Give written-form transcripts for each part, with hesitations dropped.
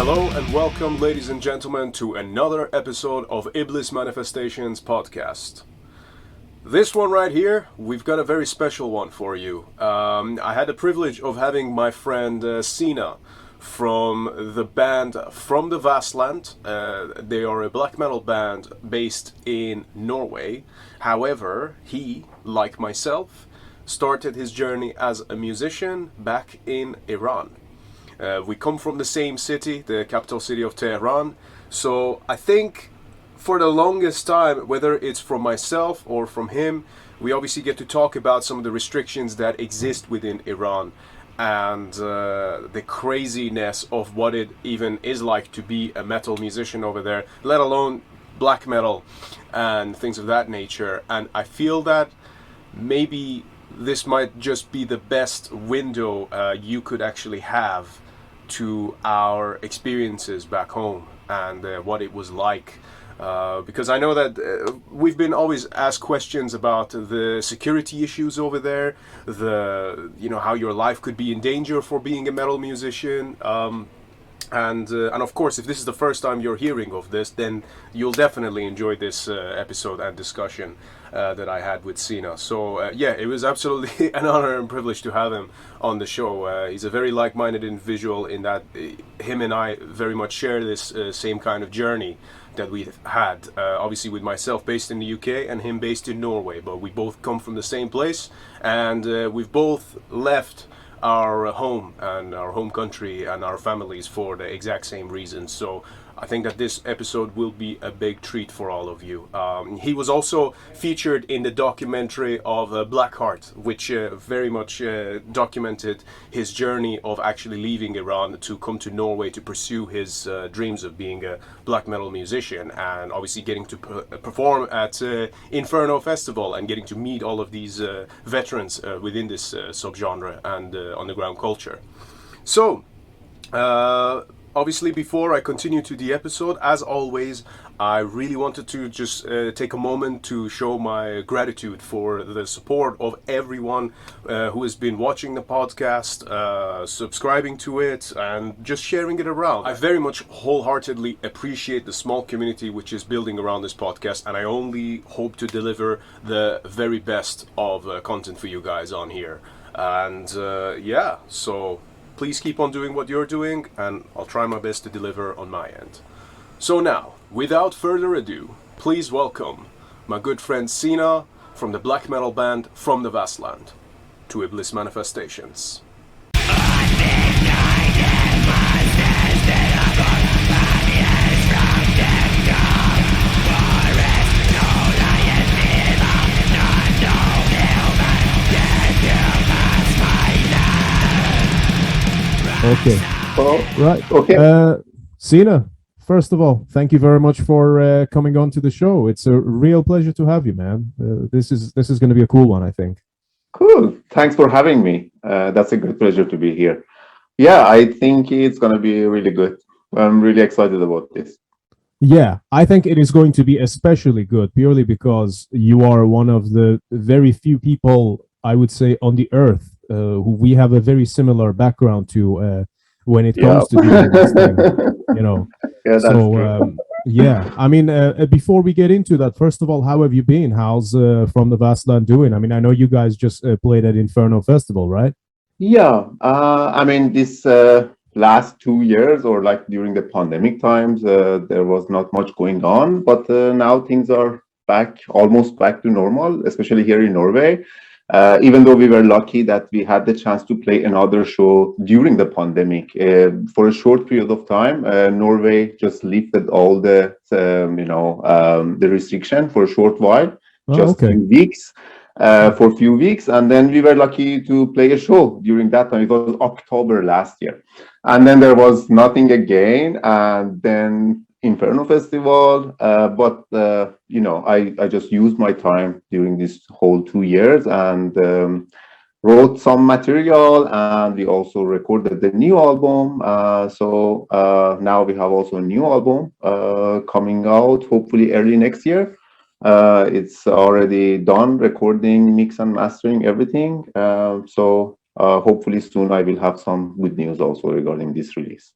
Hello and welcome, ladies and gentlemen, to another episode of Iblis Manifestations podcast. This one right here, we've got a very special one for you. I had the privilege of having my friend Sina from the band From the Vastland. They are a black metal band based in Norway. However, he, like myself, started his journey as a musician back in Iran. We come from the same city, the capital city of Tehran. So I think for the longest time, whether it's from myself or from him, we obviously get to talk about some of the restrictions that exist within Iran and the craziness of what it even is like to be a metal musician over there, let alone black metal and things of that nature. And I feel that maybe this might just be the best window you could actually have to our experiences back home and what it was like. Because I know that we've been always asked questions about the security issues over there, how your life could be in danger for being a metal musician. And of course, if this is the first time you're hearing of this, then you'll definitely enjoy this episode and discussion that I had with Sina. So it was absolutely an honor and privilege to have him on the show. He's a very like-minded individual in that him and I very much share this same kind of journey that we've had. Obviously with myself based in the UK and him based in Norway, but we both come from the same place, and we've both left our home and our home country and our families for the exact same reasons. So I think that this episode will be a big treat for all of you. He was also featured in the documentary of Blackhearts, which very much documented his journey of actually leaving Iran to come to Norway to pursue his dreams of being a black metal musician, and obviously getting to perform at Inferno Festival and getting to meet all of these veterans within this subgenre and underground culture. So, obviously, before I continue to the episode, as always, I really wanted to just take a moment to show my gratitude for the support of everyone who has been watching the podcast, subscribing to it, and just sharing it around. I very much wholeheartedly appreciate the small community which is building around this podcast, and I only hope to deliver the very best of content for you guys on here. And so please keep on doing what you're doing, and I'll try my best to deliver on my end. So now, without further ado, please welcome my good friend Sina from the black metal band From the Vastland to Iblis Manifestations. Okay. Oh, Right. okay. Sina, first of all, thank you very much for coming on to the show. It's a real pleasure to have you, man. This is going to be a cool one, I think. Cool. Thanks for having me. That's a great pleasure to be here. Yeah, I think it's going to be really good. I'm really excited about this. Yeah, I think it is going to be especially good purely because you are one of the very few people, I would say, on the earth who we have a very similar background to when it comes to doing this thing, Yeah, that's true. I mean, before we get into that, first of all, how have you been? How's From the Vastland doing? I mean, I know you guys just played at Inferno Festival, right? Yeah, I mean, this last 2 years or like during the pandemic times, there was not much going on, but now things are almost back to normal, especially here in Norway. Even though we were lucky that we had the chance to play another show during the pandemic, for a short period of time, Norway just lifted all the restriction for a short while, few weeks, for a few weeks, and then we were lucky to play a show during that time. It was October last year, and then there was nothing again, and then Inferno Festival, but I just used my time during this whole 2 years and wrote some material, and we also recorded the new album. So now we have also a new album coming out, hopefully early next year. It's already done, recording, mix and mastering, everything. So hopefully soon I will have some good news also regarding this release.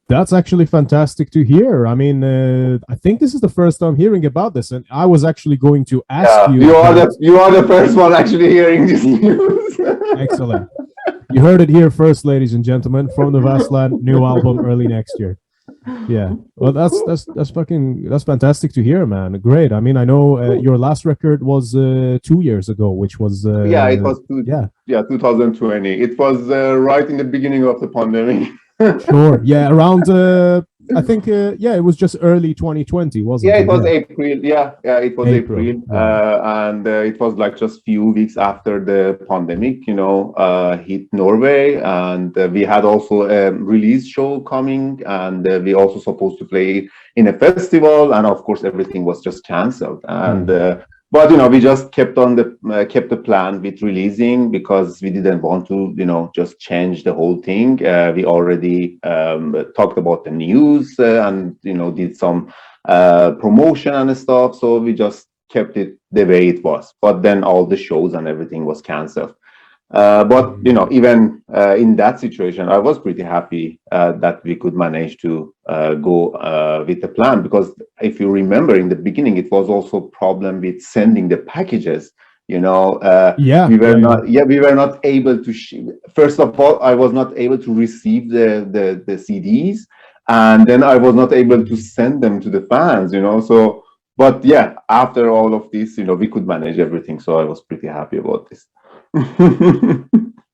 That's actually fantastic to hear. I mean, I think this is the first time hearing about this, and I was actually going to ask Yeah, you about. you are the first one actually hearing this news. Excellent. You heard it here first, ladies and gentlemen. From the Vastland, new album early next year. Yeah, well, that's fantastic to hear, man. Great. I mean, I know your last record was 2 years ago, which was Yeah, it was yeah, 2020. It was right in the beginning of the pandemic. sure, yeah, around I think yeah, it was just early 2020, Yeah, wasn't it it? was Yeah, April. Yeah, it was April, April, right? and it was like just few weeks after the pandemic, hit Norway, and we had also a release show coming, and we also supposed to play in a festival, and of course everything was just cancelled. And but we just kept the plan with releasing because we didn't want to just change the whole thing. We already talked about the news and did some promotion and stuff. So we just kept it the way it was. But then all the shows and everything was canceled. But even in that situation, I was pretty happy that we could manage to go with the plan, because if you remember in the beginning, it was also a problem with sending the packages. Yeah, we were not able to. First of all, I was not able to receive the CDs, and then I was not able to send them to the fans. So. But yeah, after all of this, we could manage everything. So I was pretty happy about this.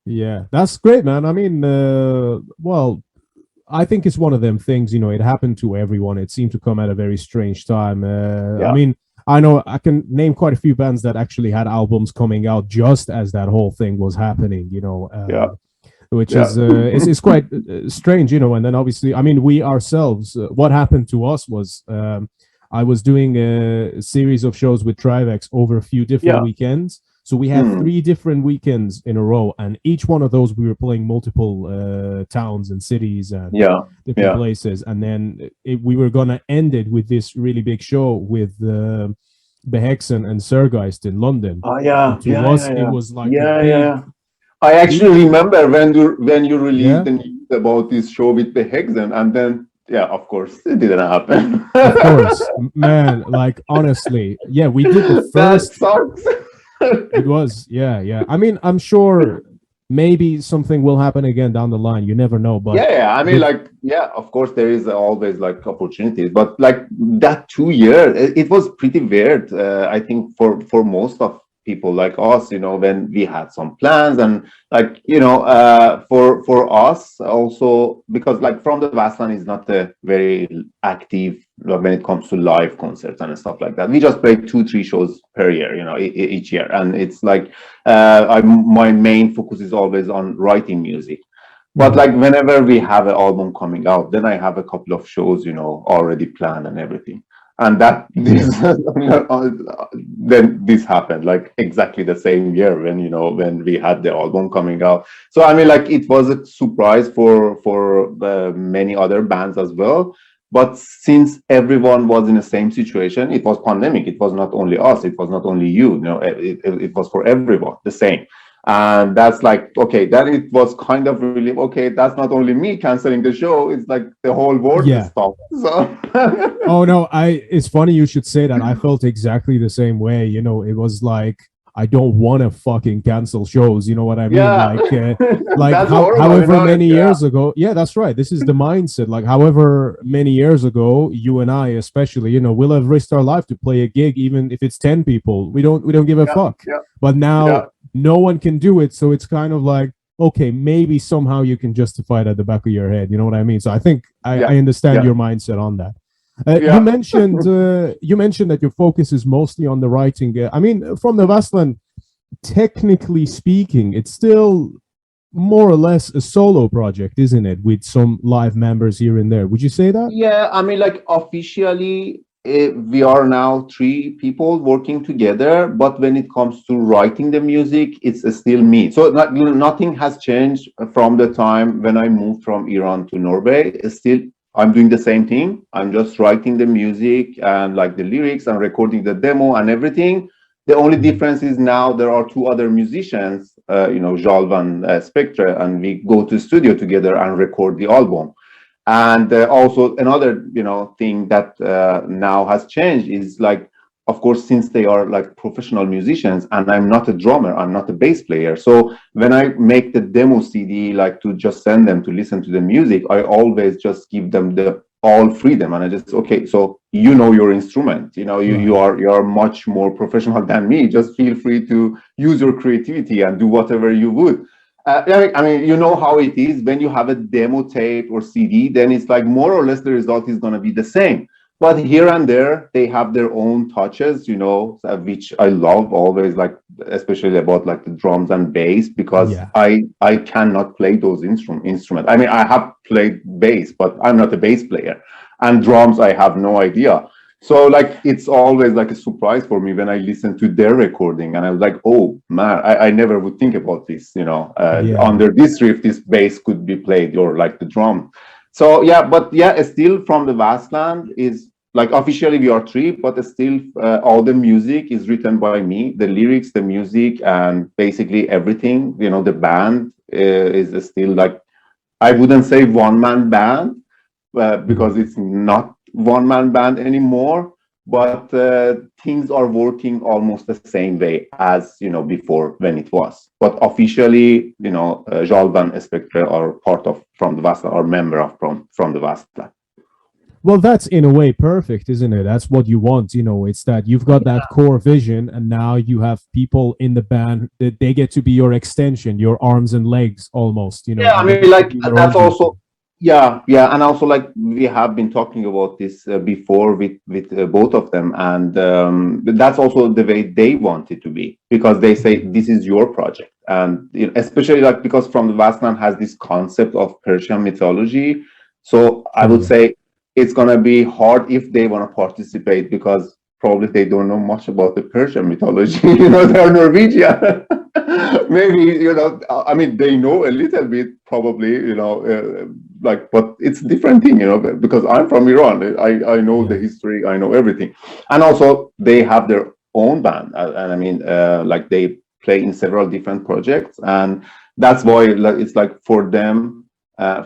yeah, that's great, man. I mean, well, I think it's one of them things, it happened to everyone. It seemed to come at a very strange time. I mean, I know I can name quite a few bands that actually had albums coming out just as that whole thing was happening, which is it's quite strange, and then obviously, I mean, we ourselves, what happened to us was I was doing a series of shows with Trivex over a few different weekends. So we had 3 different weekends in a row, and each one of those we were playing multiple towns and cities and different places. And then we were gonna end it with this really big show with Behexen and Sergeist in London. Oh yeah, to us, it was like a big. I actually remember when you released the news about this show with Behexen, and then. Yeah, of course, it didn't happen. Of course, man. Like honestly, yeah, we did the first. That sucks. It was, yeah. I mean, I'm sure maybe something will happen again down the line. You never know, but I mean, of course, there is always like opportunities, but like that 2 years, it was pretty weird. I think for most of people like us, when we had some plans and for us also, because like From the Vastland is not a very active when it comes to live concerts and stuff like that. We just play 2-3 shows per year, each year, and it's like my main focus is always on writing music. But like whenever we have an album coming out, then I have a couple of shows, already planned and everything. And that then this happened like exactly the same year when we had the album coming out. So I mean, like it was a surprise for many other bands as well. But since everyone was in the same situation, it was pandemic. It was not only us. It was not only you. It was for everyone the same. And that's like, okay, that it was kind of really, okay, that's not only me canceling the show, it's like the whole world stopped. So oh no, it's funny you should say that. I felt exactly the same way. It was like I don't want to fucking cancel shows. You know what I mean? Like however many years ago. Yeah, that's right. This is the mindset. Like however many years ago, you and I especially, we'll have risked our life to play a gig, even if it's 10 people. We don't give a fuck. But now no one can do it, so it's kind of like, okay, maybe somehow you can justify it at the back of your head. You know what I mean? So I think I understand your mindset on that. You mentioned that your focus is mostly on the writing. I mean, From the Vastland, technically speaking, it's still more or less a solo project, isn't it? With some live members here and there. Would you say that? Yeah, I mean, like officially, we are now 3 people working together, but when it comes to writing the music, it's still me. So nothing has changed from the time when I moved from Iran to Norway. It's still, I'm doing the same thing. I'm just writing the music and like the lyrics and recording the demo and everything. The only difference is now there are 2 other musicians, Jalv and Spectre, and we go to studio together and record the album. And also another, thing that now has changed is like, of course, since they are like professional musicians and I'm not a drummer, I'm not a bass player. So when I make the demo CD, like to just send them to listen to the music, I always just give them the all freedom. And I just, okay, so your instrument, you are much more professional than me. Just feel free to use your creativity and do whatever you would. I mean, you know how it is when you have a demo tape or CD, then it's like more or less the result is going to be the same. But here and there, they have their own touches, which I love always, like especially about like the drums and bass, because I cannot play those instruments. I mean, I have played bass, but I'm not a bass player, and drums I have no idea. So like it's always like a surprise for me when I listen to their recording, and I was like, oh man, I never would think about this. Under this riff, this bass could be played, or like the drum. So still From the Vastland is like officially we are three, but still all the music is written by me, the lyrics, the music, and basically everything. The band is still like, I wouldn't say one-man band because it's not one-man band anymore, but things are working almost the same way as before when it was. But officially, Jalban Spectre are part of From the Vastland, or member of From the Vastland. Well, that's in a way perfect, isn't it? That's what you want. It's that you've got that core vision, and now you have people in the band that they get to be your extension, your arms and legs, almost. Yeah, I mean, like that's also. Yeah, and also like we have been talking about this before with both of them, and that's also the way they want it to be, because they say this is your project, and especially like because From the Vastland has this concept of Persian mythology, so I would say it's gonna be hard if they want to participate, because probably they don't know much about the Persian mythology. They're Norwegian. Maybe I mean, they know a little bit, probably. But it's a different thing, because I'm from Iran. I know the history, I know everything, and also they have their own band, and I mean, like they play in several different projects, and that's why it's like for them.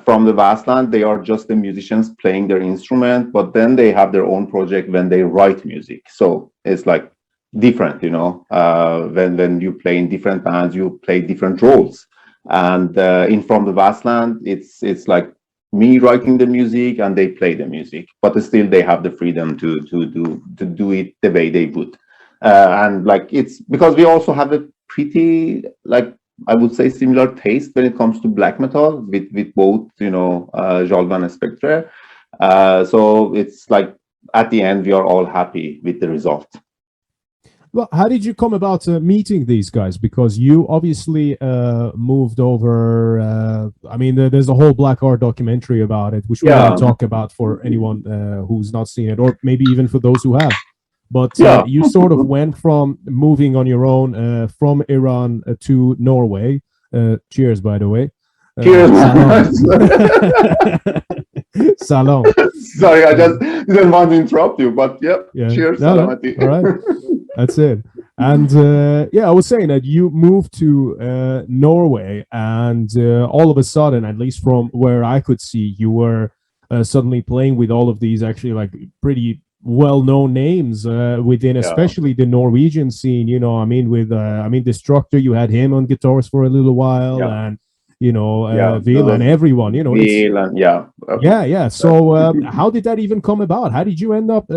From the Vastland, they are just the musicians playing their instrument, but then they have their own project when they write music. So it's like different, when you play in different bands, you play different roles. And in From the Vastland, it's like me writing the music and they play the music, but still they have the freedom to do it the way they would. And like it's because we also have a pretty like, I would say, similar taste when it comes to black metal with both, Jalvan and Spectre. So it's like at the end we are all happy with the result. Well, how did you come about meeting these guys? Because you obviously moved over. I mean, there's a whole Blackheart documentary about it, which we won't talk about for anyone who's not seen it, or maybe even for those who have. But you sort of went from moving on your own from Iran to Norway. Cheers, by the way. Cheers. Salam. Sorry, I just didn't want to interrupt you, but cheers. No. All right, that's it. And I was saying that you moved to Norway, and all of a sudden, at least from where I could see, you were suddenly playing with all of these actually like pretty well-known names within especially the Norwegian scene. I mean, with Destructor, you had him on guitars for a little while, and Vil and everyone, Vil and So how did that even come about? How did you end up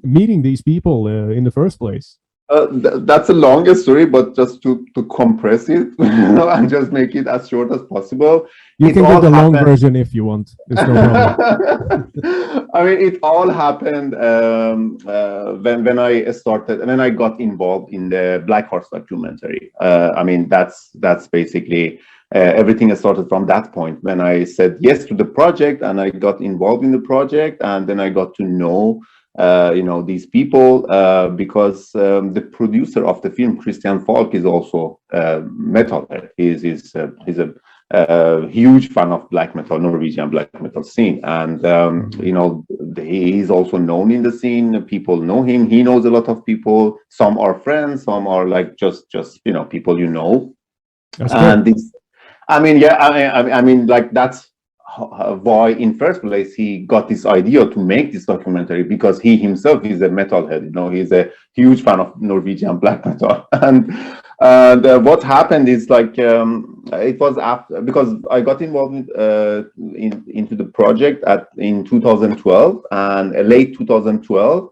meeting these people in the first place? That's a longer story, but just to compress it and just make it as short as possible. You can get the long version if you want. It's no problem. I mean, it all happened when I started, and then I got involved in the Blackhearts documentary. I mean, that's basically everything started from that point when I said yes to the project, and I got involved in the project, and then I got to know these people because the producer of the film, Christian Falk, is also metalhead. He's a huge fan of black metal, Norwegian black metal scene, and he's also known in the scene. People know him. He knows a lot of people. Some are friends. Some are like just people. That's and this, I mean, like that's why in first place he got this idea to make this documentary, because he himself is a metalhead. He's a huge fan of Norwegian black metal. And what happened is it was after, because I got involved into the project in 2012 and late 2012.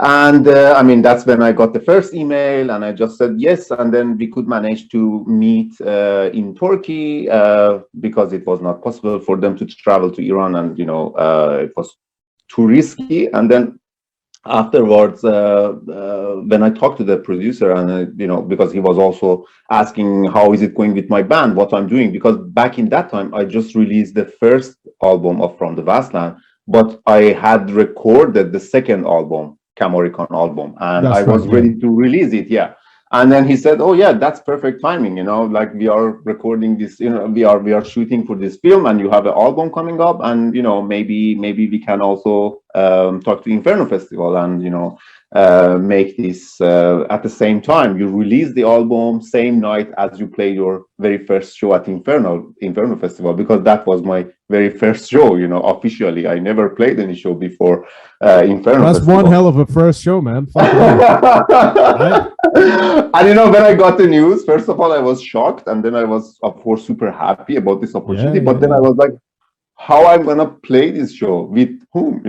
And that's when I got the first email, and I just said yes. And then we could manage to meet in Turkey because it was not possible for them to travel to Iran, and it was too risky. And then afterwards, when I talked to the producer, and because he was also asking how is it going with my band, what I'm doing, because back in that time I just released the first album of From the Vastland, but I had recorded the second album, Camoricon album, and I was ready to release it. Yeah. And then he said, oh yeah, that's perfect timing. We are recording this, we are shooting for this film, and you have an album coming up, and maybe we can also talk to Inferno Festival and make this at the same time. You release the album same night as you play your very first show at Inferno Festival, because that was my very first show, officially. I never played any show before Inferno That's Festival. One hell of a first show, man. Right? And when I got the news, first of all, I was shocked, and then I was, of course, super happy about this opportunity. But then I was like, how I'm gonna play this show, with whom?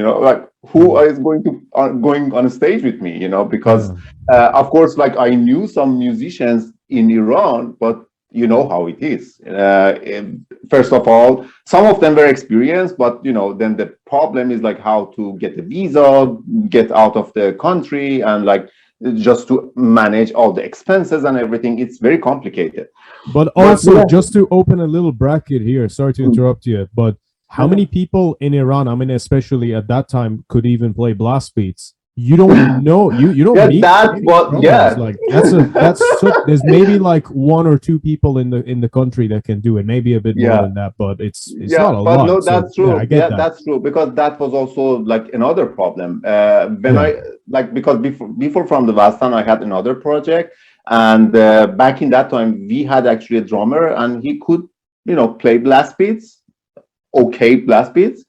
Who is going on a stage with me? Because of course, I knew some musicians in Iran, but you know how it is. First of all, some of them were experienced, but then the problem is how to get a visa, get out of the country, and just to manage all the expenses and everything. It's very complicated. But also, just to open a little bracket here, sorry to interrupt you, but how many people in Iran, especially at that time, could even play blast beats? You don't know. You don't need there's maybe one or two people in the country that can do it, maybe a bit more than that, but it's not a lot. No, that's true. I get that. That's true, because that was also another problem. Because before From the Vastland, I had another project, and back in that time we had actually a drummer, and he could play blast beats, okay blast beats,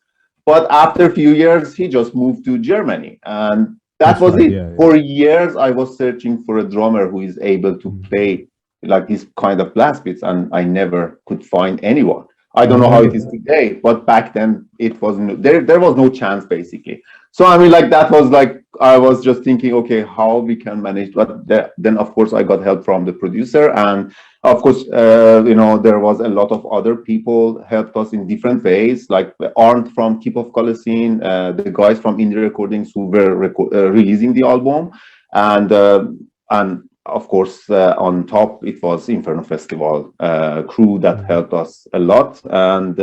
but after a few years he just moved to Germany, and that was it. For years I was searching for a drummer who is able to play this kind of blast beats, and I never could find anyone. I don't know how it is today, but back then it was there was no chance, basically. So that was I was just thinking, okay, how we can manage. But then of course I got help from the producer, and of course there was a lot of other people helped us in different ways, like Arndt from Tip of Colosine, the guys from Indie Recordings who were releasing the album, and of course on top it was Inferno Festival crew that helped us a lot. And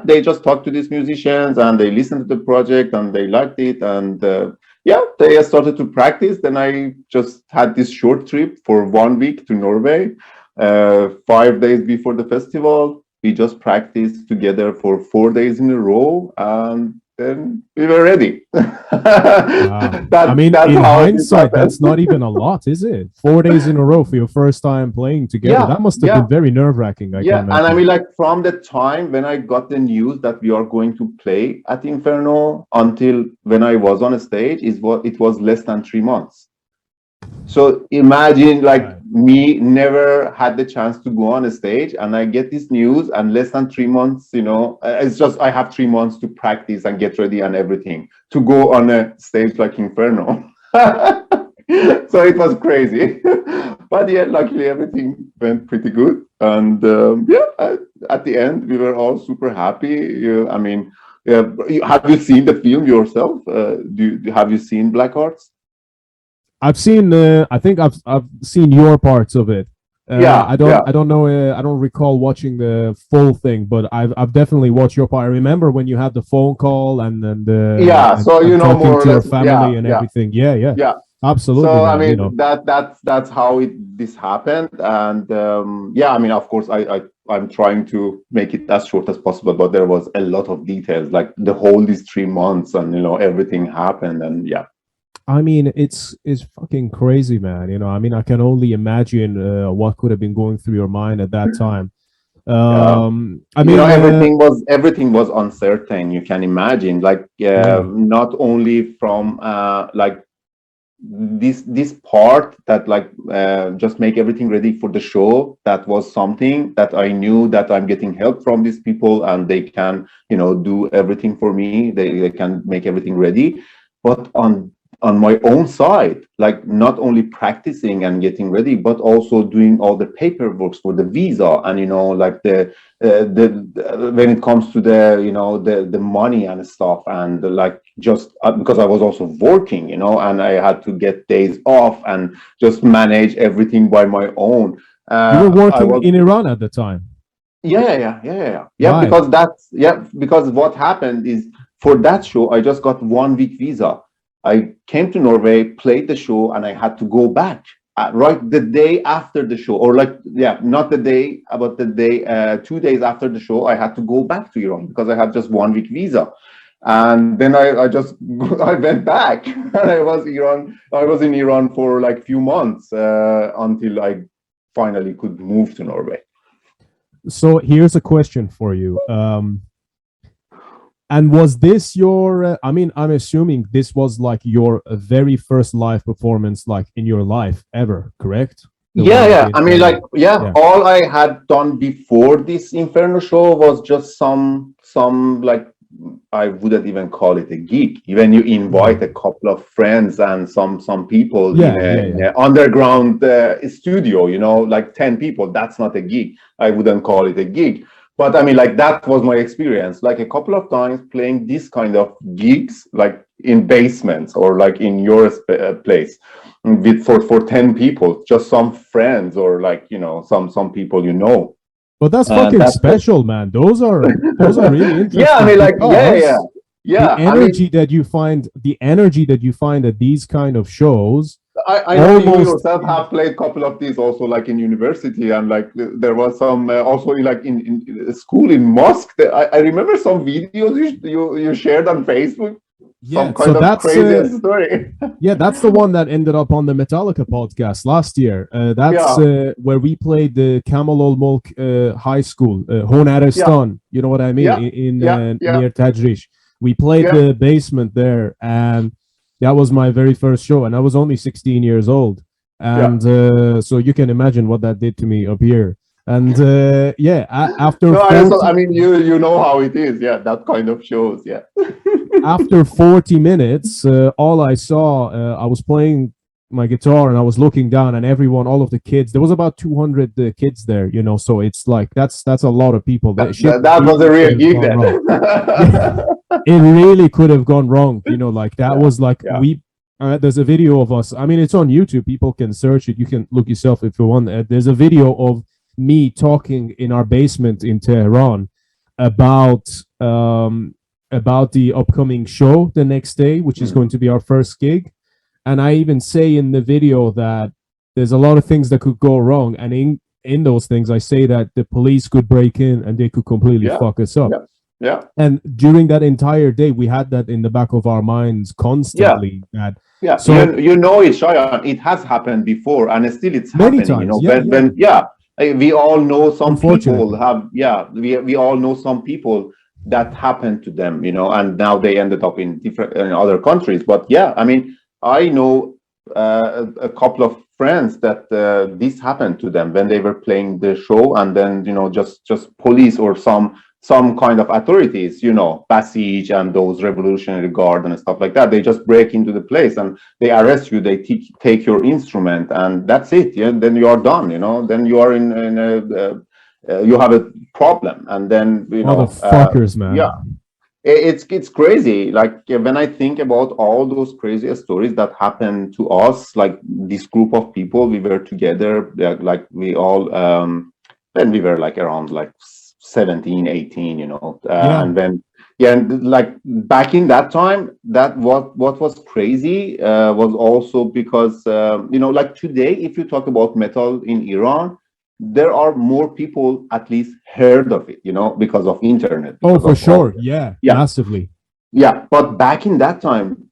they just talked to these musicians, and they listened to the project, and they liked it, and they started to practice. Then I just had this short trip for 1 week to Norway. 5 days before the festival, we just practiced together for 4 days in a row, and then we were ready. Wow. In hindsight, that's not even a lot, is it? 4 days in a row for your first time playing together. That must have been very nerve-wracking. And from the time when I got the news that we are going to play at Inferno until when I was on a stage, it was less than 3 months. So imagine me never had the chance to go on a stage, and I get this news, and less than 3 months, it's just I have 3 months to practice and get ready and everything to go on a stage like Inferno. So it was crazy. But luckily everything went pretty good. And at the end we were all super happy. Have you seen the film yourself? Have you seen Blackhearts? I've seen. I think I've seen your parts of it. I don't know. I don't recall watching the full thing, but I've definitely watched your part. I remember when you had the phone call and then talking more to your family and everything. Yeah. Absolutely. So that's how this happened, and of course I'm trying to make it as short as possible, but there was a lot of details, like the whole these 3 months, and everything happened, and it's fucking crazy, man. I can only imagine what could have been going through your mind at that time. I mean, everything was uncertain. You can imagine, like not only from like this part that like just make everything ready for the show. That was something that I knew that I'm getting help from these people, and they can do everything for me. They can make everything ready. But on my own side, like not only practicing and getting ready, but also doing all the paperwork for the visa, and like the when it comes to the money and stuff, and like just because I was also working, and I had to get days off and just manage everything by my own. You were working in Iran at the time. Yeah. Right. Because what happened is, for that show, I just got 1 week visa. I came to Norway, played the show, and I had to go back right the day after the show, or not the day, but the day 2 days after the show. I had to go back to Iran because I had just 1 week visa, and then I just I went back, and I was in Iran for like few months until I finally could move to Norway. So here's a question for you. And was this your, I mean, I'm assuming this was like your very first live performance, like in your life ever, correct? Yeah. I mean, all I had done before this Inferno show was just some like, I wouldn't even call it a gig. Even you invite a couple of friends and some people in an underground studio, like 10 people. That's not a gig. I wouldn't call it a gig. But I mean, like, that was my experience. Like a couple of times playing this kind of gigs, like in basements or like in your place, with for 10 people, just some friends or like some people But that's fucking special, man. Those are really interesting. Yeah, I mean, like, yeah. The energy that you find at these kind of shows. I know you yourself have played a couple of these also, like in university, and like there was some also like in school in mosque. I remember some videos you shared on Facebook. Yeah, some kind of crazy story. Yeah, that's the one that ended up on the Metallica podcast last year. That's where we played the Kamal Ol Mulk High School, Honaristan. You know what I mean? In near Tajrish. We played the basement there, and that was my very first show, and I was only 16 years old. And so you can imagine what that did to me up here. And after I mean, you know how it is, that kind of shows, After 40 minutes, all I saw, I was playing my guitar and I was looking down, and all of the kids, there was about 200 kids there, so it's like that's a lot of people. That was a real gig then. It really could have gone wrong, like that was like there's a video of us. I mean, it's on YouTube. People can search it. You can look yourself if you want. There's a video of me talking in our basement in Tehran about the upcoming show the next day, which is going to be our first gig. And I even say in the video that there's a lot of things that could go wrong. And in those things, I say that the police could break in and they could completely fuck us up. Yeah. And during that entire day, we had that in the back of our minds constantly. So it, Shayan, it has happened before, and still it's happening. Times. We all know some people we all know some people that happened to them, and now they ended up in other countries. But I mean, I know a couple of friends that this happened to them when they were playing the show, and then just police or some kind of authorities, Basij and those Revolutionary Guard and stuff like that, they just break into the place and they arrest you. They take your instrument, and that's it. Then you are done. Then you are in you have a problem, and then motherfuckers, man. Yeah, it's crazy. Like when I think about all those crazy stories that happened to us, like this group of people, we were together, like we all when we were like around like 17, 18, and then like back in that time, that what was crazy was also because like today, if you talk about metal in Iran, there are more people at least heard of it, because of internet. For sure. Massively. But back in that time,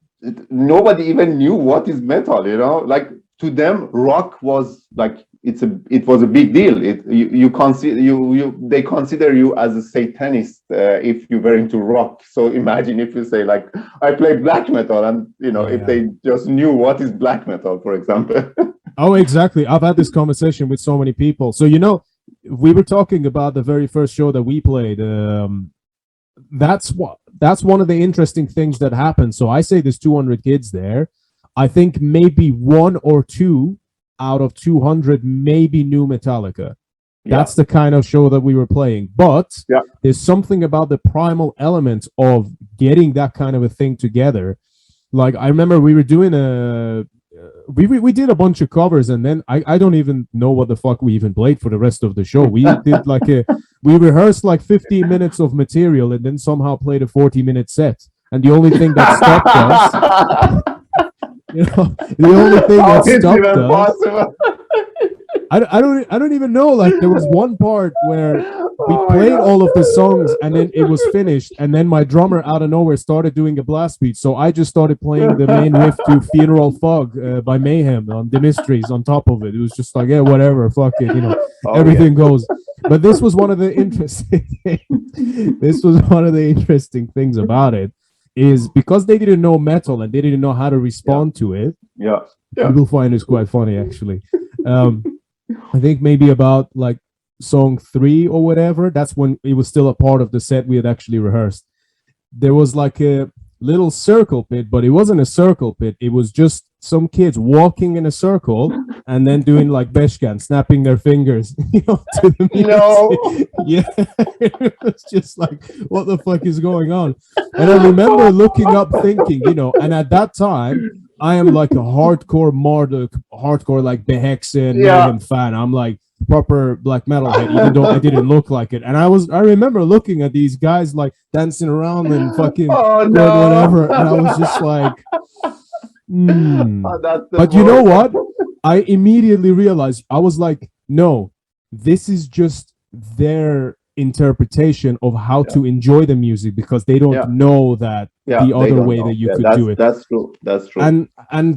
nobody even knew what is metal, like to them rock was like it was a big deal. They consider you as a satanist if you were into rock. So imagine if you say like, I play black metal, and if they just knew what is black metal, for example. Oh, exactly. I've had this conversation with so many people. So we were talking about the very first show that we played. That's one of the interesting things that happened. So I say there's 200 kids there. I think maybe 1 or 2 out of 200 maybe knew Metallica. That's the kind of show that we were playing. But there's something about the primal element of getting that kind of a thing together. Like I remember we were doing we did a bunch of covers, and then I don't even know what the fuck we even played for the rest of the show. We did we rehearsed like 15 minutes of material and then somehow played a 40-minute set. And the only thing that stopped us, the only thing that stopped us, I don't even know. Like there was one part where we played all of the songs and then it was finished, and then my drummer out of nowhere started doing a blast beat, so I just started playing the main riff to Funeral Fog by Mayhem on The Mysteries on top of it. It was just like, yeah, whatever, fuck it, everything goes. But this was one of the interesting things about it, is because they didn't know metal and they didn't know how to respond to it. People find this quite funny, actually. I think maybe about like song 3 or whatever, that's when it was still a part of the set we had actually rehearsed. There was like a little circle pit, but it wasn't a circle pit. It was just some kids walking in a circle and then doing like Beshkan, snapping their fingers, to the music. Yeah, it was just like, what the fuck is going on? And I remember looking up thinking, and at that time, I am like a hardcore Marduk, hardcore like Behexen Mayhem fan. I'm like proper black metal head, even though I didn't look like it. And I remember looking at these guys like dancing around and fucking whatever, and I was just like, But you know what? I immediately realized, I was like, no, this is just their interpretation of how to enjoy the music, because they don't know that the other way that you could do it. That's true. And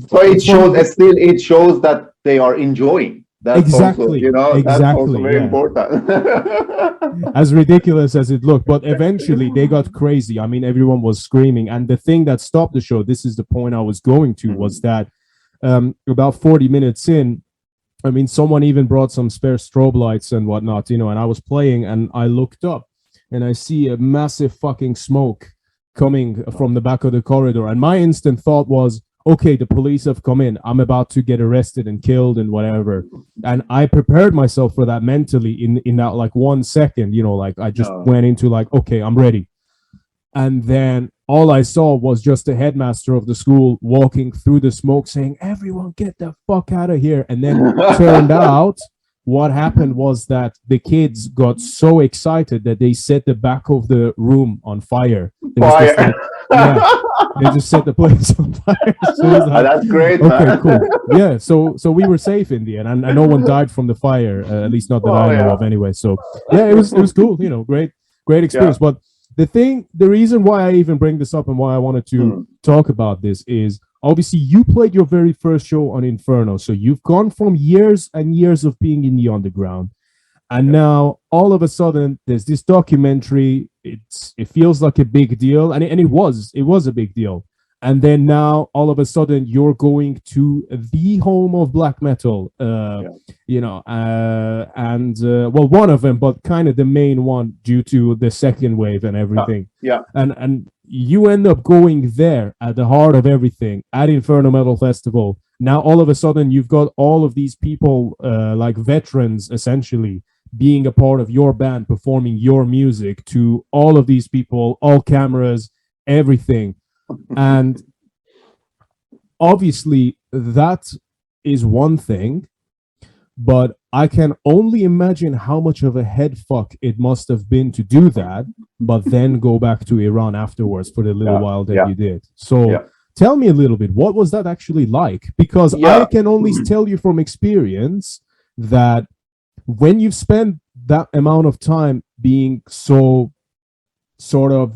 so it shows that they are enjoying. That's exactly, also, that's also very important. As ridiculous as it looked, but eventually they got crazy. I mean, everyone was screaming, and the thing that stopped the show, this is the point I was going to, was that about 40 minutes in, I mean, someone even brought some spare strobe lights and whatnot, and I was playing and I looked up and I see a massive fucking smoke coming from the back of the corridor. And my instant thought was, okay, the police have come in. I'm about to get arrested and killed and whatever. And I prepared myself for that mentally in that like 1 second, like I just went into like, okay, I'm ready. And then all I saw was just the headmaster of the school walking through the smoke saying, everyone get the fuck out of here. And then turned out what happened was that the kids got so excited that they set the back of the room on fire. They just set the place on fire. So like, that's great. Okay, man. Cool. Yeah, so we were safe in the end, and no one died from the fire, at least not that I know of anyway. So yeah, it was cool. Great experience. But the reason why I even bring this up and why I wanted to talk about this is, obviously you played your very first show on Inferno, so you've gone from years and years of being in the underground, and now all of a sudden there's this documentary. It feels like a big deal, and it was a big deal. And then now all of a sudden you're going to the home of black metal, well, one of them, but kind of the main one due to the second wave and everything. And you end up going there at the heart of everything at Inferno Metal Festival. Now all of a sudden you've got all of these people, like veterans essentially, being a part of your band, performing your music to all of these people, all cameras, everything. And obviously that is one thing, but I can only imagine how much of a head fuck it must have been to do that, but then go back to Iran afterwards for the little while that you did. So tell me a little bit, what was that actually like? Because I can only tell you from experience that when you've spent that amount of time being so sort of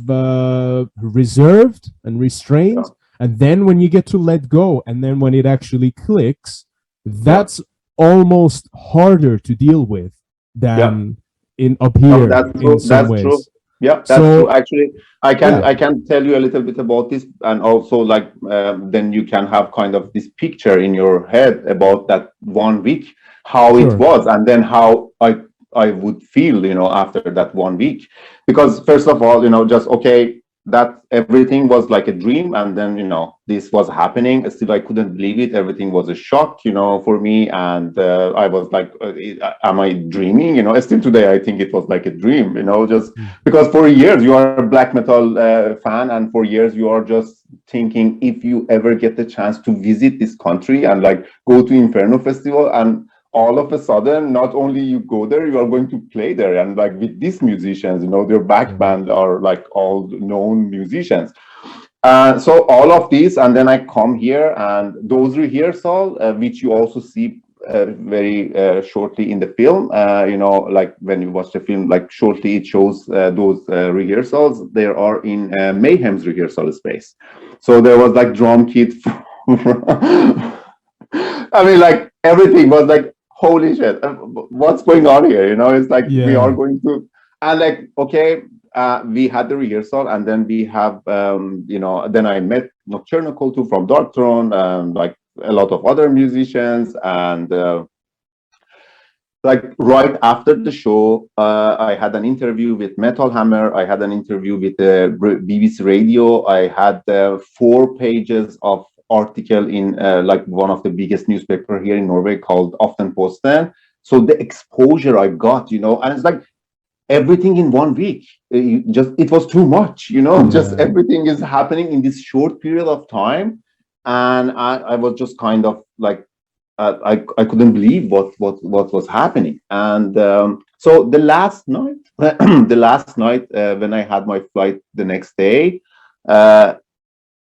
reserved and restrained, and then when you get to let go, and then when it actually clicks, that's almost harder to deal with Yeah. than in up No, here that's in true. some That's true. ways. Yeah, that's true. So Actually, yeah, I can tell you a little bit about this, and also like then you can have kind of this picture in your head about that 1 week, how it sure. was, and then how I would feel, after that 1 week. Because first of all, just okay, that everything was like a dream, and then this was happening. Still, I couldn't believe it. Everything was a shock, for me, and I was like, "Am I dreaming?" Still today, I think it was like a dream. Just Mm. because for years you are a black metal fan, and for years you are just thinking if you ever get the chance to visit this country and like go to Inferno Festival, and all of a sudden, not only you go there, you are going to play there, and like with these musicians, their back Yeah. band are like all known musicians. So all of these, and then I come here, and those rehearsal, which you also see very shortly in the film. Like when you watch the film, like shortly it shows those rehearsals. They are in Mayhem's rehearsal space. So there was like drum kit. I mean, like everything was like, holy shit, what's going on here? It's like we are Yeah. going to, and like, okay, we had the rehearsal, and then we have, then I met Nocturnal Culture from Dark Throne, like a lot of other musicians, and like right after the show, I had an interview with Metal Hammer. I had an interview with the BBC Radio. I had 4 pages of article in like one of the biggest newspaper here in Norway called Aftenposten. So the exposure I got, and it's like everything in 1 week. It was too much, just Yeah. everything is happening in this short period of time, and I was just kind of like I couldn't believe what was happening. And so the last night, when I had my flight the next day, uh,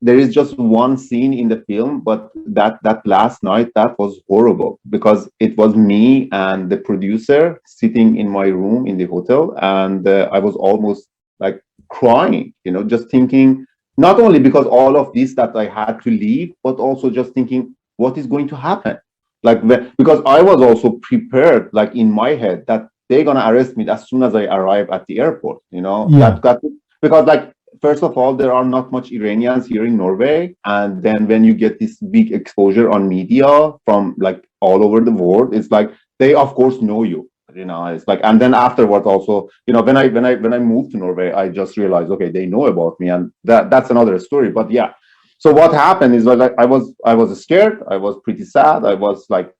there is just one scene in the film, but that last night, that was horrible, because it was me and the producer sitting in my room in the hotel, and I was almost like crying, just thinking, not only because all of this that I had to leave, but also just thinking what is going to happen. Like because I was also prepared, like in my head, that they're gonna arrest me as soon as I arrive at the airport. Yeah. That because like first of all, there are not much Iranians here in Norway. And then when you get this big exposure on media from like all over the world, it's like they of course know you. It's like, and then afterwards also, when I moved to Norway, I just realized, okay, they know about me, and that's another story. But yeah. So what happened is, like, I was scared, I was pretty sad, I was like,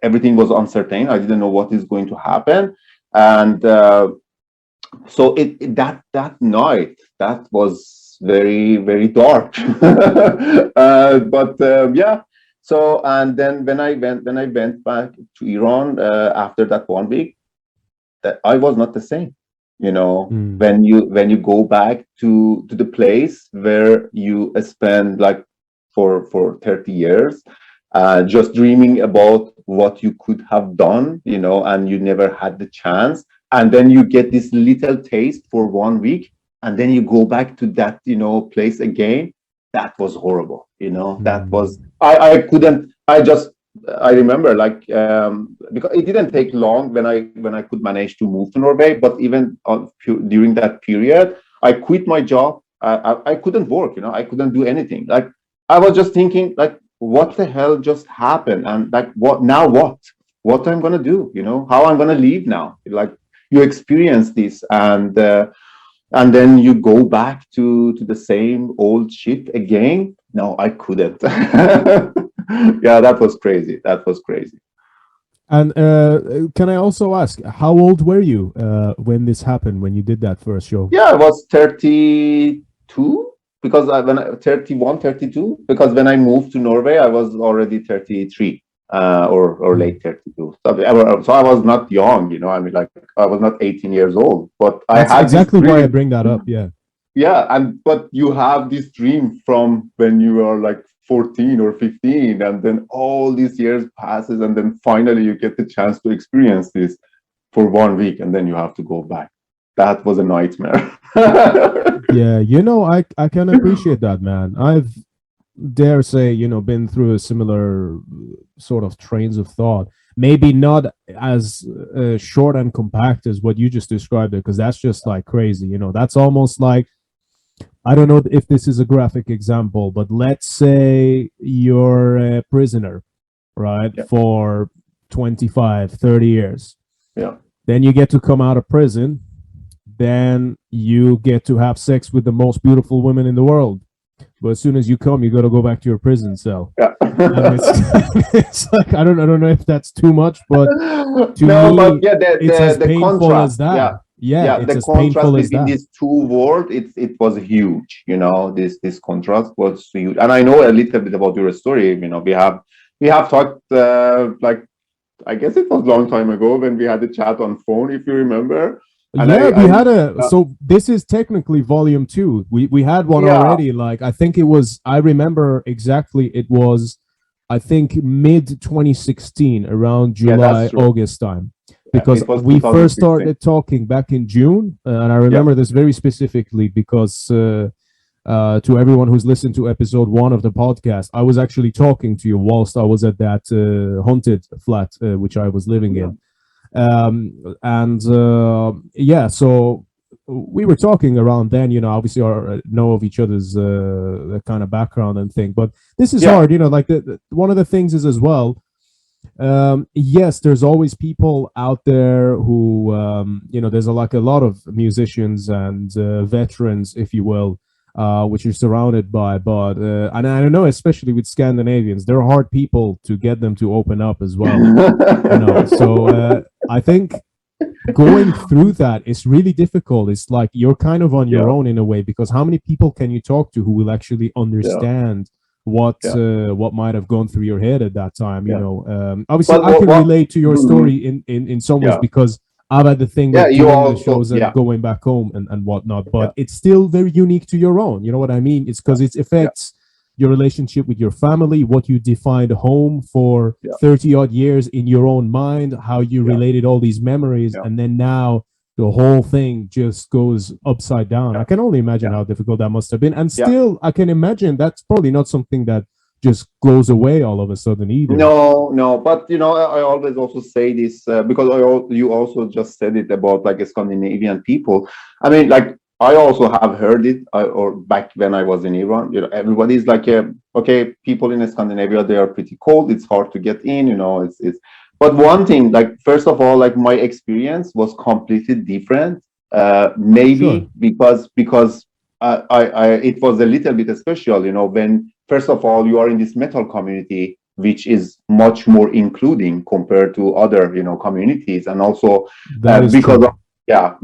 everything was uncertain, I didn't know what is going to happen. And so that night, that was very, very dark. But yeah. So, and then when I went back to Iran after that 1 week, that I was not the same. Mm. When you go back to the place where you spend like for 30 years, just dreaming about what you could have done, and you never had the chance, and then you get this little taste for 1 week, and then you go back to that place again. That was horrible. That was, Mm. I couldn't, I remember, like, because it didn't take long when I could manage to move to Norway, but even during that period, I quit my job. I couldn't work, I couldn't do anything. Like, I was just thinking, like, what the hell just happened? And like, what now? What I'm gonna do? How I'm gonna leave now? Like, you experience this, and then you go back to the same old shit again. No, I couldn't. Yeah, that was crazy. That was crazy. And can I also ask, how old were you when this happened, when you did that first show? Yeah, I was 32, because when I 31, 32, because when I moved to Norway, I was already 33, or Mm. late 32. So I was not young, I mean, like, I was not 18 years old, but I That's had this exactly why I dream. bring that up. Yeah. Yeah, but you have this dream from when you are like 14 or 15, and then all these years passes, and then finally you get the chance to experience this for 1 week, and then you have to go back. That was a nightmare. Yeah, I can appreciate that, man. I've dare say, been through a similar sort of trains of thought. maybe not as short and compact as what you just described it, because that's just like crazy. That's almost like, I don't know if this is a graphic example, but let's say you're a prisoner, right, for 25, 30 years. Yeah. Then you get to come out of prison. Then you get to have sex with the most beautiful women in the world. But as soon as you come, you got to go back to your prison cell. Yeah. And it's like, I don't know if that's too much, but to no, me, but yeah, it's as the painful contrast, as that. Yeah, it's the as contrast painful as between that. these two worlds, it was huge. This contrast was huge. And I know a little bit about your story. We have talked like, I guess it was a long time ago when we had a chat on phone, if you remember. And so this is technically volume 2. We had one already. Like, I think it was, I remember exactly, it was, I think, mid 2016, around July, August time, because we first started talking back in June, and I remember this very specifically because to everyone who's listened to episode 1 of the podcast, I was actually talking to you whilst I was at that haunted flat which I was living in. So we were talking around then, obviously know of each other's kind of background and thing, but this is hard, like one of the things is as well, yes, there's always people out there who there's a lot of musicians and veterans, if you will, which you're surrounded by, but and I know, especially with Scandinavians, they're hard people to get them to open up as well. So I think going through that is really difficult. It's like you're kind of on your own in a way, because how many people can you talk to who will actually understand what might have gone through your head at that time? Obviously, I can relate to your story in some ways, because I've had the thing with doing the shows and going back home and whatnot, but it's still very unique to your own. You know what I mean? It's because it affects your relationship with your family, what you defined home for 30 odd years in your own mind, how you related all these memories, and then now the whole thing just goes upside down. I can only imagine how difficult that must have been. And still, I can imagine that's probably not something that just goes away all of a sudden either. No, but I always also say this because you also just said it about like Scandinavian people. I mean, like, I also have heard it, or back when I was in Iran, everybody's like, okay, people in Scandinavia, they are pretty cold. It's hard to get in, it's. But one thing, like, first of all, like, my experience was completely different. Maybe because it was a little bit special, when, first of all, you are in this metal community, which is much more including compared to other, communities, and also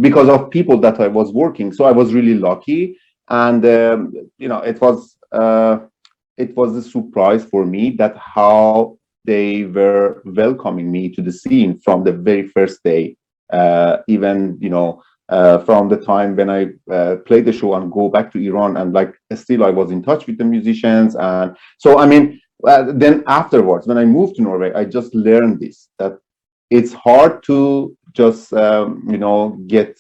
because of people that I was working. So I was really lucky, and it was a surprise for me that how they were welcoming me to the scene from the very first day, even from the time when I played the show and go back to Iran, and like still I was in touch with the musicians. And so, I mean, then afterwards, when I moved to Norway, I just learned this, that it's hard to just get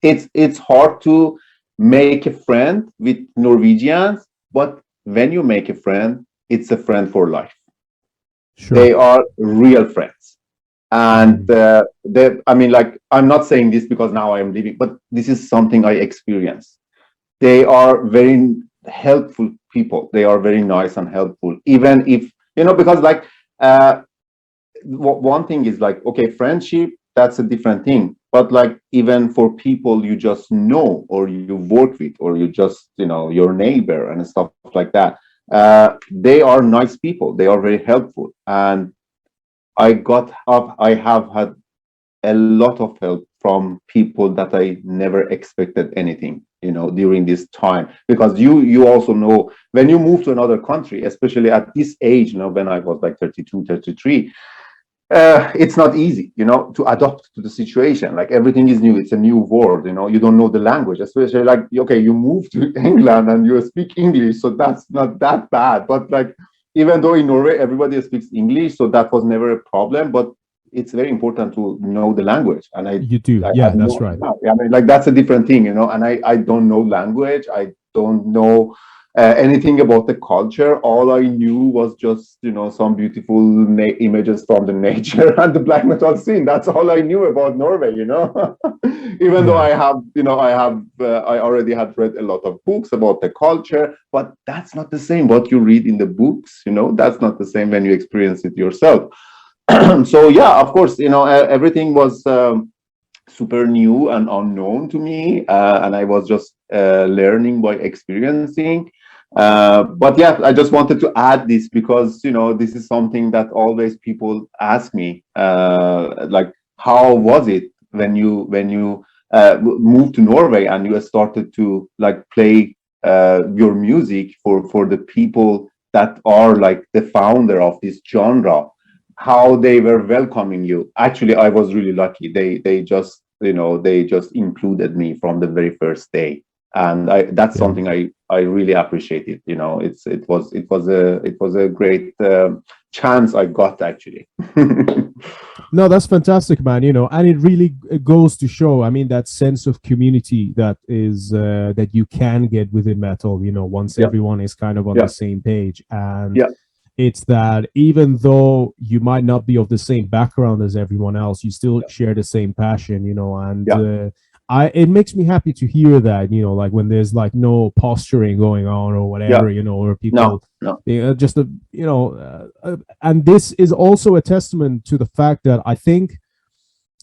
it's hard to make a friend with Norwegians, but when you make a friend, it's a friend for life. They are real friends. And I mean, like, I'm not saying this because now I am living, but this is something I experienced. They are very helpful people. They are very nice and helpful, even if, because like, one thing is like, okay, friendship, that's a different thing. But like, even for people you just know, or you work with, or you just, your neighbor and stuff like that, they are nice people. They are very helpful. And I have had a lot of help from people that I never expected anything, during this time. Because you also know, when you move to another country, especially at this age, when I was like 32, 33, it's not easy, to adapt to the situation. Like, everything is new. It's a new world, you don't know the language, especially like, okay, you move to England and you speak English, so that's not that bad. But like, even though in Norway everybody speaks English, so that was never a problem. But it's very important to know the language, and that's right. I mean, like, that's a different thing, and I don't know language. I don't know anything about the culture. All I knew was just, some beautiful images from the nature and the black metal scene. That's all I knew about Norway, Even though I already had read a lot of books about the culture, but that's not the same. What you read in the books, that's not the same when you experience it yourself. So yeah, of course, everything was super new and unknown to me, and I was just learning by experiencing. But yeah, I just wanted to add this because this is something that always people ask me, like, how was it when you moved to Norway and you started to like play your music for the people that are like the founder of this genre, how they were welcoming you. Actually, I was really lucky. They just included me from the very first day, and that's something I really appreciated. It was a great chance I got, actually. No, that's fantastic, man. And it really goes to show, I mean, that sense of community that is that you can get within metal, once everyone is kind of on the same page. And it's that even though you might not be of the same background as everyone else, you still share the same passion, and it makes me happy to hear that, like when there's like no posturing going on or whatever, or people just, and this is also a testament to the fact that I think,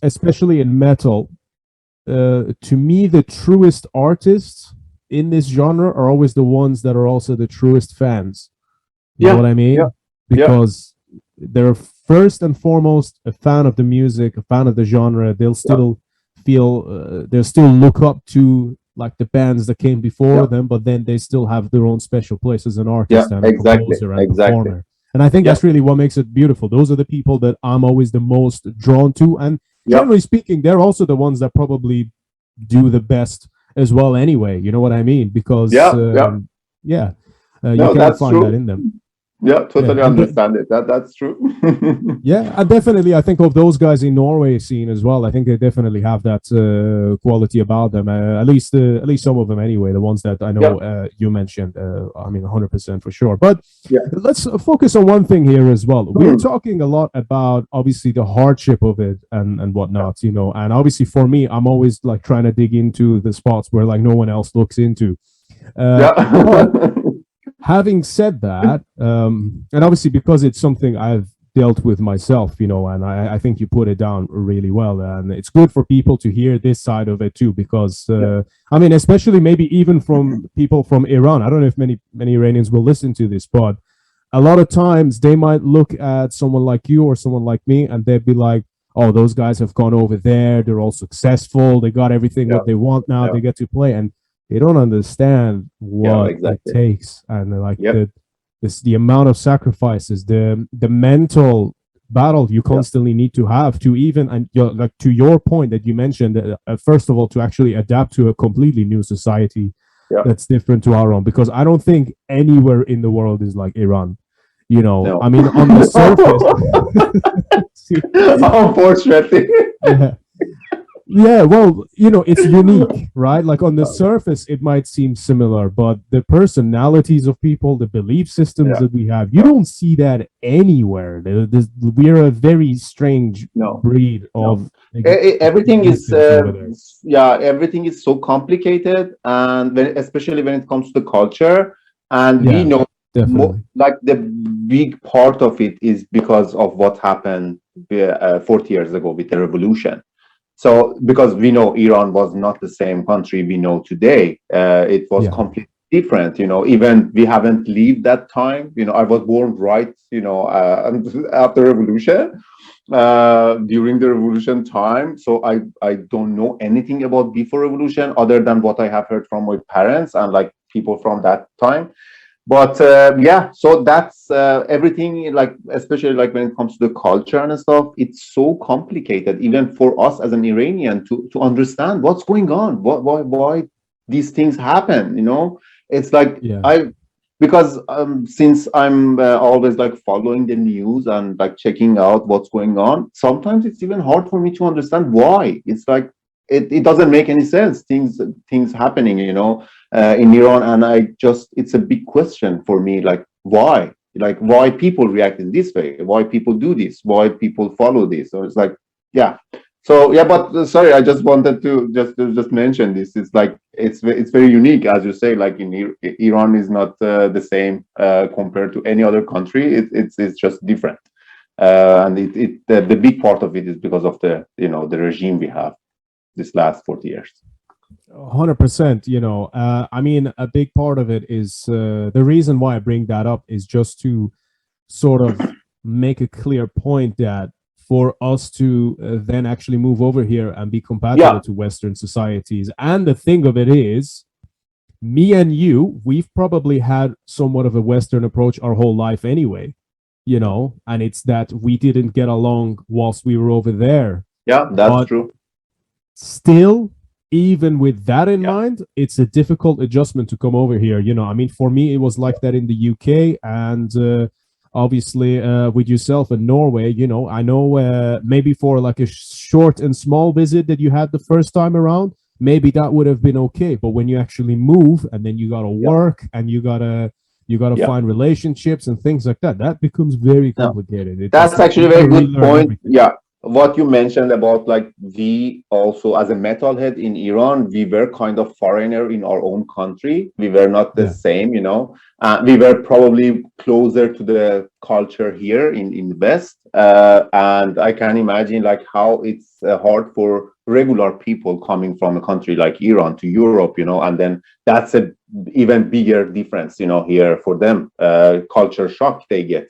especially in metal, to me, the truest artists in this genre are always the ones that are also the truest fans. You know what I mean? Because they're first and foremost a fan of the music, a fan of the genre. They'll still feel, they'll still look up to like the bands that came before them, but then they still have their own special place as an artist and a composer and performer. And I think that's really what makes it beautiful. Those are the people that I'm always the most drawn to. And generally speaking, they're also the ones that probably do the best as well anyway. You know what I mean? Because you can't find that in them. Yeah, totally understand it. That's true. Yeah, and definitely, I think of those guys in Norway scene as well. I think they definitely have that quality about them. At least some of them anyway. The ones that I know you mentioned. I mean, 100% for sure. But let's focus on one thing here as well. We're talking a lot about obviously the hardship of it and whatnot, And obviously for me, I'm always like trying to dig into the spots where like no one else looks into. But having said that, and obviously because it's something I've dealt with myself, and I think you put it down really well, and it's good for people to hear this side of it too, because I mean, especially maybe even from people from Iran. I don't know if many Iranians will listen to this, but a lot of times they might look at someone like you or someone like me, and they'd be like, "Oh, those guys have gone over there. They're all successful. They got everything what they want now. They get to play." And they don't understand what it takes, and like the amount of sacrifices, the mental battle you constantly need to have to even, and like to your point that you mentioned, first of all, to actually adapt to a completely new society that's different to our own, because I don't think anywhere in the world is like Iran. I mean, on the surface, unfortunately. Yeah, well, it's unique, right? Like on the surface, it might seem similar, but the personalities of people, the belief systems that we have, you don't see that anywhere. We're a very strange breed of. Everything is, everything is so complicated, and especially when it comes to the culture, and we know, like the big part of it is because of what happened 40 years ago with the revolution. So, because we know Iran was not the same country we know today, it was completely different. Even we haven't lived that time. I was born right, after revolution, during the revolution time. So I don't know anything about before revolution other than what I have heard from my parents and like people from that time. But so that's everything, like especially like when it comes to the culture and stuff, it's so complicated even for us as an Iranian to understand what's going on, why these things happen. It's like because since I'm always like following the news and like checking out what's going on, sometimes it's even hard for me to understand why. It's like it doesn't make any sense. Things happening, in Iran, and it's a big question for me. Like why? Like why people react in this way? Why people do this? Why people follow this? So it's like, yeah. So yeah, but sorry, I just wanted to just mention this. It's like it's very unique, as you say. Like in Iran is not the same compared to any other country. It's just different, and the big part of it is because of the regime we have this last 40 years. 100%. I mean, a big part of it is the reason why I bring that up is just to sort of make a clear point that for us to then actually move over here and be compatible to Western societies. And the thing of it is, me and you, we've probably had somewhat of a Western approach our whole life anyway, and it's that we didn't get along whilst we were over there. Yeah, that's true. Still, even with that in mind, it's a difficult adjustment to come over here. I mean, for me, it was like that in the UK, and obviously with yourself in Norway, I know maybe for like a short and small visit that you had the first time around, maybe that would have been okay. But when you actually move and then you got to work and you got to find relationships and things like that, that becomes very complicated. That's actually a very good point. Everything. Yeah. What you mentioned about like we also as a metalhead in Iran, we were kind of foreigner in our own country. We were not the same, we were probably closer to the culture here in the West. And I can imagine like how it's hard for regular people coming from a country like Iran to Europe, and then that's a even bigger difference, here for them, culture shock they get.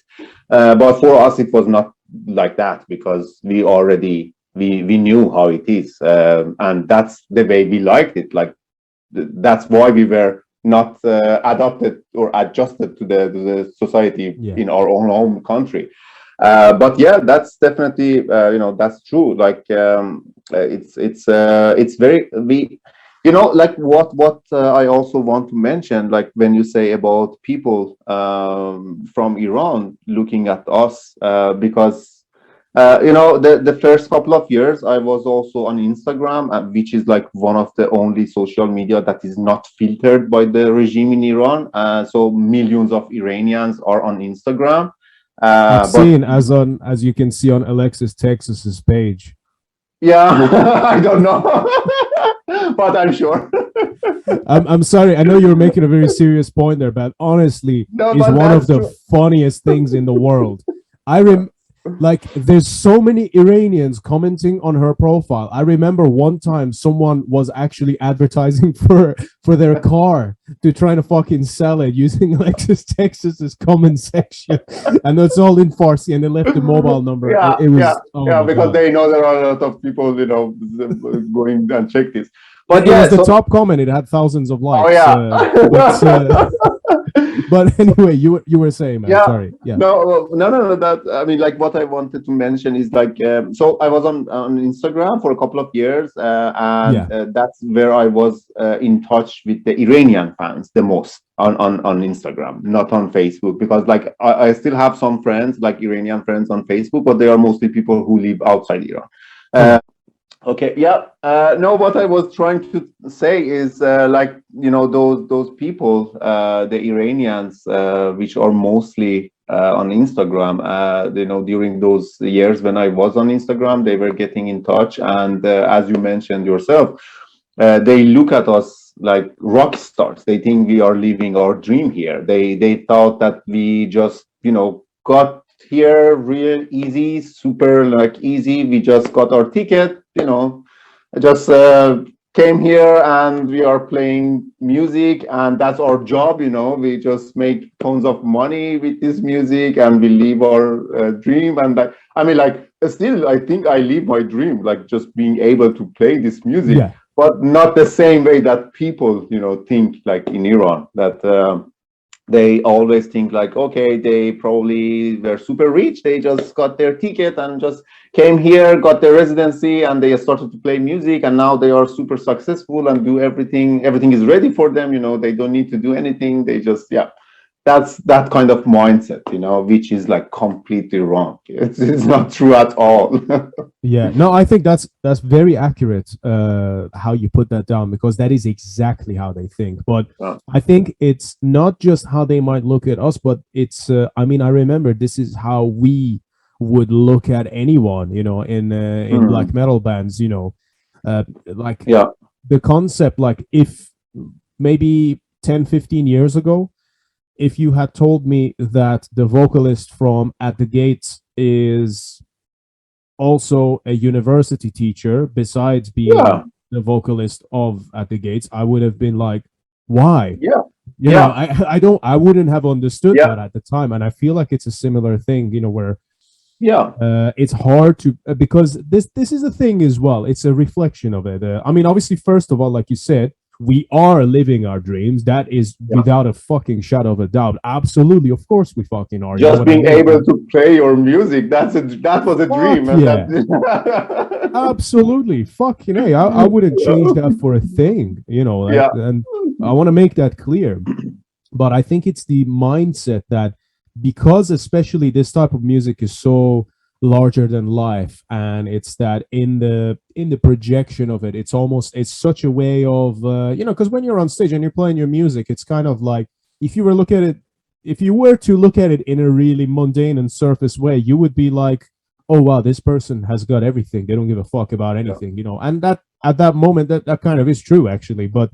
But for us, it was not like that because we knew how it is, and that's the way we liked it. Like that's why we were not adopted or adjusted to the society in our own home country. But yeah, that's definitely that's true. Like it's very like what I also want to mention, like when you say about people from Iran looking at us, because the first couple of years I was also on Instagram, which is like one of the only social media that is not filtered by the regime in Iran. So millions of Iranians are on Instagram. I've seen as you can see on Alexis Texas's page. Yeah, I don't know, but I'm sure. I'm sorry. I know you're making a very serious point there, but honestly, it's one of the funniest things in the world. There's so many Iranians commenting on her profile. I remember one time someone was actually advertising for their car to try to fucking sell it using Alexis Texas's comment section, and that's all in Farsi, and they left the mobile number. Because they know there are a lot of people, going and check this. But it was the top comment. It had thousands of likes. Oh yeah. But anyway, you were saying, man. Yeah. Sorry. Yeah. No. That I mean, like what I wanted to mention is like, so I was on Instagram for a couple of years, and that's where I was in touch with the Iranian fans the most on Instagram, not on Facebook, because like I still have some friends, like Iranian friends on Facebook, but they are mostly people who live outside Iran. Okay. Yeah. No, what I was trying to say is those people, the Iranians, which are mostly on Instagram, during those years when I was on Instagram, they were getting in touch. And as you mentioned yourself, they look at us like rock stars. They think we are living our dream here. They thought that we just, got here real easy, super like easy. We just got our ticket, just came here and we are playing music and that's our job. We just make tons of money with this music and we live our dream. And still, I think I live my dream, like just being able to play this music, but not the same way that people, think like in Iran, that they always think like, okay, they probably were super rich. They just got their ticket and just came here, got their residency, and they started to play music. And now they are super successful and do everything. Everything is ready for them. They don't need to do anything. They just, that's that kind of mindset, which is like completely wrong. It's not true at all. Yeah, no, I think that's very accurate, how you put that down, because that is exactly how they think. But Yeah. I think it's not just how they might look at us, but it's I mean, I remember this is how we would look at anyone, in black metal bands, like Yeah. the concept, like if maybe 10, 15 years ago, if you had told me that the vocalist from At the Gates is also a university teacher besides being Yeah. the vocalist of At the Gates, I would have been like, why? Yeah. You know, Yeah. I wouldn't have understood Yeah. that at the time. And I feel like it's a similar thing, where Yeah. it's hard to because this is a thing as well. It's a reflection of it. I mean, obviously, first of all, like you said, we are living our dreams. That is Yeah. without a fucking shadow of a doubt. Absolutely, of course, we fucking are. You know Just what I being mean? able to play your music, that was a Fuck dream, and yeah. that. Absolutely. Fucking hey, I wouldn't change that for a thing, Yeah. and I want to make that clear. But I think it's the mindset that because especially this type of music is so larger than life, and it's that in the projection of it, it's such a way of because when you're on stage and you're playing your music, it's kind of like if you were to look at it in a really mundane and surface way, you would be like, oh wow, this person has got everything, they don't give a fuck about anything, and that at that moment that kind of is true actually. But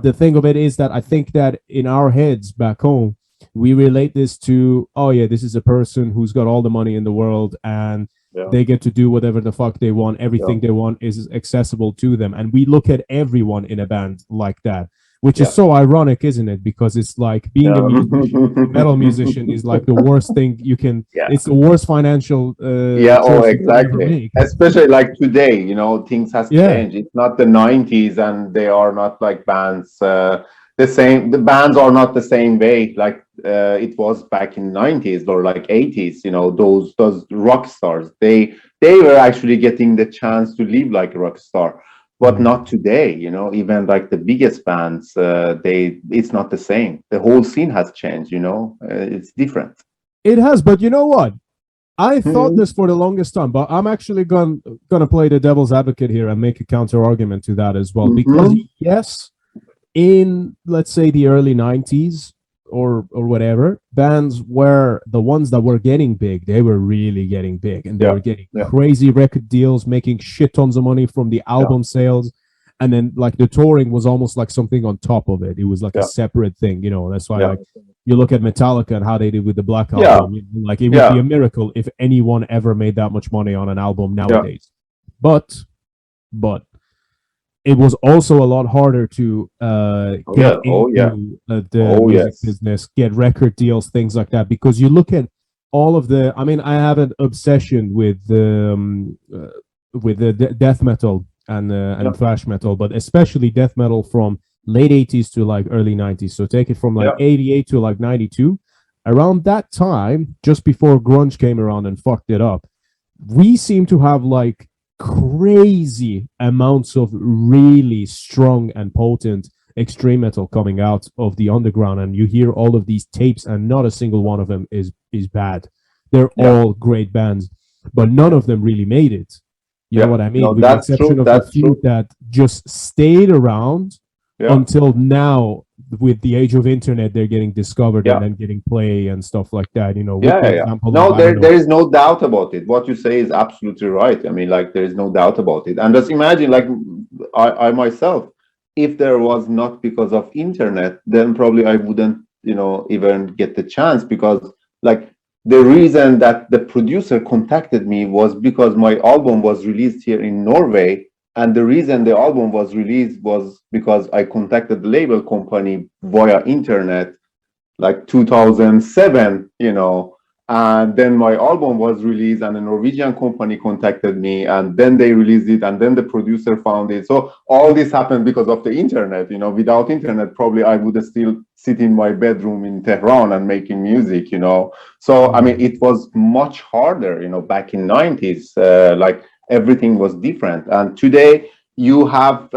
the thing of it is that I think that in our heads back home, we relate this to, oh yeah, this is a person who's got all the money in the world, and they get to do whatever the fuck they want. Everything they want is accessible to them, and we look at everyone in a band like that, which is so ironic, isn't it? Because it's like being a musician, a metal musician, is like the worst thing you can. It's the worst financial choice you can ever exactly. make. Especially like today, things has changed. It's not the 90s, and they are not like bands the same. The bands are not the same way like it was back in 90s or like 80s. Those rock stars, they were actually getting the chance to live like a rock star. But not today, even like the biggest bands, it's not the same. The whole scene has changed, it's different. It has, but you know what? I thought this for the longest time, but I'm actually gonna play the devil's advocate here and make a counter argument to that as well. Because yes, in let's say the early 90s or whatever, bands were the ones that were getting big. They were really getting big, and they were getting crazy record deals, making shit tons of money from the album sales. And then like the touring was almost like something on top of it. It was like a separate thing, That's why like you look at Metallica and how they did with the Black Album. Like it would be a miracle if anyone ever made that much money on an album nowadays. But it was also a lot harder to get into the music business, get record deals, things like that. Because you look at all of the. I mean, I have an obsession with the death metal and thrash metal, but especially death metal from late 80s to like early 90s. So take it from like 88 to like 92. Around that time, just before grunge came around and fucked it up, we seem to have like crazy amounts of really strong and potent extreme metal coming out of the underground, and you hear all of these tapes and not a single one of them is bad. They're all great bands, but none of them really made it. You know what I mean? No, with the exception of the few that just stayed around until now. With the age of internet, they're getting discovered and then getting play and stuff like that. No, there is no doubt about it. What you say is absolutely right. I mean, like there is no doubt about it. And just imagine, like I myself, if there was not because of internet, then probably I wouldn't, even get the chance, because like the reason that the producer contacted me was because my album was released here in Norway. And the reason the album was released was because I contacted the label company via internet, like 2007, and then my album was released and a Norwegian company contacted me, and then they released it, and then the producer found it. So all this happened because of the internet. Without internet, probably I would still sit in my bedroom in Tehran and making music, So, I mean, it was much harder, back in 90s, like everything was different. And today you have,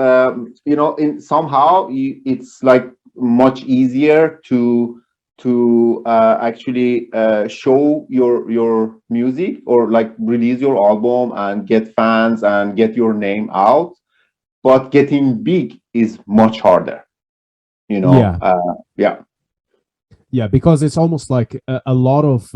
in somehow it's like much easier to to actually show your music or like release your album and get fans and get your name out. But getting big is much harder, you know. Yeah. Yeah, because it's almost like a lot of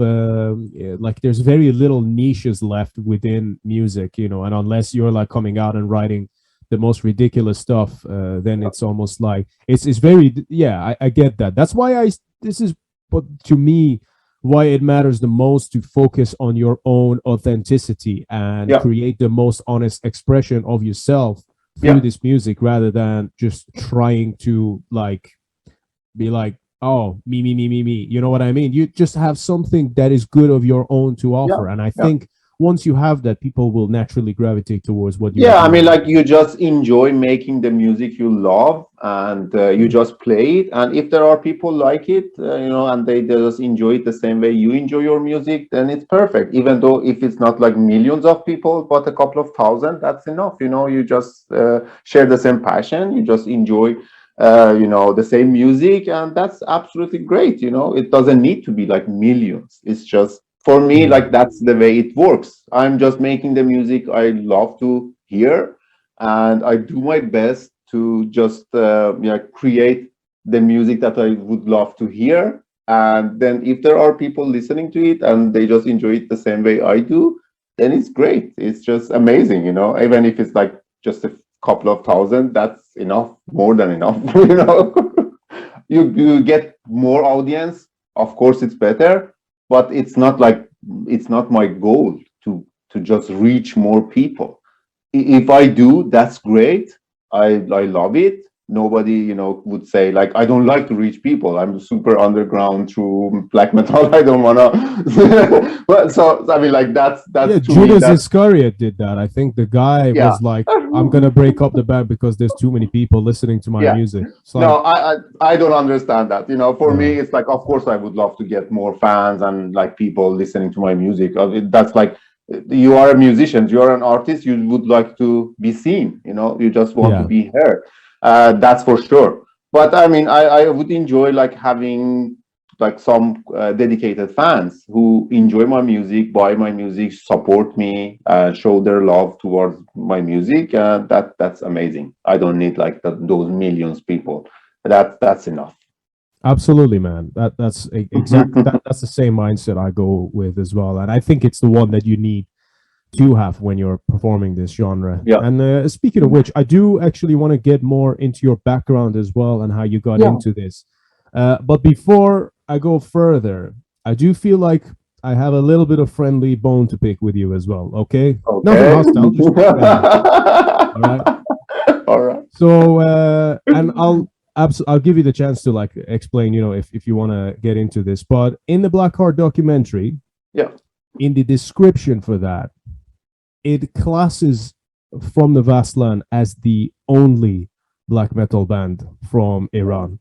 like there's very little niches left within music, you know, and unless you're like coming out and writing the most ridiculous stuff, then it's almost like it's very, yeah, I get that. That's why this is, but to me, why it matters the most to focus on your own authenticity and create the most honest expression of yourself through this music, rather than just trying to like be like, oh, me. You know what I mean? You just have something that is good of your own to offer. And I think once you have that, people will naturally gravitate towards what you I mean, like you just enjoy making the music you love, and you just play it. And if there are people like it, you know, and they just enjoy it the same way you enjoy your music, then it's perfect. Even though if it's not like millions of people, but a couple of thousand, that's enough. You know, you just share the same passion. You just enjoy you know, the same music, and that's absolutely great. You know, it doesn't need to be like millions. It's just, for me, like that's the way it works. I'm just making the music I love to hear, and I do my best to just create the music that I would love to hear. And then if there are people listening to it and they just enjoy it the same way I do, then it's great. It's just amazing, you know. Even if it's like just a couple of thousand, that's enough, more than enough. You know, you get more audience, of course it's better, but it's not my goal to just reach more people. If I do, that's great. I love it. Nobody, you know, would say like, I don't like to reach people. I'm super underground through black metal. I don't wanna. But so I mean, like that's Judas Iscariot did that. I think the guy was like, I'm gonna break up the band because there's too many people listening to my music. Like, no, I don't understand that. You know, for me, it's like, of course, I would love to get more fans and like people listening to my music. That's like, you are a musician, you are an artist. You would like to be seen. You know, you just want to be heard. That's for sure. But I mean, I would enjoy like having like some dedicated fans who enjoy my music, buy my music, support me, show their love towards my music. That's amazing. I don't need like those millions people. That's enough. Absolutely, man. That's exactly that's the same mindset I go with as well, and I think it's the one that you need to have when you're performing this genre. And speaking of which, I do actually want to get more into your background as well and how you got into this. But before I go further, I do feel like I have a little bit of friendly bone to pick with you as well. Okay. Nothing hostile. Just all right. All right. So and I'll give you the chance to like explain, you know, if you want to get into this. But in the Blackheart documentary, in the description for that, it classes From the Vastland as the only black metal band from Iran.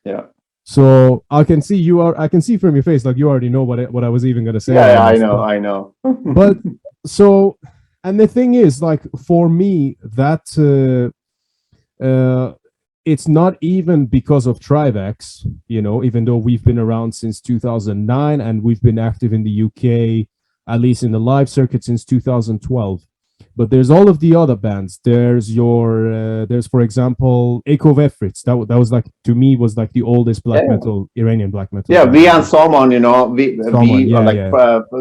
Yeah. So I can see I can see from your face like you already know what I was even gonna say. Yeah, I know. But so, and the thing is, like for me, that it's not even because of Trivex, you know, even though we've been around since 2009 and we've been active in the UK, at least in the live circuit, since 2012. But there's all of the other bands. There's there's, for example, Eko Vefritz. That was like, to me, was like the oldest black metal, Iranian black metal. Yeah, band. We and Saman, you know,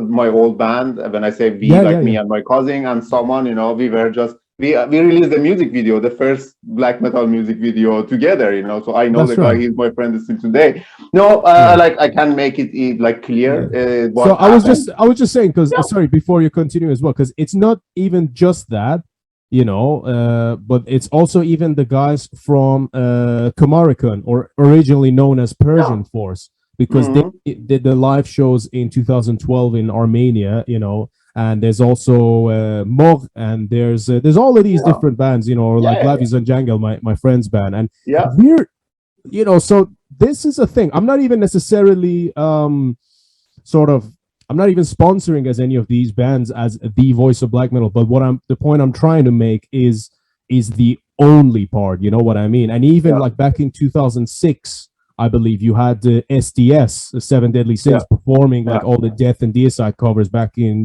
my old band. When I say we, me and my cousin and Saman, you know, we were just, we released the music video, the first black metal music video together, you know. So I know the guy, he's my friend still today. No, like I can make it like clear. So I was just saying, because sorry, before you continue as well, because it's not even just that, you know, but it's also even the guys from Kamarikan, or originally known as Persian Force, because they did the live shows in 2012 in Armenia, you know. And there's also Mog, and there's all of these different bands, you know, or like Lavis and Jangle, my friend's band, and we're, you know, so this is a thing. I'm not even necessarily I'm not even sponsoring as any of these bands as the voice of black metal, but the point I'm trying to make is the only part, you know what I mean? And even like back in 2006, I believe you had SDS, the Seven Deadly Sins, performing like all the death and deicide covers back in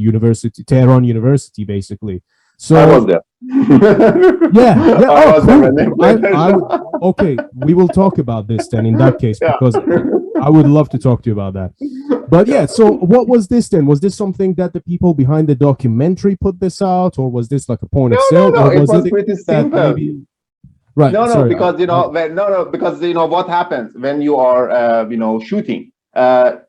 Tehran University, basically. So I was there. yeah. I Oh, was cool. there. Okay, we will talk about this then in that case, because I would love to talk to you about that. But yeah, so what was this then? Was this something that the people behind the documentary put this out, or was this like a point of sale? No. Or It was was it pretty simple. maybe... Right. No, Sorry. because because what happens when you are shooting.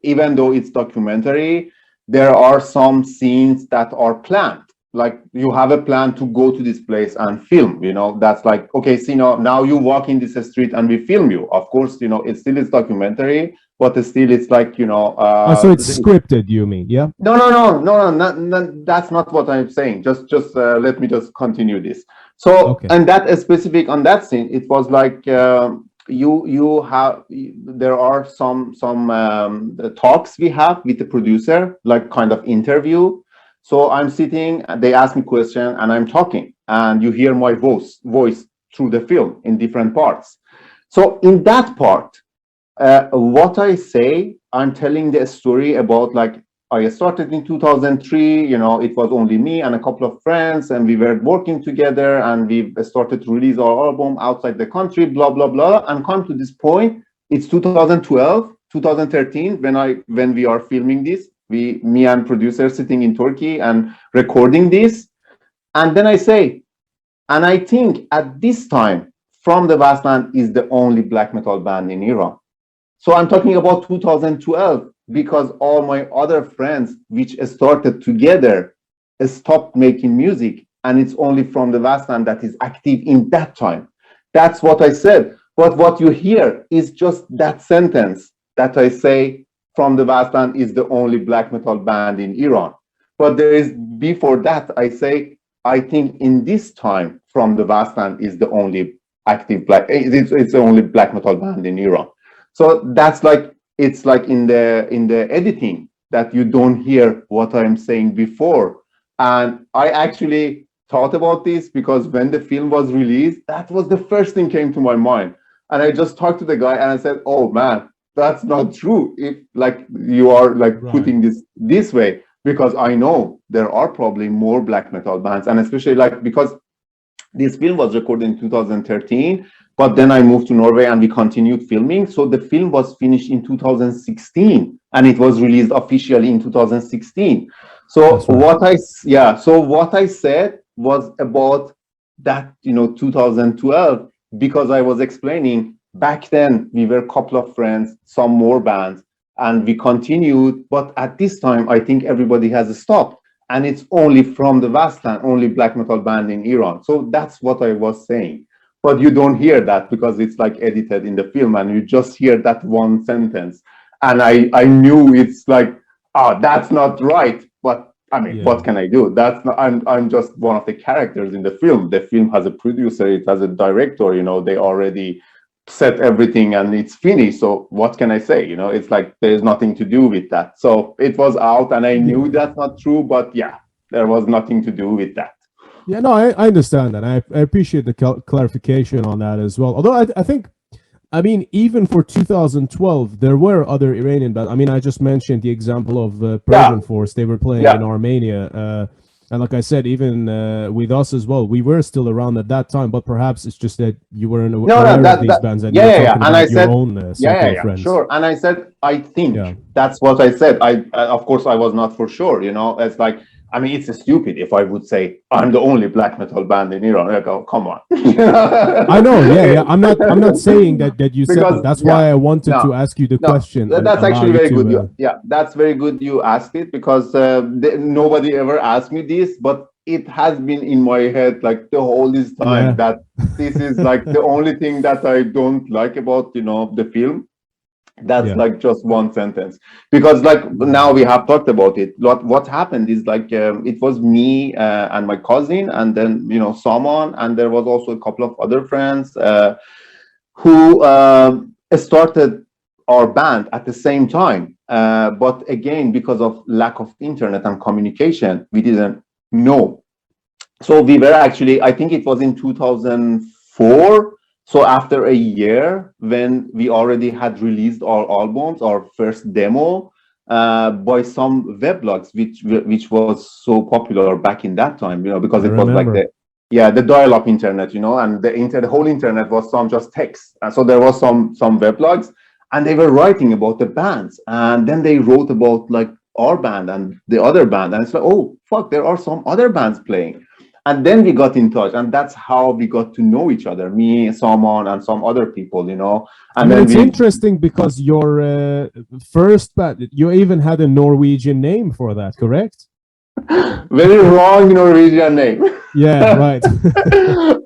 Even though it's documentary, there are some scenes that are planned. Like you have a plan to go to this place and film. That's like, okay, Sina, now you walk in this street and we film you. Of course, it still is documentary, but still it's like so it's scripted, you mean? Yeah. No, that's not what I'm saying. Just let me just continue this. So, Okay. and that is specific on that scene, it was like there are some talks we have with the producer, like kind of interview. So I'm sitting, they ask me question, and I'm talking, and you hear my voice through the film in different parts. So in that part, what I say, I'm telling the story about like I started in 2003, it was only me and a couple of friends, and we were working together, and we started to release our album outside the country, blah, blah, blah, and come to this point. It's 2012, 2013, when we are filming this, me and producer sitting in Turkey and recording this. And then I say, and I think at this time, From the Vastland is the only black metal band in Iran. So I'm talking about 2012, because all my other friends, which started together, stopped making music, and it's only From the Vastland that is active in that time. That's what I said. But what you hear is just that sentence that I say, From the Vastland is the only black metal band in Iran. But there is, before that, I say, I think in this time, From the Vastland is the only active it's the only black metal band in Iran. So that's like, it's like in the editing that you don't hear what I'm saying before. And I actually thought about this, because when the film was released, that was the first thing came to my mind. And I just talked to the guy and I said, oh man, that's not true. If like you are like putting this way, because I know there are probably more black metal bands, and especially like, because this film was recorded in 2013, but then I moved to Norway and we continued filming. So the film was finished in 2016 and it was released officially in 2016. So what I said was about that, 2012, because I was explaining back then we were a couple of friends, some more bands, and we continued. But at this time, I think everybody has stopped. And it's only From the Vastland, only black metal band in Iran. So that's what I was saying. But you don't hear that because it's like edited in the film, and you just hear that one sentence. And I knew it's like, that's not right. But I mean, what can I do? That's not, I'm just one of the characters in the film. The film has a producer, it has a director, they already set everything and it's finished. So what can I say? It's like there's nothing to do with that. So it was out, and I knew that's not true, but there was nothing to do with that. Yeah, no, I understand that. I appreciate the clarification on that as well. Although I think, I mean, even for 2012, there were other Iranian bands. I mean, I just mentioned the example of Persian Force. They were playing in Armenia. And like I said, even with us as well, we were still around at that time, but perhaps it's just that you weren't aware of these bands, and you're talking about your own circle of friends. Sure. And I said, I think that's what I said. Of course, I was not for sure, it's like, I mean, it's stupid if I would say I'm the only black metal band in Iran. I go, come on. I know, I'm not saying that you said that. That's why I wanted to ask you the question. That's actually very good. That's very good you asked it, because nobody ever asked me this, but it has been in my head like the whole this time that this is like the only thing that I don't like about the film. That's like just one sentence, because like now we have talked about it. What happened is like it was me and my cousin, and then someone, and there was also a couple of other friends who started our band at the same time. But again, because of lack of internet and communication, we didn't know. So we were actually, I think it was in 2004. So after a year, when we already had released our albums, our first demo, by some weblogs, which was so popular back in that time, because I it was like remember. the dial-up internet, and the whole internet was some just text. And so there was some weblogs, and they were writing about the bands, and then they wrote about like our band and the other band, and it's like, oh fuck, there are some other bands playing. And then we got in touch, and that's how we got to know each other, me, someone, and some other people, I and mean, then it's interesting because your first band, you even had a Norwegian name for that, correct? very wrong Norwegian name. Yeah, right.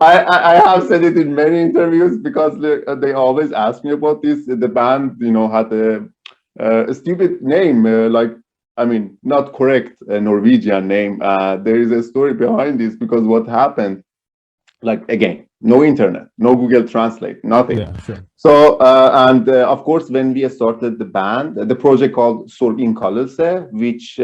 I have said it in many interviews because they always ask me about this. The band, had a stupid name, not correct Norwegian name. There is a story behind this because what happened, like again, no internet, no Google Translate, nothing. Yeah, sure. So, of course, when we started the band, the project called Sorgin Kallelse, which,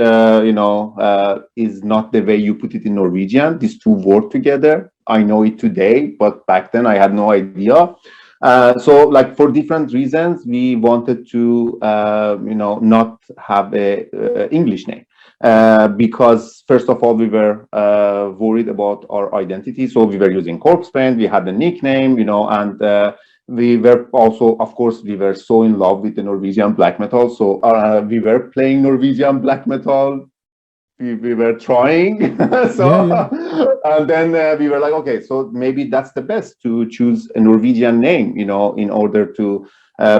is not the way you put it in Norwegian. These two work together. I know it today, but back then I had no idea. So, like, for different reasons, we wanted to, not have a English name. Because first of all, we were worried about our identity. So we were using corpse paint, we had a nickname, and we were also, of course, we were so in love with the Norwegian black metal. So we were playing Norwegian black metal. We were trying. And then we were like, okay, so maybe that's the best to choose a Norwegian name, in order to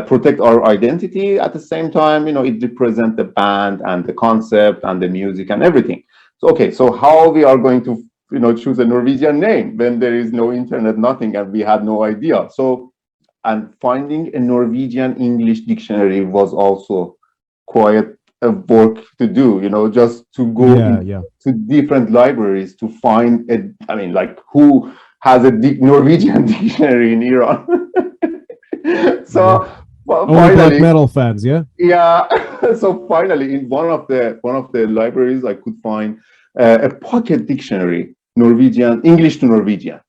protect our identity. At the same time, it represents the band and the concept and the music and everything. So, okay, so how we are going to, choose a Norwegian name when there is no internet, nothing, and we had no idea. So, and finding a Norwegian English dictionary was also quite a work to do, just to go to different libraries to find who has a Norwegian dictionary in Iran. So only black metal fans, yeah. So finally, in one of the libraries, I could find a pocket dictionary, Norwegian English to Norwegian.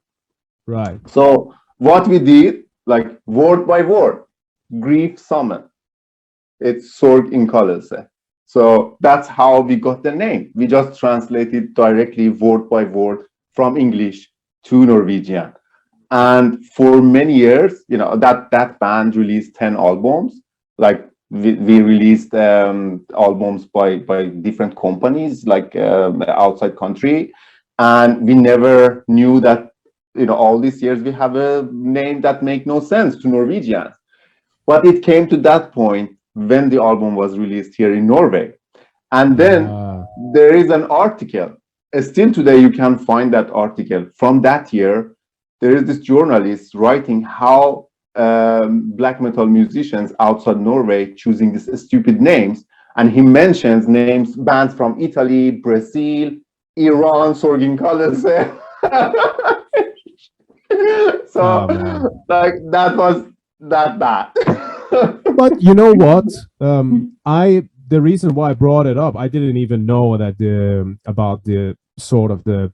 Right. So what we did, like word by word, grief summon. It's Sorg in Kallelse. So that's how we got the name. We just translated directly word by word from English to Norwegian. And for many years, that band released 10 albums. Like we released albums by different companies, like outside country. And we never knew that, all these years we have a name that make no sense to Norwegians. But it came to that point when the album was released here in Norway. And then there is an article. Still today, you can find that article from that year. There is this journalist writing how black metal musicians outside Norway choosing these stupid names. And he mentions bands from Italy, Brazil, Iran, Sorgin Kallelse. So, that was that bad. But you know what? The reason why I brought it up, I didn't even know that about the sort of the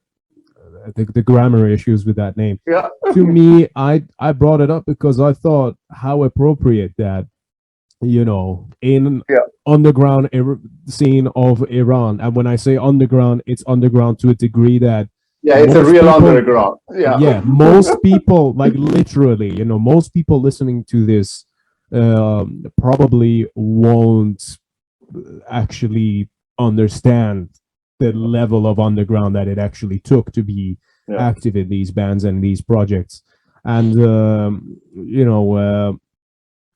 grammar issues with that name. Yeah. To me, I brought it up because I thought how appropriate that, in underground scene of Iran. And when I say underground, it's underground to a degree that it's a real underground. Yeah, most people, like literally, most people listening to this probably won't actually understand the level of underground that it actually took to be active in these bands and these projects. And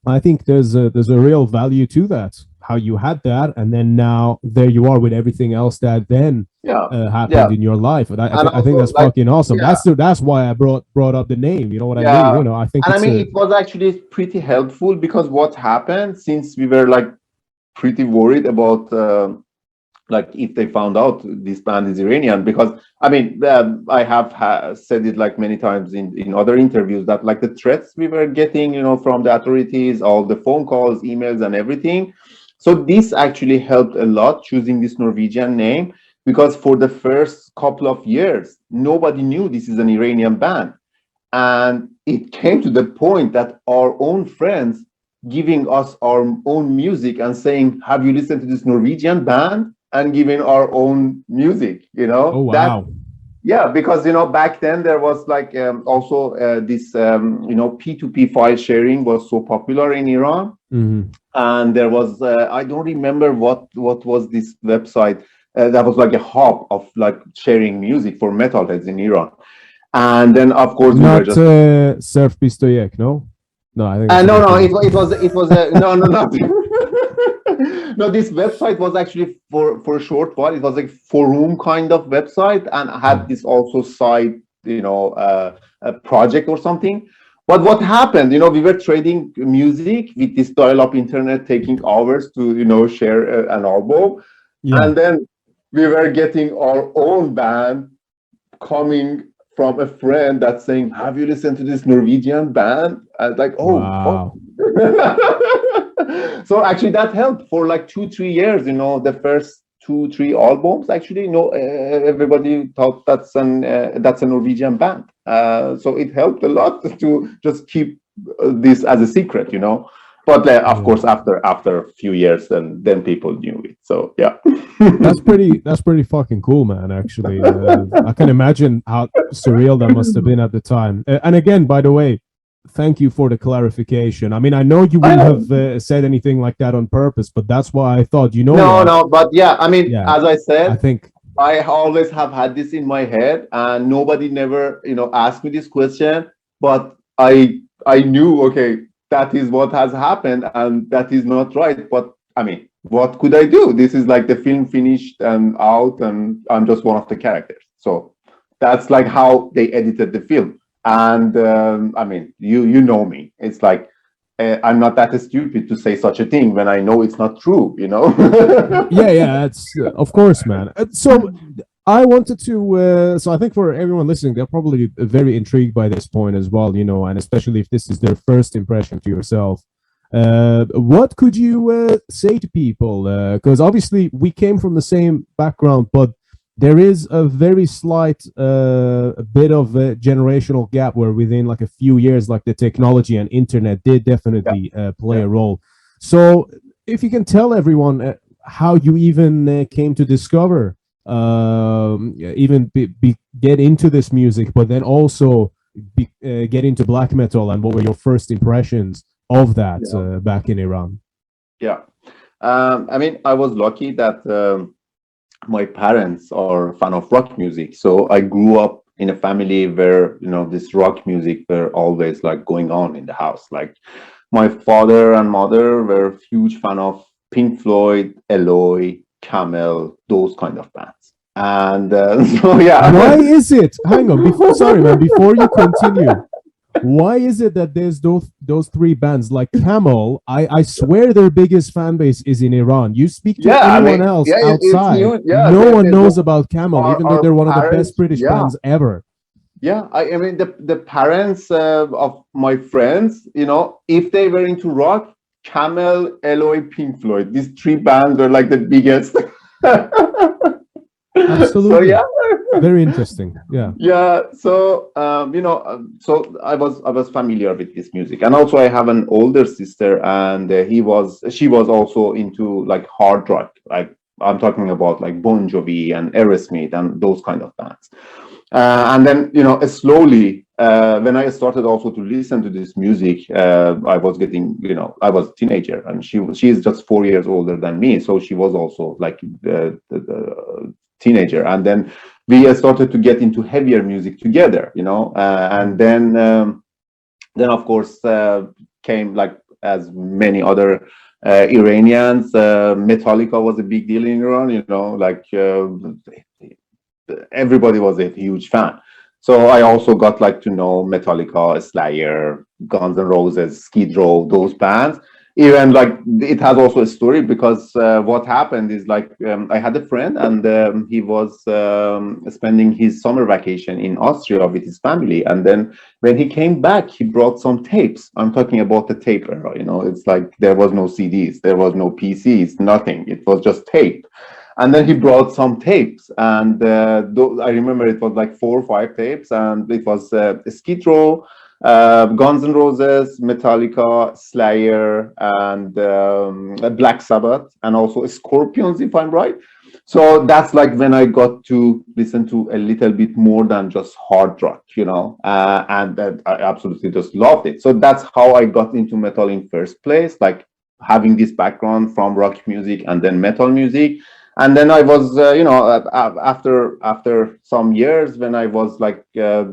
I think there's a real value to that, how you had that, and then now there you are with everything else that then happened in your life. And I think that's fucking awesome. That's why I brought up the name. You know what I mean? I think, and it was actually pretty helpful because what happened, since we were like pretty worried about if they found out this band is Iranian, because I have said it like many times in other interviews that like the threats we were getting, from the authorities, all the phone calls, emails, and everything. So this actually helped a lot choosing this Norwegian name, because for the first couple of years, nobody knew this is an Iranian band. And it came to the point that our own friends giving us our own music and saying, have you listened to this Norwegian band? And giving our own music, Oh that, wow. yeah, because, back then there was like also this, P2P file sharing was so popular in Iran. Mm-hmm. And there was, I don't remember what was this website that was like a hub of like sharing music for metalheads in Iran. And then, of course, we were Not just Surf Pistoyek, no? No, I think it's a no, different one. it was a no, no, not no. This website was actually for a short while. It was like forum kind of website, and had this also side, a project or something. But what happened? We were trading music with this dial-up internet, taking hours to share an album, Yeah. and then we were getting our own band coming from a friend that's saying, have you listened to this Norwegian band? I was like, oh, fuck. Wow. So actually that helped for like 2-3 years, the first 2-3 albums, actually, everybody thought that's a Norwegian band. So it helped a lot to just keep this as a secret, But of course, after a few years, then people knew it. So yeah. That's pretty fucking cool, man. Actually, I can imagine how surreal that must have been at the time. And again, by the way, thank you for the clarification. I mean, I know you wouldn't have said anything like that on purpose, but that's why I thought, No, but yeah, I mean, Yeah, as I said, I think, I always have had this in my head, and nobody never, asked me this question, but I knew, okay, that is what has happened, and that is not right. But I mean, what could I do? This is like the film finished and out, and I'm just one of the characters. So that's like how they edited the film. And I mean, you know me. It's like I'm not that stupid to say such a thing when I know it's not true. yeah, it's of course, man. So I wanted to, so I think for everyone listening, they're probably very intrigued by this point as well, and especially if this is their first impression to yourself. What could you say to people? Because obviously we came from the same background, but there is a very slight bit of a generational gap where within like a few years, like the technology and internet did definitely play a role. So if you can tell everyone how you even came to discover, even get into this music, but then also get into black metal, and what were your first impressions of that back in Iran? Yeah. I mean, I was lucky that my parents are fan of rock music. So I grew up in a family where, this rock music were always like going on in the house. Like my father and mother were huge fan of Pink Floyd, Eloy, Camel, those kind of bands. And so, yeah. Why is it? Hang on. Sorry, man. Before you continue, why is it that there's those three bands like Camel? I swear their biggest fan base is in Iran. You speak to anyone else outside, no one knows about Camel, even though they're one of the best British bands ever. Yeah, I mean the parents of my friends, if they were into rock, Camel, Eloy, Pink Floyd, these three bands are like the biggest. Absolutely. So, very interesting. Yeah. So so I was familiar with this music, and also I have an older sister, and she was also into like hard rock. Like I'm talking about like Bon Jovi and Aerosmith and those kind of bands. And then slowly when I started also to listen to this music, I was getting I was a teenager, and she's just 4 years older than me, so she was also like the teenager, and then we started to get into heavier music together, and then of course came, like as many other Iranians, Metallica was a big deal in Iran, like everybody was a huge fan. So I also got like to know Metallica, Slayer, Guns N' Roses, Skid Row, those bands. Even like it has also a story, because what happened is like I had a friend, and he was spending his summer vacation in Austria with his family, and then when he came back, he brought some tapes. I'm talking about the tape era. It's like there was no CDs, there was no PCs, nothing. It was just tape. And then he brought some tapes, and I remember it was like 4 or 5 tapes, and it was Skid Row, Guns N' Roses, Metallica, Slayer, and Black Sabbath, and also Scorpions, if I'm right. So that's like when I got to listen to a little bit more than just hard rock, and I absolutely just loved it. So that's how I got into metal in first place, like having this background from rock music and then metal music. And then I was, after some years, when I was like a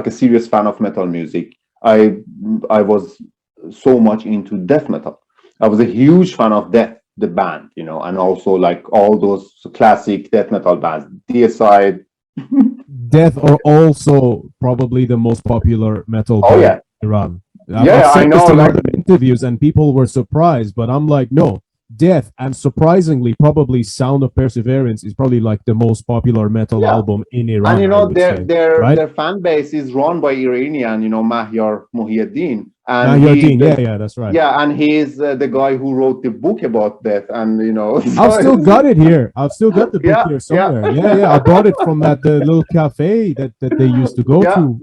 serious fan of metal music, I was so much into death metal. I was a huge fan of Death, the band, and also like all those classic death metal bands, Deicide. Death are also probably the most popular metal band in Iran. I've said I know. This in other interviews, and people were surprised, but I'm like, no. Death, and surprisingly, probably Sound of Perseverance is probably like the most popular metal album in Iran. And their fan base is run by Iranian, Mahyar Mohieddin. And Mohieddin, that's right. Yeah, and he's the guy who wrote the book about death, and I've still got it here. I've still got the book here somewhere. Yeah. I bought it from that little cafe that they used to go to.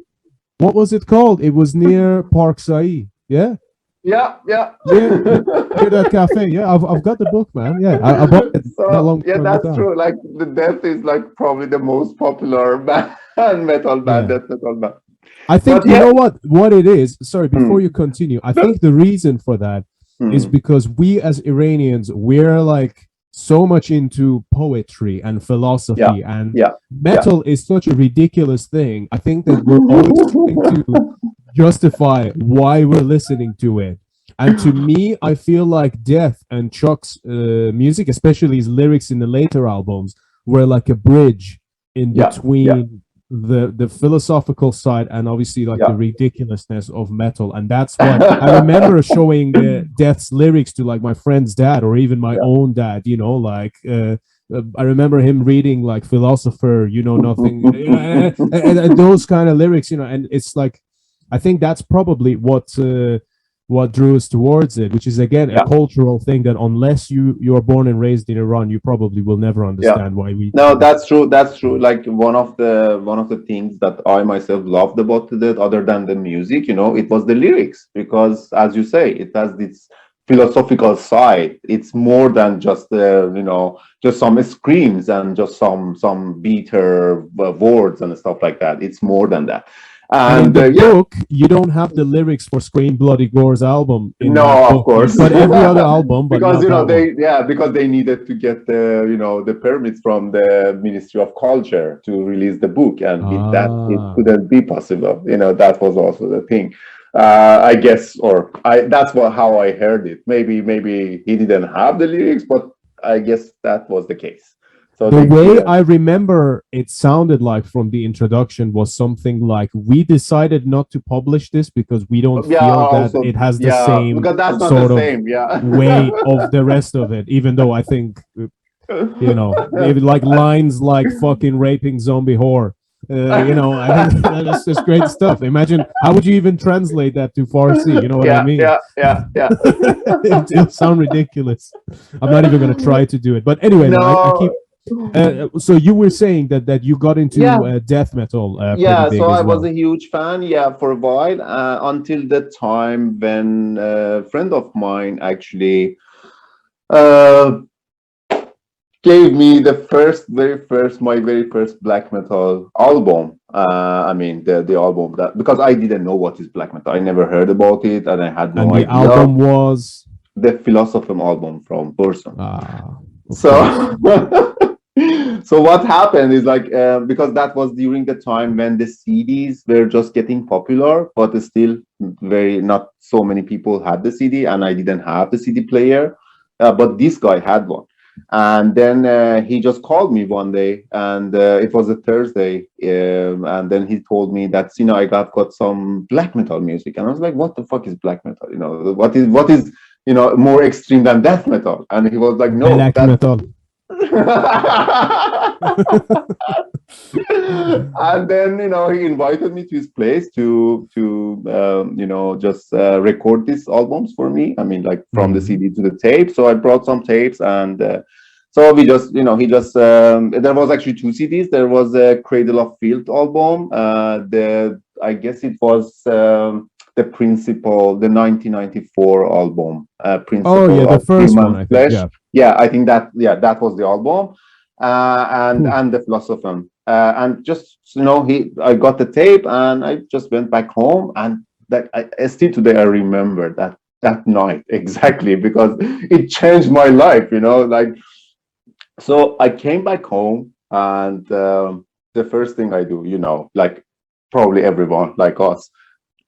What was it called? It was near Park Said. Yeah. Yeah. Near that cafe. Yeah, I've got the book, man. Yeah, I bought it not long. Yeah, that's true. Like the Death is like probably the most popular band, metal band, death metal band. I think you know what it is. Sorry, before you continue, I think the reason for that is because we as Iranians, we're like so much into poetry and philosophy, and metal is such a ridiculous thing. I think that we're always trying to justify why we're listening to it. And to me, I feel like Death and Chuck's music, especially his lyrics in the later albums, were like a bridge in between the philosophical side and obviously like the ridiculousness of metal. And that's why I remember showing Death's lyrics to like my friend's dad or even my own dad, I remember him reading like Philosopher, nothing, and those kind of lyrics, and it's like, I think that's probably what drew us towards it, which is again a cultural thing that unless you are born and raised in Iran, you probably will never understand why we. No, that's true. That's true. Like one of the things that I myself loved about it, other than the music, it was the lyrics, because as you say, it has this philosophical side. It's more than just just some screams and just some bitter words and stuff like that. It's more than that. And in the book, you don't have the lyrics for Scream Bloody Gore's album. Of course, but every other album. But because because they needed to get the permits from the Ministry of Culture to release the book, and it couldn't be possible. That was also the thing. I guess, that's how I heard it. Maybe he didn't have the lyrics, but I guess that was the case. So the way I remember it sounded like from the introduction was something like, we decided not to publish this because we don't feel that it has the same because that's not sort the of same, way of the rest of it, even though I think, maybe like lines like fucking raping zombie whore. I think that's just great stuff. Imagine, how would you even translate that to Farsi? You know what I mean? Yeah. It'll sound ridiculous. I'm not even going to try to do it. But anyway, I keep. So you were saying that you got into death metal. So I was a huge fan, for a while, until the time when a friend of mine actually gave me my very first black metal album. The album that, because I didn't know what is black metal, I never heard about it, and I had no idea. The album was the Philosophy album from Burson. So what happened is like, because that was during the time when the CDs were just getting popular, but still not so many people had the CD, and I didn't have the CD player, but this guy had one. And then he just called me one day, and it was a Thursday, and then he told me that, Sina, I got some black metal music. And I was like, what the fuck is black metal? What is more extreme than death metal? And he was like, no, black metal. And then he invited me to his place to just record these albums for me. From the CD to the tape. So I brought some tapes, and So we just, he just, there was actually two CDs. There was a Cradle of Filth album. I guess it was the Principle, the 1994 album, Principle the of first one, Human I think. Flesh. Yeah, I think that was the album, and the Philosopher. And just, I got the tape and I just went back home, and that still today I remember that night exactly, because it changed my life, like. So I came back home, and the first thing I do, like probably everyone like us,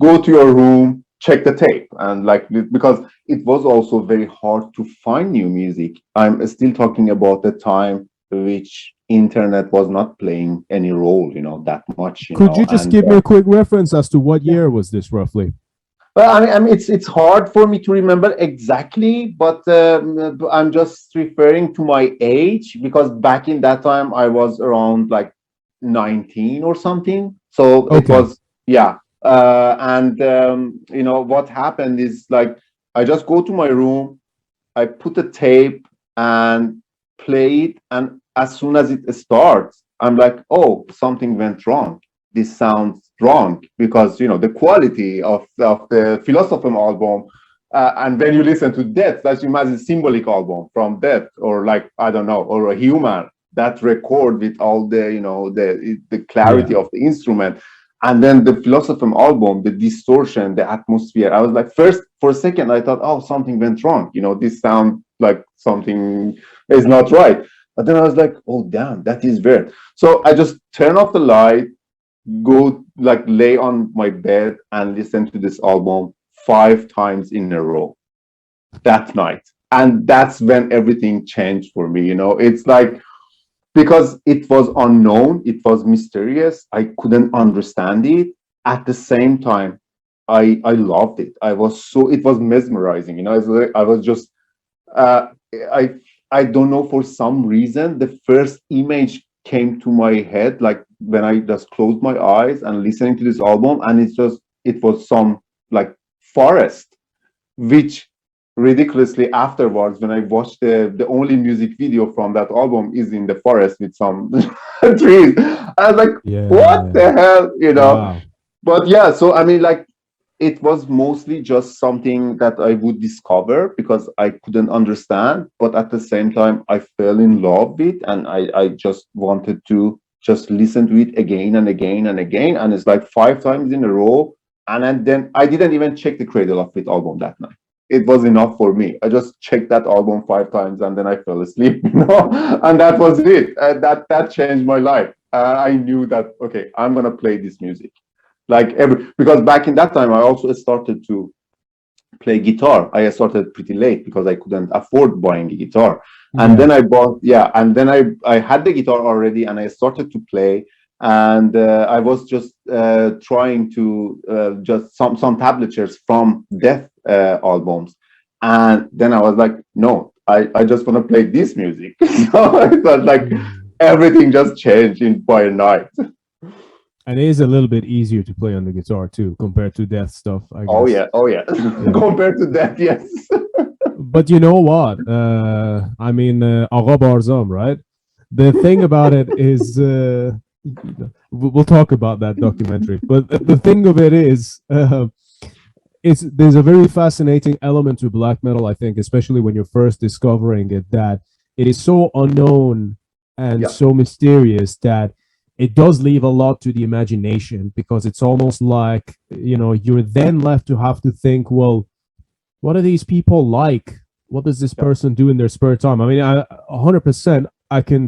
go to your room, check the tape, and like, because it was also very hard to find new music. I'm still talking about the time which internet was not playing any role, that much, Could you just and give me a quick reference as to what year was this roughly? well, I mean, it's hard for me to remember exactly, but I'm just referring to my age, because back in that time I was around like 19 or something. So it Okay. was, yeah. And what happened is, like, I just go to my room, I put the tape and play it, and as soon as it starts, I'm like, oh, something went wrong. This sounds wrong, because the quality of the Philosopher album, and when you listen to Death, let's imagine symbolic album from Death, or like, I don't know, or a Human, that record with all the the clarity of the instrument, and then the Philosopher album, the distortion, the atmosphere. I was like, first for a second I thought, oh, something went wrong, this sound like something is not right. But then I was like, oh damn, that is weird. So I just turn off the light, go, like, lay on my bed and listen to this album 5 times in a row that night. And that's when everything changed for me. It's like, because it was unknown, it was mysterious, I couldn't understand it. At the same time, I loved it. It was mesmerizing. I was just, uh, I I don't know, for some reason the first image came to my head, like when I just closed my eyes and listening to this album, and it was some like forest, which ridiculously afterwards, when I watched the only music video from that album is in the forest with some trees. I was like, what the hell, Wow. But yeah, so I mean, like, it was mostly just something that I would discover because I couldn't understand, but at the same time I fell in love with, and I just wanted to just listen to it again and again and again, and it's like 5 times in a row. And then I didn't even check the Cradle of It album that night. It was enough for me. I just checked that album 5 times and then I fell asleep, and that was it. That changed my life. I knew that, okay, I'm gonna play this music. Like, because back in that time I also started to play guitar. I started pretty late because I couldn't afford buying a guitar. And then I bought, and then I had the guitar already and I started to play. And I was just trying to just some tablatures from Death albums. And then I was like, no, I just want to play this music. So it was like everything just changed by a night. And it is a little bit easier to play on the guitar too, compared to Death stuff, I guess. Oh yeah. Compared to that, yes. But you know what? I mean, Agha Barzam, right? The thing about it is, we'll talk about that documentary. But the thing of it is, there's a very fascinating element to black metal, I think, especially when you're first discovering it, that it is so unknown and so mysterious that it does leave a lot to the imagination, because it's almost like, you're then left to have to think, well, what are these people like? What does this person do in their spare time? I mean, 100%, I can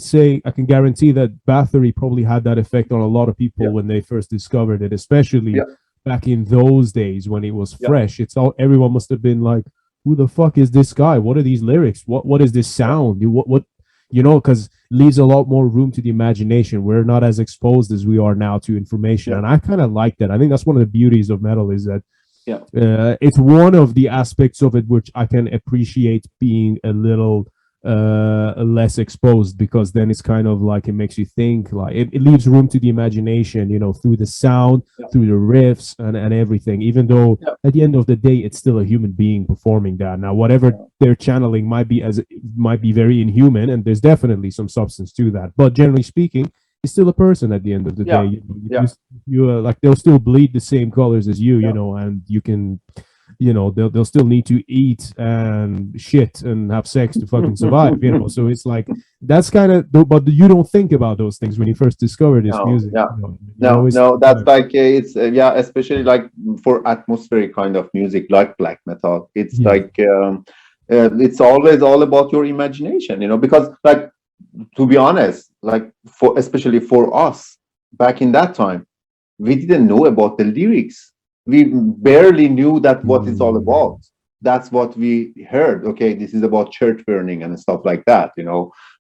guarantee that Bathory probably had that effect on a lot of people when they first discovered it, especially back in those days when it was fresh. Everyone must have been like, who the fuck is this guy? What are these lyrics? What is this sound? What because leaves a lot more room to the imagination. We're not as exposed as we are now to information. And I kind of like that. I think that's one of the beauties of metal, is that it's one of the aspects of it which I can appreciate being a little less exposed, because then it's kind of like it makes you think, like it leaves room to the imagination, through the sound, through the riffs and everything, even though at the end of the day it's still a human being performing that. Now whatever they're channeling might be very inhuman, and there's definitely some substance to that, but generally speaking it's still a person at the end of the day. Like they'll still bleed the same colors as you, and you can, they'll still need to eat and shit and have sex to fucking survive, So it's like that's kind of, but you don't think about those things when you first discover this music. No, that's like it's especially like for atmospheric kind of music like black metal. It's like it's always all about your imagination, because like, to be honest, like especially for us back in that time, we didn't know about the lyrics. We barely knew that what it's all about. That's what we heard. Okay, this is about church burning and stuff like that,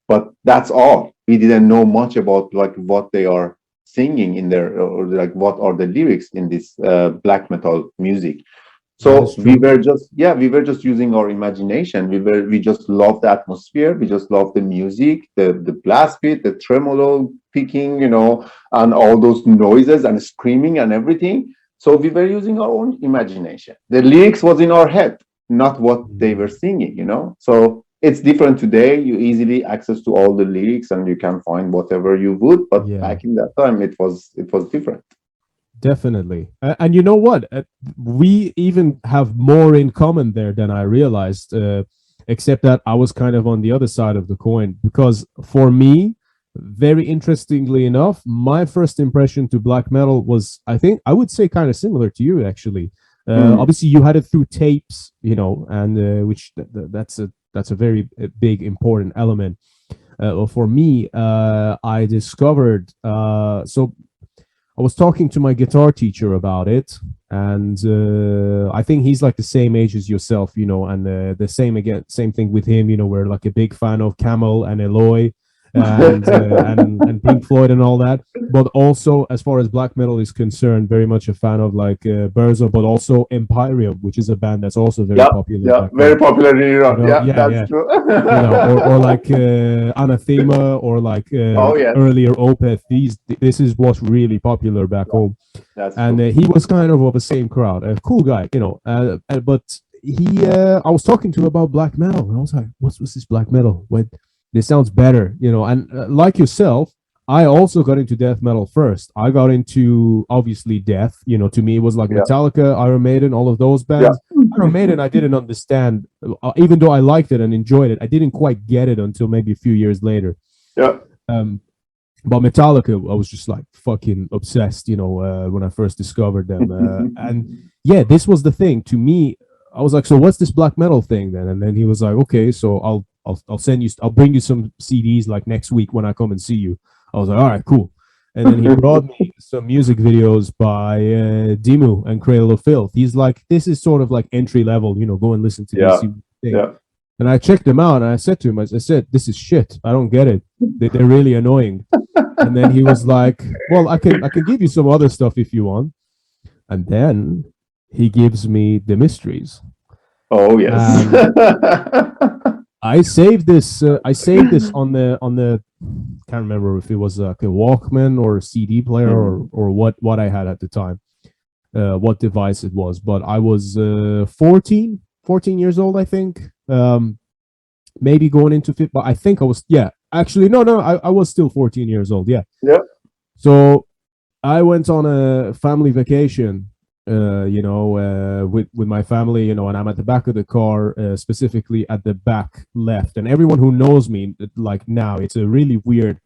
but that's all. We didn't know much about like what they are singing in there, or like what are the lyrics in this black metal music. So we were just using our imagination. We just loved the atmosphere. We just loved the music, the blast beat, the tremolo picking, and all those noises and screaming and everything. So we were using our own imagination. The lyrics was in our head, not what they were singing, So it's different today. You easily access to all the lyrics and you can find whatever you would. But back in that time, it was different. Definitely. And you know what? We even have more in common there than I realized, except that I was kind of on the other side of the coin, because for me, very interestingly enough, my first impression to black metal was, I think, I would say kind of similar to you, actually. Obviously, you had it through tapes, and which that's a very big, important element. For me, I discovered, so I was talking to my guitar teacher about it, and I think he's like the same age as yourself, and the same thing with him, we're like a big fan of Camel and Eloy, and Pink Floyd and all that, but also as far as black metal is concerned, very much a fan of like Berzo, but also Empyreum, which is a band that's also very popular. Yeah, very popular in Iran. That's true. or like Anathema, or like earlier Opeth. This is what's really popular back home. And he was kind of the same crowd, a cool guy, but I was talking to him about black metal, and I was like, what's this black metal? This sounds better, and like yourself, I also got into death metal first. I got into, obviously, death. To me, it was like Metallica, Iron Maiden, all of those bands. Iron Maiden, I didn't understand, even though I liked it and enjoyed it. I didn't quite get it until maybe a few years later. But Metallica, I was just like fucking obsessed, when I first discovered them. And this was the thing. To me, I was like, so what's this black metal thing then? And then he was like, okay, so I'll bring you some CDs like next week when I come and see you. I was like, all right, cool. And then he brought me some music videos by Dimmu and Cradle of Filth. He's like, this is sort of like entry level, go and listen to this thing. And I checked them out, and I said to him, I said, this is shit. I don't get it. They're really annoying. And then he was like, well, I can give you some other stuff if you want. And then he gives me the Mysteries. Oh yes. I saved this on the can't remember if it was like a Walkman or a CD player or what I had at the time, what device it was. But I was 14 years old, I think, maybe going into 15. But I think I was actually no, I was still 14 years old. Yeah. So I went on a family vacation. With my family, and I'm at the back of the car, specifically at the back left. And everyone who knows me, like now, it's a really weird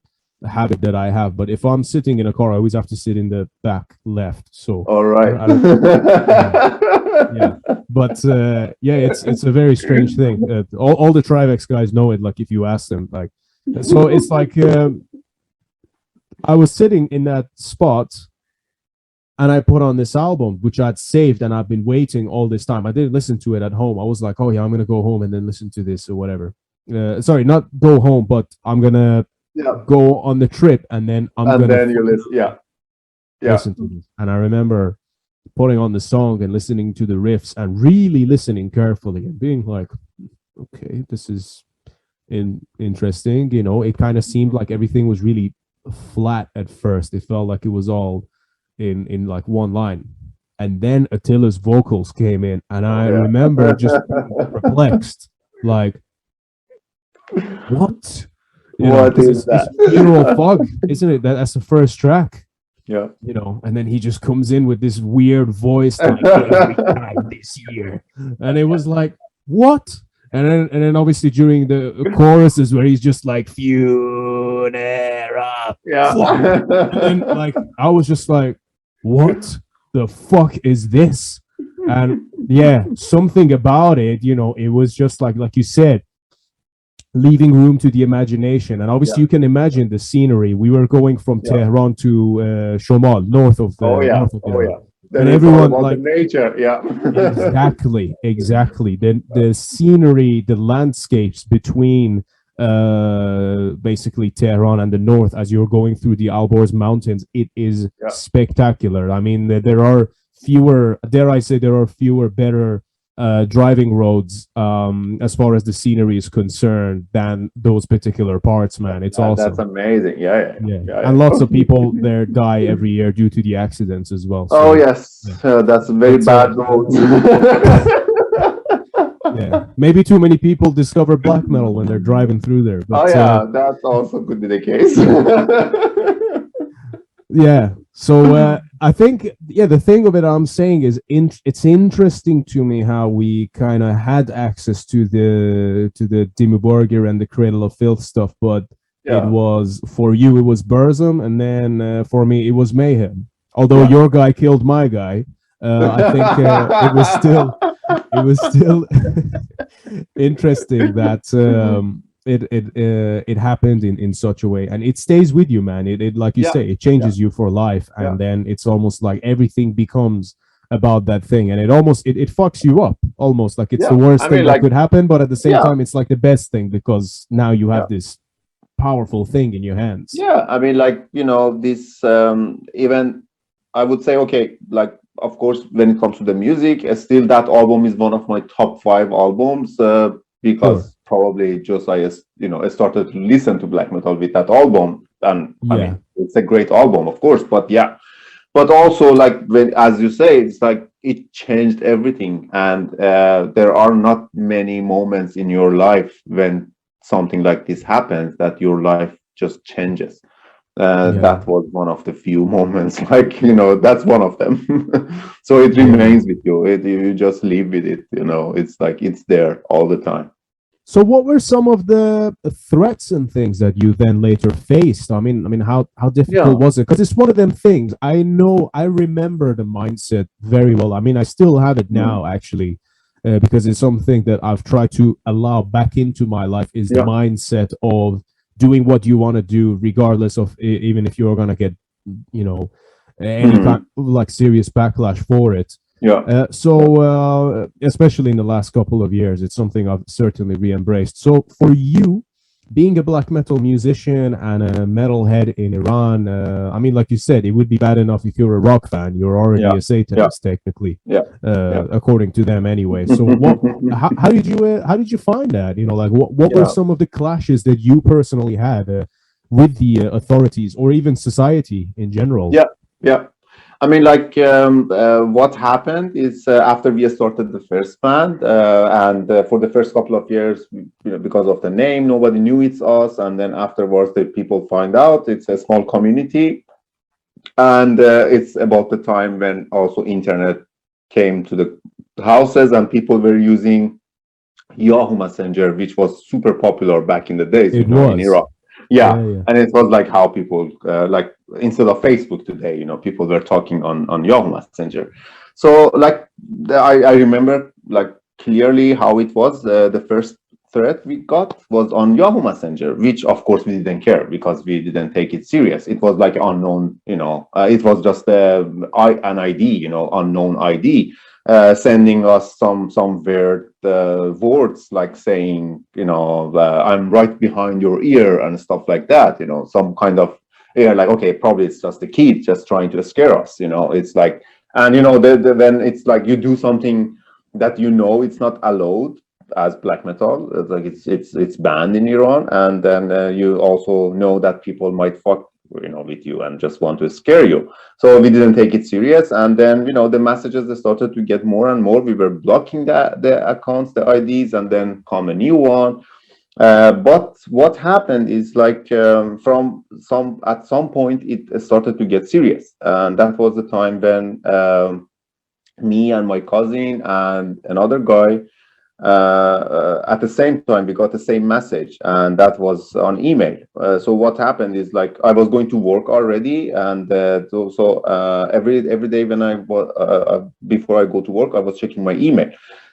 habit that I have. But if I'm sitting in a car, I always have to sit in the back left. So all right. But it's a very strange thing. All the Trivex guys know it. Like if you ask them, like, so it's like I was sitting in that spot. And I put on this album, which I'd saved, and I've been waiting all this time. I didn't listen to it at home. I was like, oh, yeah, I'm going to go home and then listen to this or whatever. Sorry, not go home, but I'm going to go on the trip, and then I'm going to listen to this. And I remember putting on the song and listening to the riffs and really listening carefully and being like, okay, this is interesting. You know, it kind of seemed like everything was really flat at first. It felt like it was all in like one line, and then Attila's vocals came in, and Oh, I yeah. remember just being perplexed, like, what? You know, What because is it's that? Funeral Fog, isn't it? That's the first track. Yeah. You know, and then he just comes in with this weird voice, like every time this year, and it was like, what? And then obviously during the choruses where he's just like funeral, Yeah. and then like I was just like, what the fuck is this? And yeah, something about it, you know, it was just like you said, leaving room to the imagination. And obviously Yeah. you can imagine the scenery. We were going from Yeah. Tehran to Shomal, north of the Oh yeah. north of Oh Iran. yeah. Then And it's all everyone about like the nature. Yeah. exactly the scenery, the landscapes between basically Tehran and the north as you're going through the Alborz mountains, it is Yeah. spectacular. I mean, there are fewer, dare I say, there are fewer better driving roads as far as the scenery is concerned than those particular parts, man. It's That's awesome. amazing. Yeah. And lots of people there die every year due to the accidents as well. Oh So yes, yeah. that's very But, bad roads. yeah, maybe too many people discover black metal when they're driving through there. But Oh yeah, that also could be the case. yeah, so I think the thing of it I'm saying is it's interesting to me how we kind of had access to the Dimmu Borgir and the Cradle of Filth stuff, but it was, for you it was Burzum, and then for me it was Mayhem. Although your guy killed my guy, I think it was still interesting that it happened in such a way, and it stays with you, man. It like you say, it changes you for life, and then it's almost like everything becomes about that thing, and it fucks you up almost, like it's the worst thing that could happen, but at the same time it's like the best thing because now you have this powerful thing in your hands. Yeah, I mean, like, you know, this even I would say, okay, like, of course, when it comes to the music, still that album is one of my top 5 albums because probably just I started to listen to black metal with that album, and I mean, it's a great album, of course, but also, like, when, as you say, it's like it changed everything, and there are not many moments in your life when something like this happens that your life just changes. That was one of the few moments, like, you know, that's one of them. So it remains with you. You just live with it, you know. It's like it's there all the time. So what were some of the threats and things that you then later faced? I mean, how difficult was it? Because it's one of them things. I remember the mindset very well. I mean, I still have it now, actually, because it's something that I've tried to allow back into my life, is the mindset of doing what you want to do, regardless of even if you're gonna get, you know, any kind of like serious backlash for it. So especially in the last couple of years, it's something I've certainly re-embraced. So for you, being a black metal musician and a metalhead in Iran, I mean, like you said, it would be bad enough if you're a rock fan. You're already a Satanist, technically, according to them, anyway. So, how did you find that? You know, like what were some of the clashes that you personally had with the authorities or even society in general? I mean, like, what happened is after we started the first band, and for the first couple of years, you know, because of the name, nobody knew it's us. And then afterwards, the people find out it's a small community. And it's about the time when also internet came to the houses and people were using Yahoo Messenger, which was super popular back in the days, in Iraq. And it was like how people like, instead of Facebook today, you know, people were talking on Yahoo Messenger. So like I remember like clearly how it was. The first threat we got was on Yahoo Messenger, which of course we didn't care because we didn't take it serious. It was like unknown, you know, it was just an ID, you know, unknown ID. Sending us some weird words, like saying, you know, I'm right behind your ear and stuff like that, you know, some kind of, like, okay, probably it's just a kid just trying to scare us, you know. It's like, and you know, then it's like you do something that, you know, it's not allowed, as black metal. It's like it's banned in Iran, and then you also know that people might fuck with you and just want to scare you. So we didn't take it serious, and then the messages they started to get more and more. We were blocking the accounts, the IDs, and then come a new one. But what happened is like at some point it started to get serious, and that was the time when me and my cousin and another guy at the same time we got the same message, and that was on email. So what happened is like I was going to work already, and so every day when I was before I go to work I was checking my email.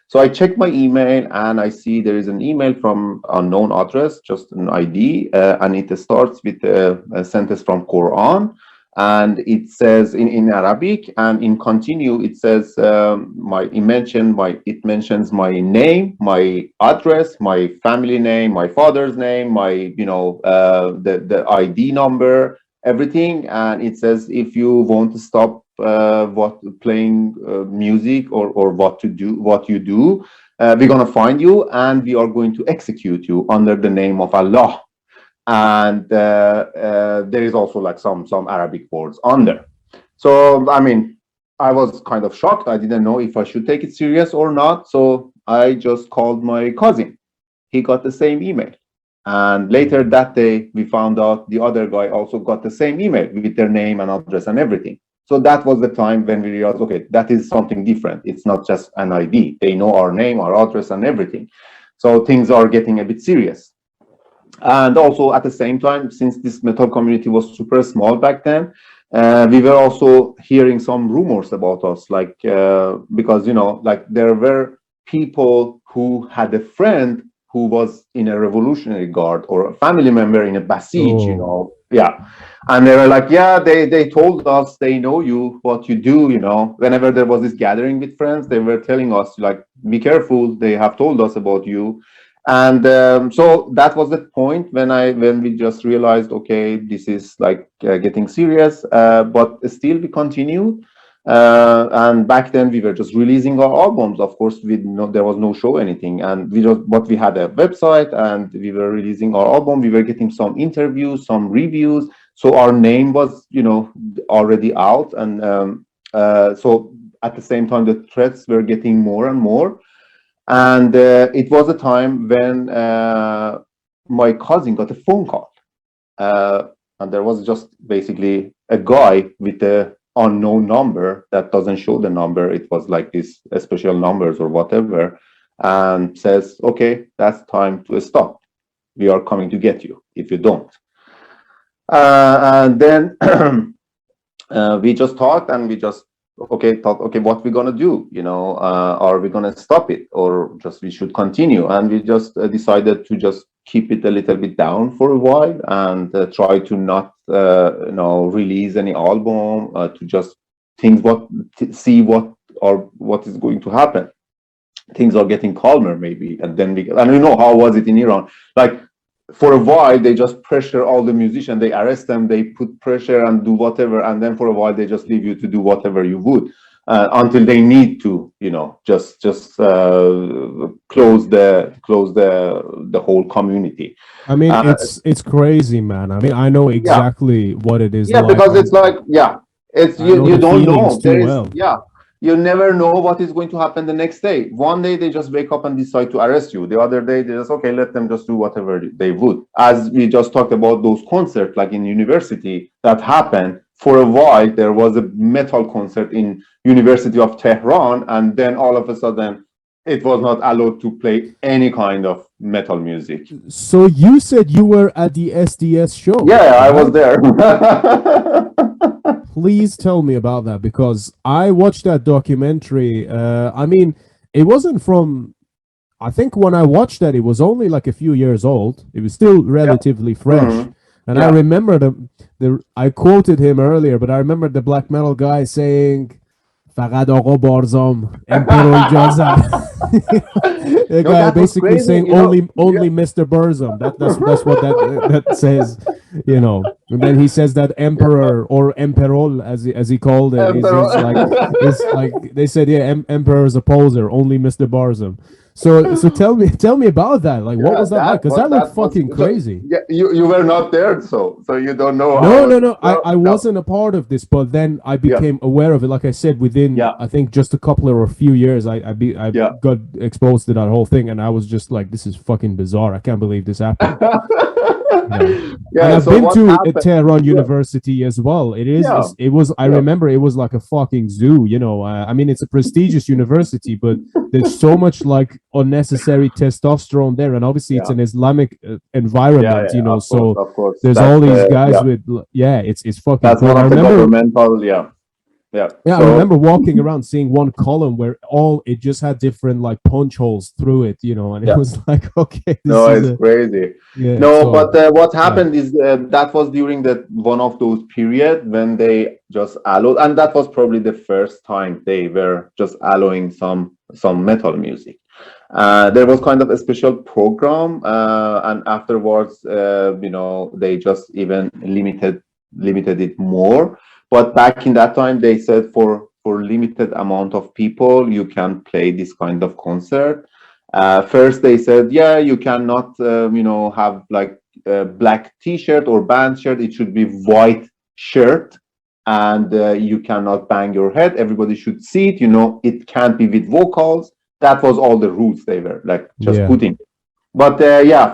So I check my email and I see there is an email from unknown address, just an ID, and it starts with a sentence from Quran, and it says in Arabic, and in continue it says it mentions my name, my address, my family name, my father's name, my the ID number, everything, and it says if you want to stop playing music or what you do, we're gonna find you and we are going to execute you under the name of Allah. And there is also like some Arabic words on there. So I mean, I was kind of shocked. I didn't know if I should take it serious or not. So I just called my cousin. He got the same email. And later that day, we found out the other guy also got the same email with their name and address and everything. So that was the time when we realized, okay, that is something different. It's not just an ID. They know our name, our address, and everything. So things are getting a bit serious. And also at the same time, since this metal community was super small back then, we were also hearing some rumors about us, like because like there were people who had a friend who was in a Revolutionary Guard or a family member in a Basij, yeah. And they were like, yeah, they told us they know you, what you do, Whenever there was this gathering with friends, they were telling us, like, be careful, they have told us about you. And so that was the point when we just realized, okay, this is like getting serious, but still we continued. And back then we were just releasing our albums. Of course, there was no show anything, and we had a website and we were releasing our album. We were getting some interviews, some reviews, so our name was already out. And so at the same time the threats were getting more and more. And it was a time when my cousin got a phone call, and there was just basically a guy with a unknown number that doesn't show the number. It was like these special numbers or whatever, and says, okay, that's time to stop. We are coming to get you if you don't. And then we just talked, and we just thought, okay, what we gonna do? Are we gonna stop it, or just we should continue? And we just decided to just keep it a little bit down for a while and try to not release any album, to just see what is going to happen. Things are getting calmer maybe, and then how was it in Iran? Like, for a while they just pressure all the musicians, they arrest them, they put pressure and do whatever, and then for a while they just leave you to do whatever you would, until they need to just close the whole community. I mean, it's crazy, man. I mean, I know exactly what it is. Yeah, like. Because it's like, it's you don't know. You never know what is going to happen the next day. One day they just wake up and decide to arrest you. The other day they just, okay, let them just do whatever they would. As we just talked about those concerts, like in university, that happened. For a while, there was a metal concert in University of Tehran, and then all of a sudden, it was not allowed to play any kind of metal music. So you said you were at the SDS show? Yeah, right? I was there. Please tell me about that, because I watched that documentary. I mean, it wasn't from, I think when I watched that, it was only like a few years old. It was still relatively fresh. Mm-hmm. And I remember I quoted him earlier, but I remember the black metal guy saying, "Faqad Agha Barzam, Emperor Ijazat." The guy basically crazy. Saying only Mr. Burzum. That's what that says, And then he says that emperor or emperor as he called it. It's like they said, Emperor is a poser, only Mr. Burzum. So tell me about that. Like, what was that like? Because that looked fucking crazy. Yeah, you were not there, so you don't know. No. I wasn't a part of this, but then I became aware of it. Like I said, within I think just a couple or a few years, I got exposed to that whole thing, and I was just like, this is fucking bizarre. I can't believe this happened. And I've been to Tehran University as well. It was. I remember it was like a fucking zoo. You know, I mean, it's a prestigious university, but there's so much like unnecessary testosterone there, and obviously it's an Islamic environment. You know, of course. There's all these guys with it's fucking. That's cool. one of the governmental. Yeah. I remember walking around seeing one column where it just had different like punch holes through it, you know, and it was like, okay, it's crazy. But what happened is that was during one of those period when they just allowed, and that was probably the first time they were just allowing some metal music. There was kind of a special program, and afterwards, they just even limited it more. But back in that time, they said for limited amount of people, you can play this kind of concert. First, they said, you cannot, have like a black T-shirt or band shirt. It should be white shirt, and you cannot bang your head. Everybody should see it. You know, it can't be with vocals. That was all the rules they were like just putting. But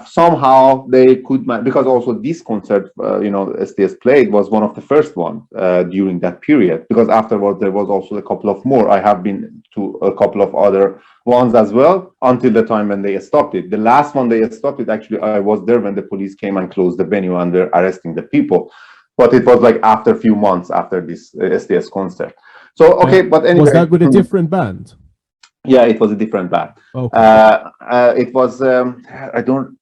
somehow they could because also this concert, STS played was one of the first ones during that period. Because afterwards there was also a couple of more. I have been to a couple of other ones as well until the time when they stopped it. The last one they stopped it. Actually, I was there when the police came and closed the venue and were arresting the people. But it was like after a few months after this STS concert. So but anyway, was that with a different band? Yeah, it was a different band. Okay. It was I don't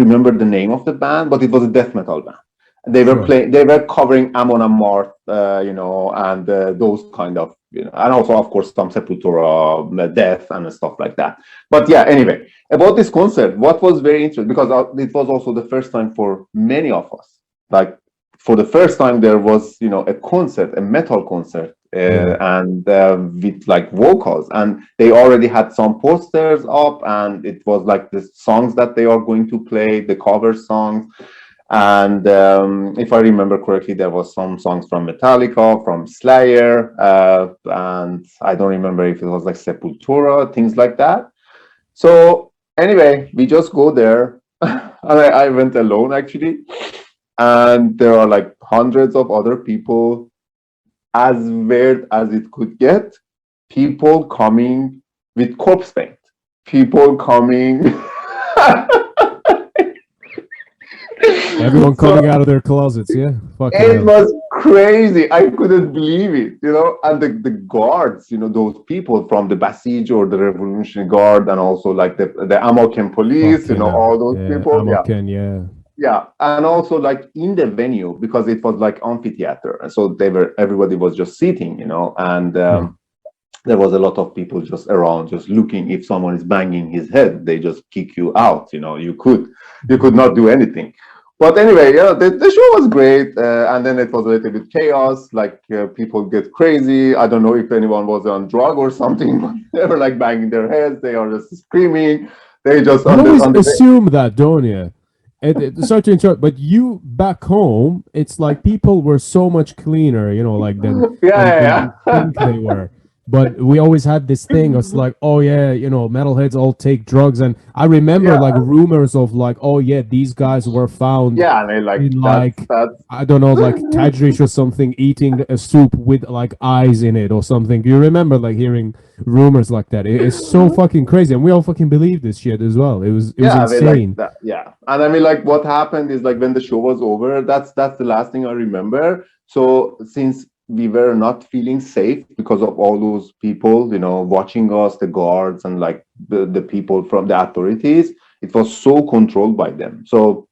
remember the name of the band, but it was a death metal band. They were they were covering Amon Amarth, and those kind of, and also of course some Sepultura, Death and stuff like that. But anyway, about this concert, what was very interesting, because it was also the first time for many of us. Like for the first time there was a concert, a metal concert. And with like vocals, and they already had some posters up, and it was like the songs that they are going to play, the cover songs. And if I remember correctly, there was some songs from Metallica, from Slayer, and I don't remember if it was like Sepultura, things like that. So anyway, we just go there. And I went alone actually, and there are like hundreds of other people. As weird as it could get, people coming with corpse paint, people coming. Everyone coming out of their closets, It was crazy. I couldn't believe it, and the guards, those people from the Basij or the Revolutionary Guard, and also like the American police, all those people. American, Yeah, and also like in the venue, because it was like amphitheater, and so everybody was just sitting, and there was a lot of people just around, just looking. If someone is banging his head, they just kick you out. You could not do anything. But anyway, the show was great, and then it was a little bit chaos. Like people get crazy. I don't know if anyone was on drug or something, but they were like banging their heads. They are just screaming. They just always assume that, don't you? Sorry to interrupt, but you back home, it's like people were so much cleaner, like than think they were. But we always had this thing. It's like, metalheads all take drugs, and I remember like rumors of like, these guys were found. Yeah, they I don't know, like Tajrish or something, eating a soup with like eyes in it or something. Do you remember like hearing rumors like that? It's so fucking crazy, and we all fucking believe this shit as well. It was insane. And I mean, like what happened is like when the show was over, that's the last thing I remember. So since we were not feeling safe because of all those people, watching us, the guards and like the people from the authorities, it was so controlled by them. So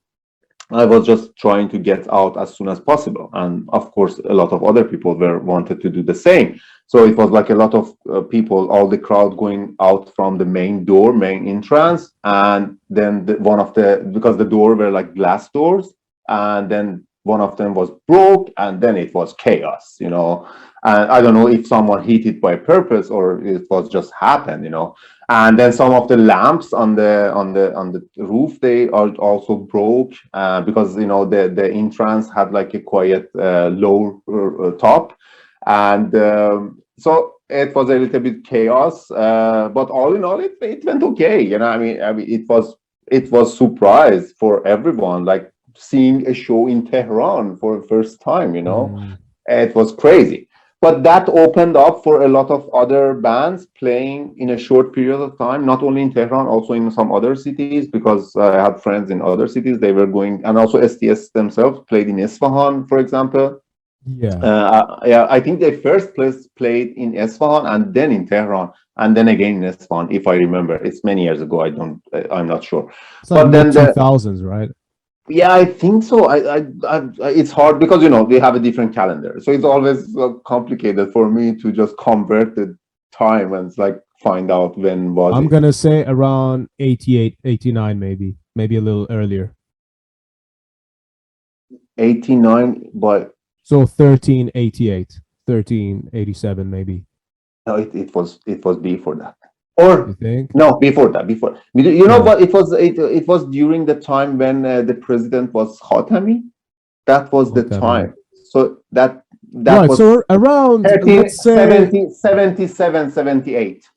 I was just trying to get out as soon as possible. And of course, a lot of other people wanted to do the same. So it was like a lot of people, all the crowd going out from the main entrance. And then because the door were like glass doors, and then one of them was broke, and then it was chaos, and I don't know if someone hit it by purpose or it was just happened, and then some of the lamps on the roof, they are also broke, because the entrance had like a quiet low top, and so it was a little bit chaos, but all in all, it went okay. I mean, it was surprise for everyone, like seeing a show in Tehran for the first time. It was crazy. But that opened up for a lot of other bands playing in a short period of time, not only in Tehran, also in some other cities, because I had friends in other cities. They were going, and also STS themselves played in Isfahan, for example. Yeah, I think they first played in Isfahan and then in Tehran and then again in Isfahan, if I remember. It's many years ago. I'm not sure. It's like then 2000s, right? Yeah, I think so. It's hard because they have a different calendar, so it's always complicated for me to just convert the time and find out when was. I'm gonna say around 88, 89, maybe a little earlier. 89, but so 1388, 1387, maybe. No, it was before that. Or you think? No, before that. But it was during the time when the president was Khatami. That was the time. So that right, was so around 77, 78.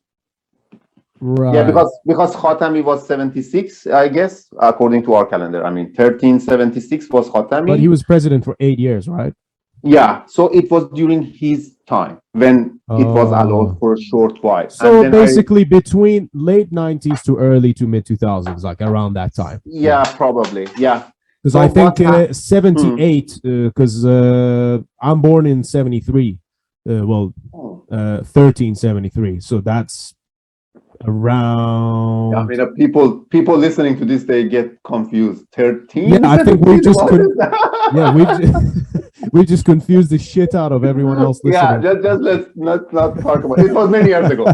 Right. Yeah, because Khatami was 76, I guess, according to our calendar. I mean, 1376 was Khatami. But he was president for 8 years, right? Yeah, so it was during his time when it was allowed for a short while. So basically between late 90s to early to mid 2000s, like around that time. Yeah, probably. Yeah. Because I think 78, because I'm born in 73. 1373. So that's around. I mean, people listening to this, they get confused. 13. Yeah, I think we just we just confused the shit out of everyone else listening. Yeah, just let's not talk about it. It was many years ago.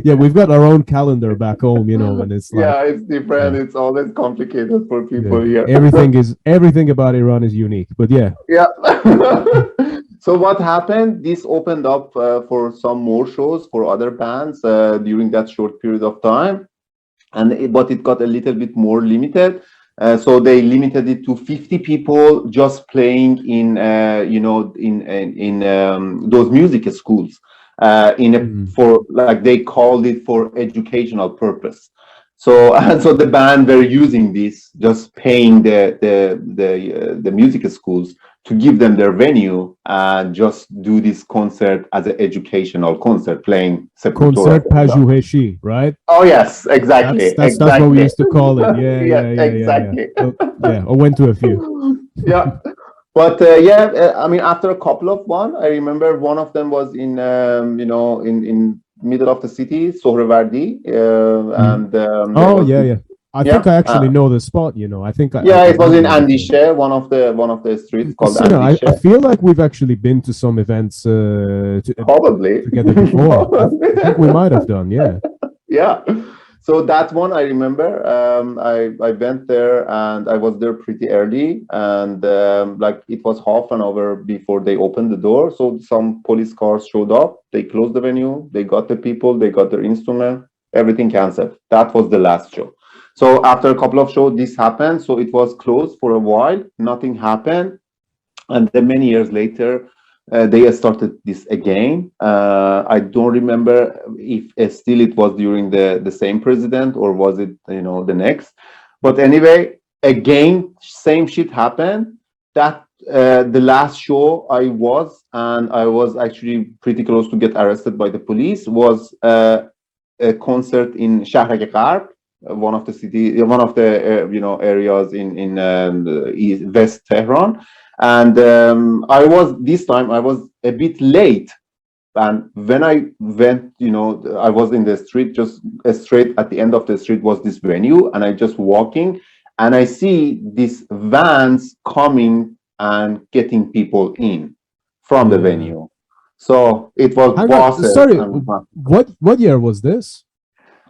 Yeah, we've got our own calendar back home, and it's like, it's different. It's always complicated for people here. Everything about Iran is unique, but yeah. So what happened? This opened up for some more shows for other bands during that short period of time, but it got a little bit more limited. So they limited it to 50 people just playing in those music schools for they called it for educational purpose. So the band were using this, just paying the music schools to give them their venue and just do this concert as an educational concert, playing concert pajouheshi, right? Oh yes, exactly. That's what we used to call it. Yeah, exactly. Yeah, I went to a few. Yeah. But I mean, after a couple of one, I remember one of them was in in middle of the city, Sohrawardi, and I think I actually know the spot. I think it was in Andishe, one of the streets called Andishe. I feel like we've actually been to some events probably together before. I think we might have done, yeah. Yeah. So that one I remember. I went there and I was there pretty early, and it was half an hour before they opened the door. So some police cars showed up. They closed the venue. They got the people. They got their instrument. Everything canceled. That was the last show. So after a couple of shows, this happened. So it was closed for a while. Nothing happened, and then many years later, they started this again. I don't remember if still it was during the same president or was it the next. But anyway, again, same shit happened. That the last show I was actually pretty close to get arrested by the police was a concert in Shahrag Gharb, one of the areas in West Tehran. And I was a bit late, and when I went, I was in the street, just straight at the end of the street was this venue, and I just walking, and I see these vans coming and getting people in from the venue. So it was buses. Sorry, what year was this?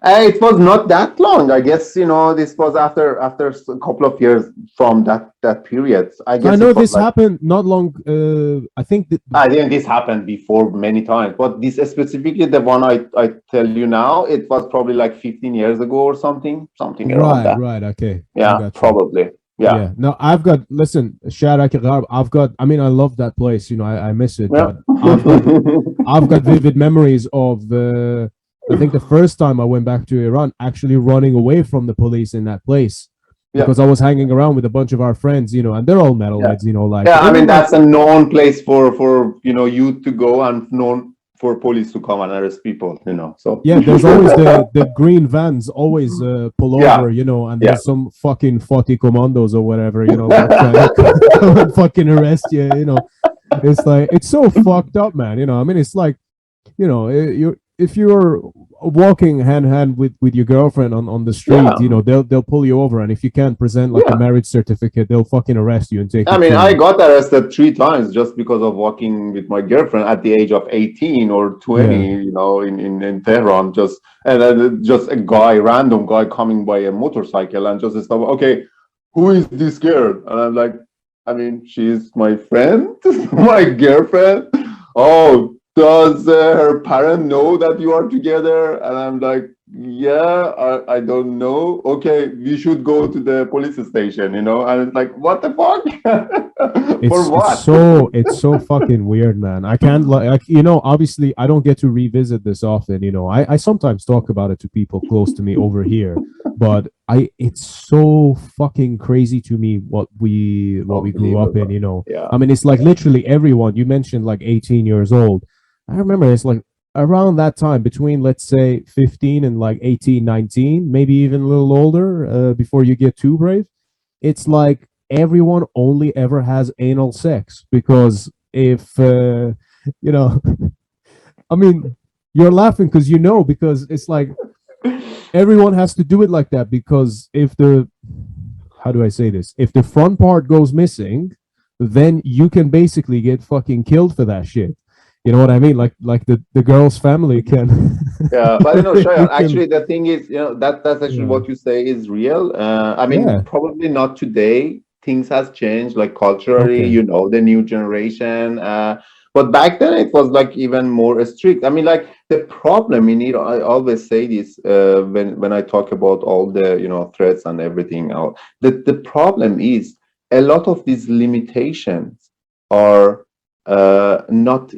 It was not that long. I guess, this was after a couple of years from that period. I So I guess know it was this like, happened not long. I think that I think this happened before many times, but this specifically, the one I tell you now, it was probably like 15 years ago or something around right, that. right, okay, I Yeah, got you. probably. Yeah. Yeah, no, I've got. Listen, Sharak Gharb, I've got. I mean, I love that place. I miss it, Yeah. but I've got vivid memories of the. I think the first time I went back to Iran, actually running away from the police in that place Yeah. because I was hanging around with a bunch of our friends, and they're all Yeah. metalheads, like Yeah, I they were mean, like, that's a known place for youth to go, and known for police to come and arrest people, so. yeah, there's always the green vans always pull Yeah. over, and Yeah. there's some fucking 40 commandos or whatever, like trying to come and fucking arrest you. It's like it's so fucked up, man. I mean, it's like, you if you're walking hand in hand with your girlfriend on the street, Yeah. they'll pull you over, and if you can't present like a Yeah. marriage certificate, they'll fucking arrest you and take I you mean, I to. got arrested 3 times just because of walking with my girlfriend at the age of 18 or Yeah, 20, in Tehran. And then just a random guy coming by a motorcycle and just stop. Okay, who is this girl? And I'm like, I mean, she's my friend, my girlfriend. Oh, does her parent know that you are together? And I'm like, yeah, I don't know. Okay, we should go to the police station, And it's like, what the fuck? For it's it's what? so it's so fucking weird, man. I can't like obviously I don't get to revisit this often. I sometimes talk about it to people close to me over here, but it's so fucking crazy to me what we grew up in. Unbelievable. Yeah. I mean, it's like literally everyone. You mentioned like 18 years old. I remember it's like around that time, between let's say 15 and like 18, 19, maybe even a little older, before you get too brave. It's like everyone only ever has anal sex because if you know I mean, you're laughing because because it's like everyone has to do it like that, because if the how do I say this, if the front part goes missing, then you can basically get fucking killed for that shit. You know what I mean? Like the girl's family can. Yeah, but You Shayan, can. actually, the thing is, that's actually Yeah. what you say is real. I mean, Yeah. probably not today. Things has changed, like culturally, Okay. the new generation. But back then, it was like even more strict. I mean, like the problem in it, I always say this when I talk about all the threats and everything. The problem is a lot of these limitations are not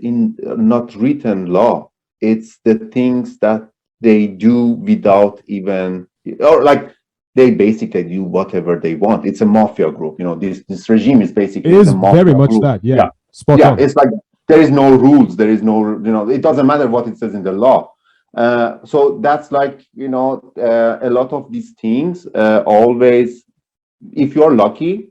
written law. It's the things that they do without even, or like they basically do whatever they want. It's a mafia group. This regime is It basically is a is very mafia much group. that. Yeah. Yeah, Spot yeah. on. It's like there is no rules. There is no, it doesn't matter what it says in the law. So that's like, a lot of these things always, if you're lucky,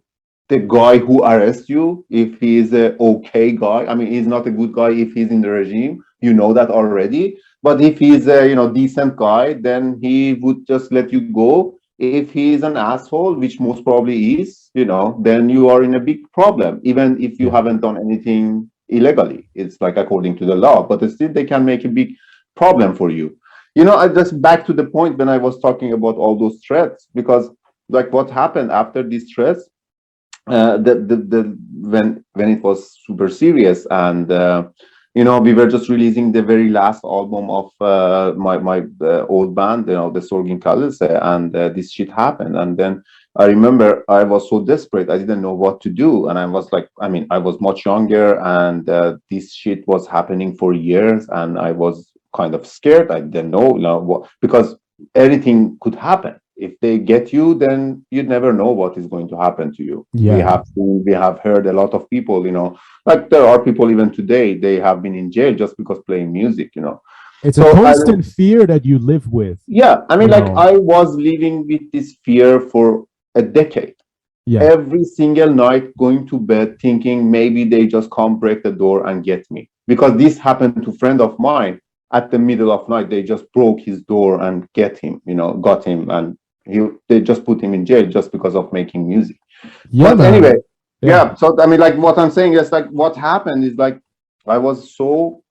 the guy who arrests you, if he's a okay guy, I mean, he's not a good guy if he's in the regime, you know that already. But if he's a decent guy, then he would just let you go. If he's an asshole, which most probably is, then you are in a big problem, even if you Yeah. haven't done anything illegally. It's like according to the law, but still they can make a big problem for you. I just back to the point when I was talking about all those threats, because like what happened after these threats, when it was super serious, and we were just releasing the very last album of my old band, the Sorgin Kalise, and this shit happened. And then I remember I was so desperate, I didn't know what to do, and I was like, I mean, I was much younger, and this shit was happening for years, and I was kind of scared. I didn't know, what, because anything could happen. If they get you, then you never know what is going to happen to you. Yeah. We have heard a lot of people, like there are people even today, they have been in jail just because playing music. It's a So constant fear that you live with. yeah, I mean, You like know. I was living with this fear for a decade. Yeah. Every single night going to bed thinking maybe they just come break the door and get me. Because this happened to a friend of mine at the middle of night. They just broke his door and got him, and they just put him in jail just because of making music. Yeah, But anyway, man. yeah. So I mean, like what I'm saying is like what happened is like I was so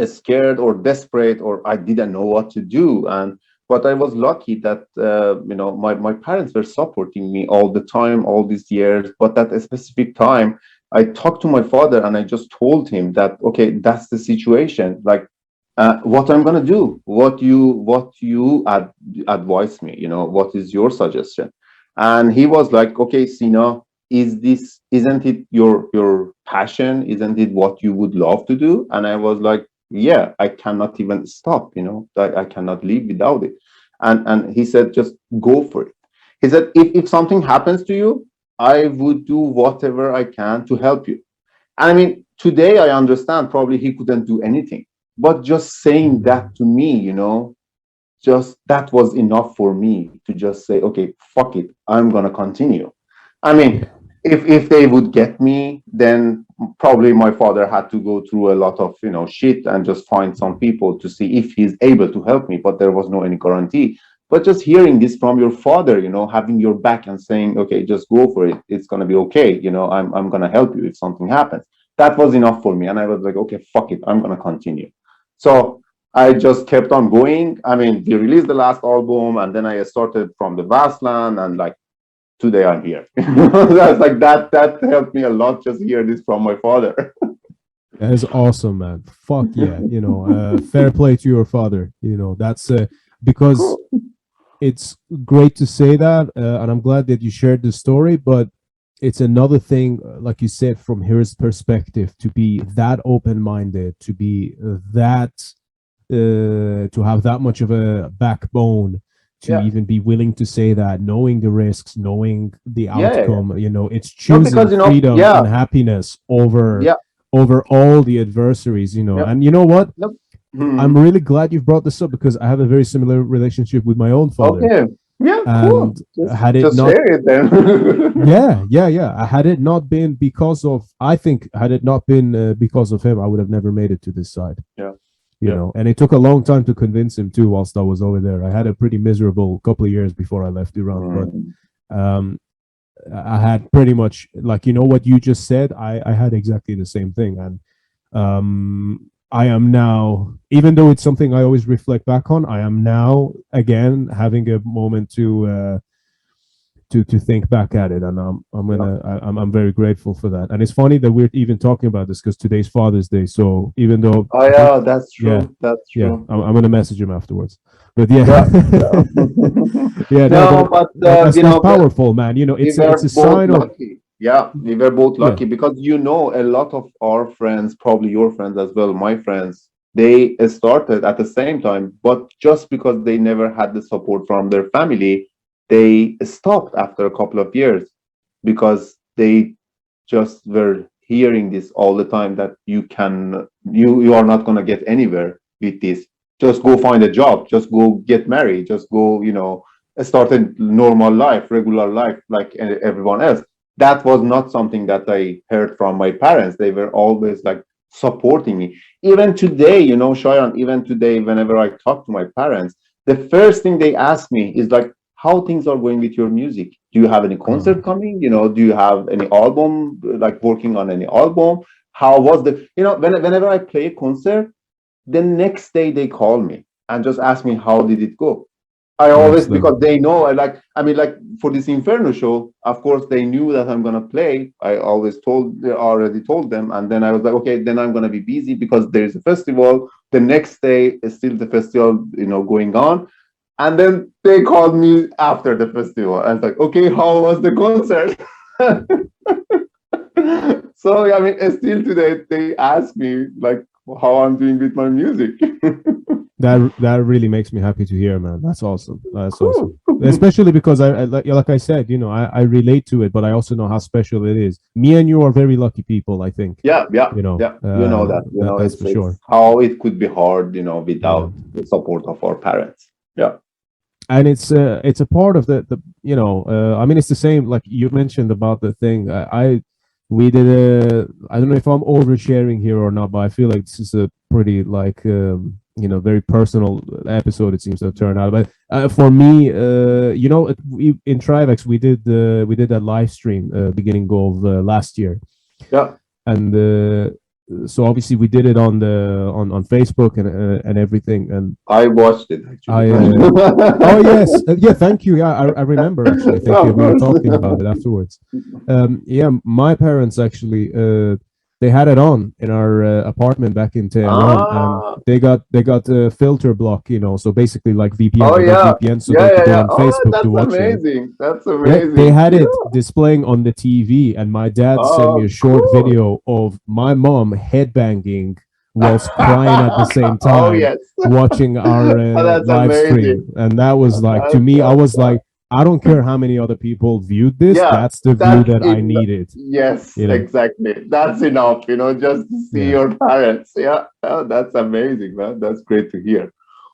scared or desperate, or I didn't know what to do. And but I was lucky that my parents were supporting me all the time, all these years. But at a specific time, I talked to my father and I just told him that, okay, that's the situation. Like, what I'm gonna do, what you advise me, what is your suggestion? And he was like, okay, Sina, isn't it your passion? Isn't it what you would love to do? And I was like, yeah, I cannot even stop, I cannot live without it. And he said, just go for it. He said, if something happens to you, I would do whatever I can to help you. I mean, today I understand probably he couldn't do anything, but just saying that to me, just that was enough for me to just say, okay, fuck it, I'm gonna continue. I mean, if they would get me, then probably my father had to go through a lot of shit and just find some people to see if he's able to help me, but there was no any guarantee. But just hearing this from your father, having your back and saying, okay, just go for it, it's gonna be okay, I'm gonna help you if something happens. That was enough for me, and I was like, okay, fuck it, I'm gonna continue. So I just kept on going. I mean, we released the last album, and then I started From the Vastland, and like today I'm here. That's like that helped me a lot, just hear this from my father. That is awesome, man. Fuck yeah. Fair play to your father. That's because Cool. it's great to say that, and I'm glad that you shared the story. But it's another thing, like you said, from his perspective, to be that open-minded, to be that, to have that much of a backbone, to Yeah. even be willing to say that, knowing the risks, knowing the Yeah. outcome. It's No, choosing because freedom yeah, and happiness over yeah, all the adversaries. yeah. And you know what? No. I'm really glad you've brought this up, because I have a very similar relationship with my own father. Okay. Yeah, cool. And Just had it just not, share it then. yeah, had it not been because of, I think, had it not been because of him, I would have never made it to this side. Yeah. You Yeah. know, and it took a long time to convince him too. Whilst I was over there, I had a pretty miserable couple of years before I left Iran. Mm. But I had pretty much, like, what you just said. I had exactly the same thing, and I am now, even though it's something I always reflect back on, I am now again having a moment to think back at it, and I'm very grateful for that. And it's funny that we're even talking about this, because today's Father's Day. So even though, Oh yeah, that's yeah, true. That's yeah, true. I'm gonna message him afterwards. But yeah, Yeah. Yeah. yeah, no, No, but but that's powerful, man. we It's were a both sign of, lucky. Yeah, we were both yeah, lucky because a lot of our friends, probably your friends as well, my friends, they started at the same time, but just because they never had the support from their family, they stopped after a couple of years because they just were hearing this all the time that you are not going to get anywhere with this. Just go find a job, just go get married, just go, start a normal life, regular life, like everyone else. That was not something that I heard from my parents. They were always like supporting me. Even today, Shayan, even today, whenever I talk to my parents, the first thing they ask me is like, how things are going with your music. Do you have any concert coming? Do you have any album, like working on any album? How was whenever I play a concert, the next day they call me and just ask me how did it go. I always, nice, love. because they know, like for this Inferno show, of course they knew that I'm gonna play. I already told them, and then I was like, okay, then I'm gonna be busy because there is a festival. The next day is still the festival, going on. And then they called me after the festival. I was like, okay, how was the concert? So, I mean, still today, they ask me, like, how I'm doing with my music. That really makes me happy to hear, man. That's awesome. That's awesome. Cool. Especially because like I said, I relate to it, but I also know how special it is. Me and you are very lucky people, I think. Yeah. Yeah. You know that. That's it's, for sure. it's how it could be hard, Yeah. without the support of our parents. Yeah. And it's a part of the I mean, it's the same, like you mentioned about the thing. We did I don't know if I'm oversharing here or not, but I feel like this is a pretty, like, very personal episode, it seems to have turned out. But for me, in Trivex, we did a live stream beginning of last year. Yeah. And so obviously we did it on the on Facebook and everything, and I watched it I actually. oh yes, yeah, thank you. Yeah, I remember actually. I think Of we were course. talking about it afterwards. Yeah, my parents actually they had it on in our apartment back in Tehran, and Ah, they got a filter block, so basically like VPN. oh They got yeah, VPN, so yeah, they yeah, could go yeah. on Oh, Facebook to that's watch it. amazing. That's Yeah, they amazing. had Yeah. it displaying on the TV, and my dad sent me a Oh, short cool. video of my mom headbanging whilst crying at the same Oh time, yes. watching our Oh, that's live amazing. stream. And that was like, to me, I was like, I don't care how many other people viewed this. Yeah, That's the view that's that I in. needed, Yes, you know? exactly. That's enough, just to see Yeah. your parents. Yeah, oh, that's amazing, man. That's great to hear.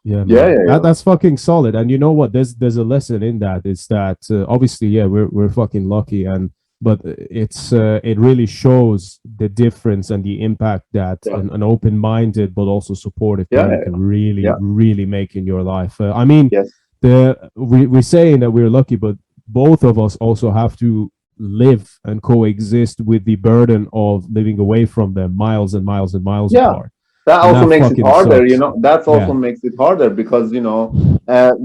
Yeah, Yeah, man. yeah, That yeah. that's fucking solid. And you know what? There's a lesson in that. It's that obviously, yeah, we're fucking lucky, and but it really shows the difference and the impact that Yeah, an open-minded but also supportive yeah, parent yeah, can really yeah. really make in your life. I mean, Yes, we're saying that we're lucky, but both of us also have to live and coexist with the burden of living away from them miles and miles and miles yeah. apart, That and also that makes it fucking harder, sucks. That's also Yeah, makes it harder because,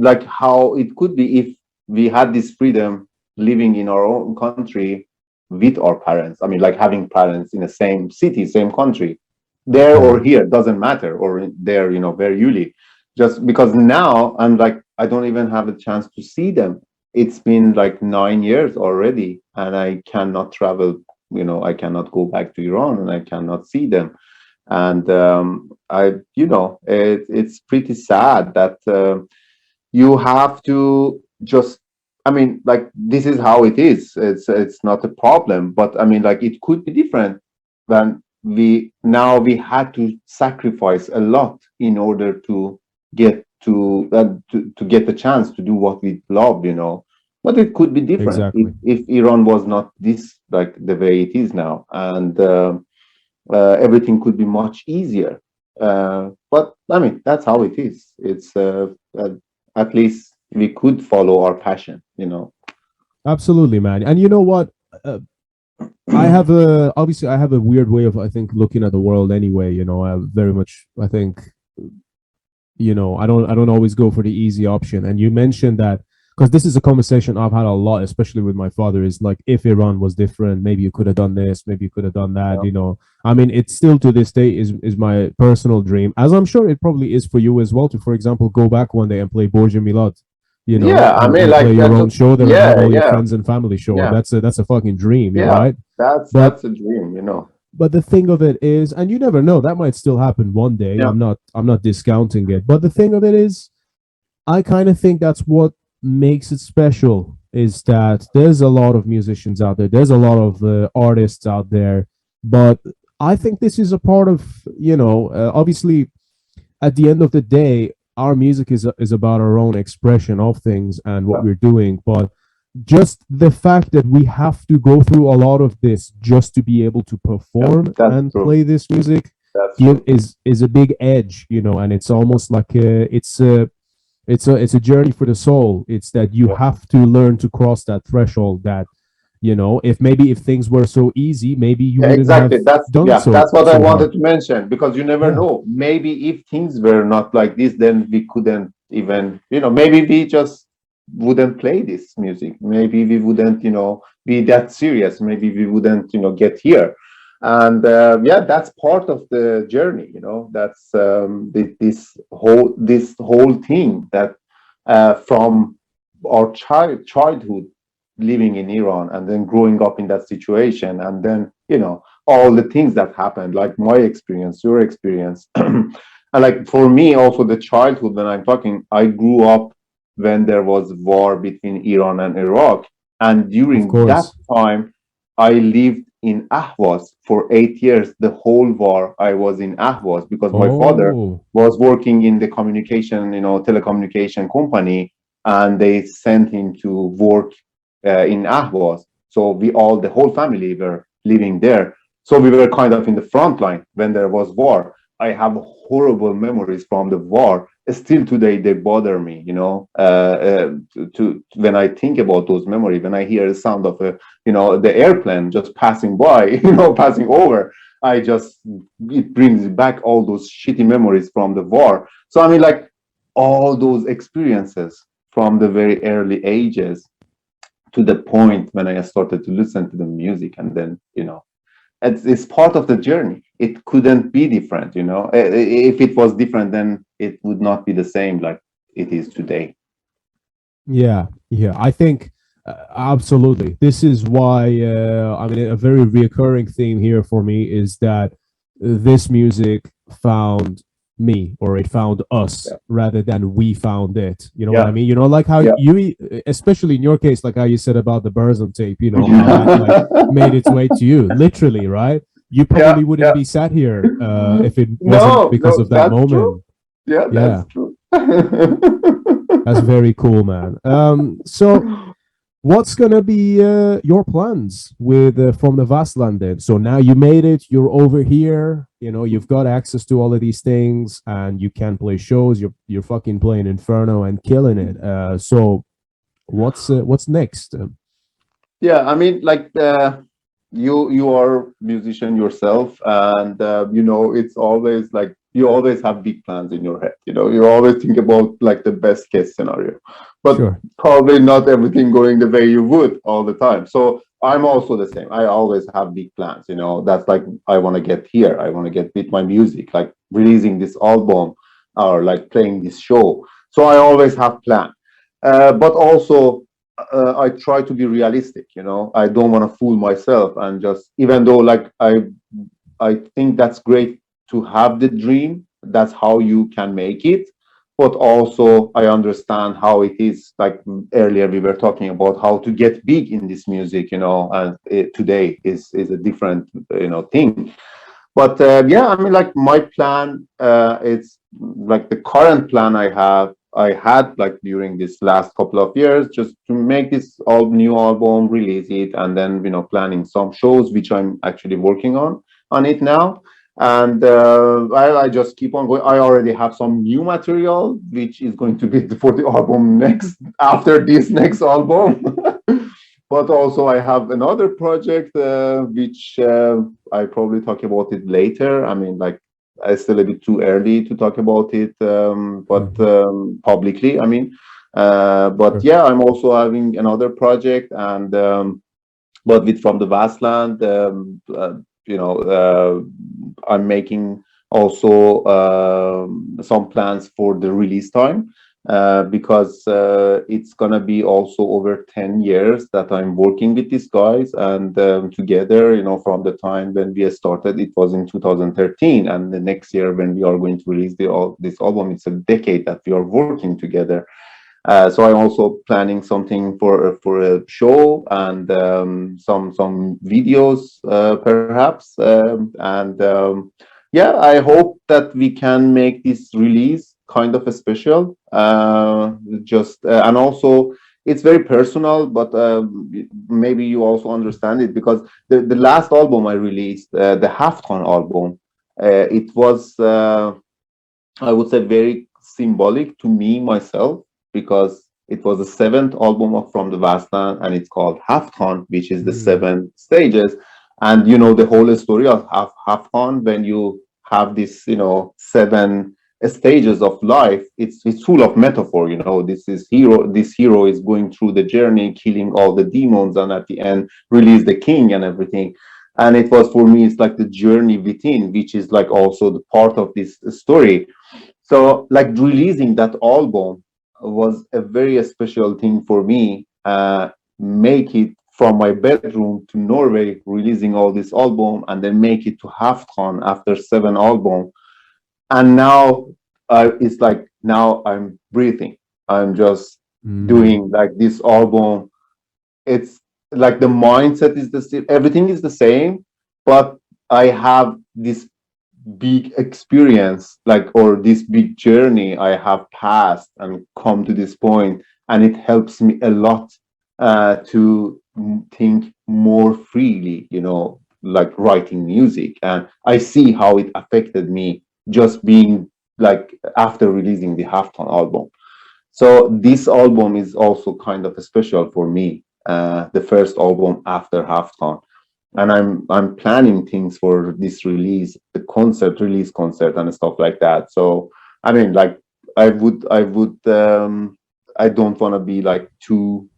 like how it could be if we had this freedom living in our own country with our parents. I mean, like having parents in the same city, same country, there yeah. or here, doesn't matter, or there, where you live. Just because now I'm like, I don't even have a chance to see them. It's been like 9 years already, and I cannot travel, I cannot go back to Iran and I cannot see them. And it's pretty sad that you have to just, I mean, like this is how it is. It's not a problem, but I mean, like it could be different when we had to sacrifice a lot in order to get to get the chance to do what we love, But it could be different Exactly. if Iran was not this like the way it is now, and everything could be much easier. But I mean, that's how it is. It's at least we could follow our passion. Absolutely, man. And you know what? Uh, I have a weird way of, I think, looking at the world anyway. I very much, I think, I don't always go for the easy option. And you mentioned that, because this is a conversation I've had a lot, especially with my father, is like, if Iran was different, maybe you could have done this, maybe you could have done that. Yeah. I mean, it's still to this day is my personal dream, as I'm sure it probably is for you as well, to, for example, go back one day and play Borja Milad, Yeah, I mean, and like play your own show there and have yeah, all your yeah, friends and family show up. yeah, That's a fucking dream, yeah. right? That's But that's a dream. but the thing of it is, and you never know, that might still happen one day. Yeah, I'm not discounting it. But the thing of it is, I kind of think that's what makes it special, is that there's a lot of musicians out there. There's a lot of artists out there. But I think this is a part of, obviously, at the end of the day, our music is about our own expression of things and what yeah, we're doing. But just the fact that we have to go through a lot of this just to be able to yeah. perform That's and true. play this music That's true. is a big edge, and it's almost like it's a journey for the soul. It's that you Yeah. have to learn to cross that threshold, that if things were so easy, maybe you Yeah, wouldn't have exactly. That's done yeah, so that's what I so hard. wanted to mention because you never Yeah, know. Maybe if things were not like this, then we couldn't even, maybe we just wouldn't play this music. Maybe we wouldn't, be that serious. Maybe we wouldn't, get here. And yeah, that's part of the journey. That's this whole thing that from our childhood living in Iran and then growing up in that situation and then all the things that happened, like my experience, your experience, and like for me also the childhood when I'm talking, I grew up when there was war between Iran and Iraq, and of during that course. time I lived in Ahvaz for 8 years. The whole war I was in Ahvaz because my father Oh, was working in the communication, telecommunication company, and they sent him to work in Ahvaz. So the whole family were living there. So we were kind of in the front line when there was war. I have horrible memories from the war. Still today, they bother me. To when I think about those memories, when I hear the sound of the airplane just passing by, passing over, I just, it brings back all those shitty memories from the war. So I mean, like, all those experiences from the very early ages to the point when I started to listen to the music, and then, it's part of the journey. It couldn't be different, If it was different, then it would not be the same like it is today. Yeah, yeah. I think absolutely. This is why I mean a very reoccurring theme here for me is that this music found me, or it found us, Yeah, rather than we found it. You know what I yeah, mean? Like how yeah. you, especially in your case, like how you said about the Burzum tape. How that like made its way to you, literally, right? You Yeah, probably wouldn't yeah. be sat here if it wasn't No, because no, of that that's true. moment. Yeah, Yeah, that's true. that's very cool, man. So what's gonna be your plans with From the Vastland then? So now you made it, you're over here, you've got access to all of these things, and you can play shows. You're fucking playing Inferno and killing it. So what's next? Yeah, I mean, like, you are musician yourself, and it's always like you always have big plans in your head. You always think about like the best case scenario, but Sure. probably not everything going the way you would all the time. So I'm also the same. I always have big plans. That's like, I want to get here. I want to get with my music, like releasing this album or like playing this show. So I always have plan, but also I try to be realistic. I don't want to fool myself, and just, even though like I think that's great to have the dream. That's how you can make it. But also, I understand how it is. Like earlier, we were talking about how to get big in this music, and today is a different, thing. But yeah, I mean, like, my plan, it's like the current plan I had like during this last couple of years, just to make this all new album, release it, and then planning some shows, which I'm actually working on it now. And I just keep on going. I already have some new material, which is going to be for the album next, after this next album. But also I have another project, which I probably talk about it later. I mean, like, it's still a bit too early to talk about it, but Mhm. publicly, I mean. But Sure. yeah, I'm also having another project, and but with From the Vastland, I'm making also some plans for the release time, because it's gonna be also over 10 years that I'm working with these guys, and together, from the time when we started, it was in 2013, and the next year when we are going to release this album, it's a decade that we are working together. So I'm also planning something for a show, and some videos, perhaps, and yeah, I hope that we can make this release kind of a special. Just and also, it's very personal, but maybe you also understand it, because the last album I released, the Halftone album, it was, I would say, very symbolic to me myself, because it was the seventh album of From the Vastland, and it's called Halftone, which is the Mm. 7 stages. And the whole story of Halftone, when you have this, 7 stages of life, it's full of metaphor. This hero is going through the journey, killing all the demons, and at the end release the king and everything. And it was, for me, it's like the journey within, which is like also the part of this story. So, like, releasing that album was a very special thing for me. Make it from my bedroom to Norway, releasing all this album, and then make it to Halftone after 7 albums. And now, it's like, now I'm breathing. I'm just Mm. doing like this album. It's like the mindset is the same, everything is the same, but I have this big experience, like, or this big journey I have passed and come to this point, and it helps me a lot to think more freely, like writing music. And I see how it affected me, just being like, after releasing the Halftone album. So this album is also kind of special for me, the first album after Halftone. and I'm planning things for this release, the release concert and stuff like that. So I mean, like I don't want to be like too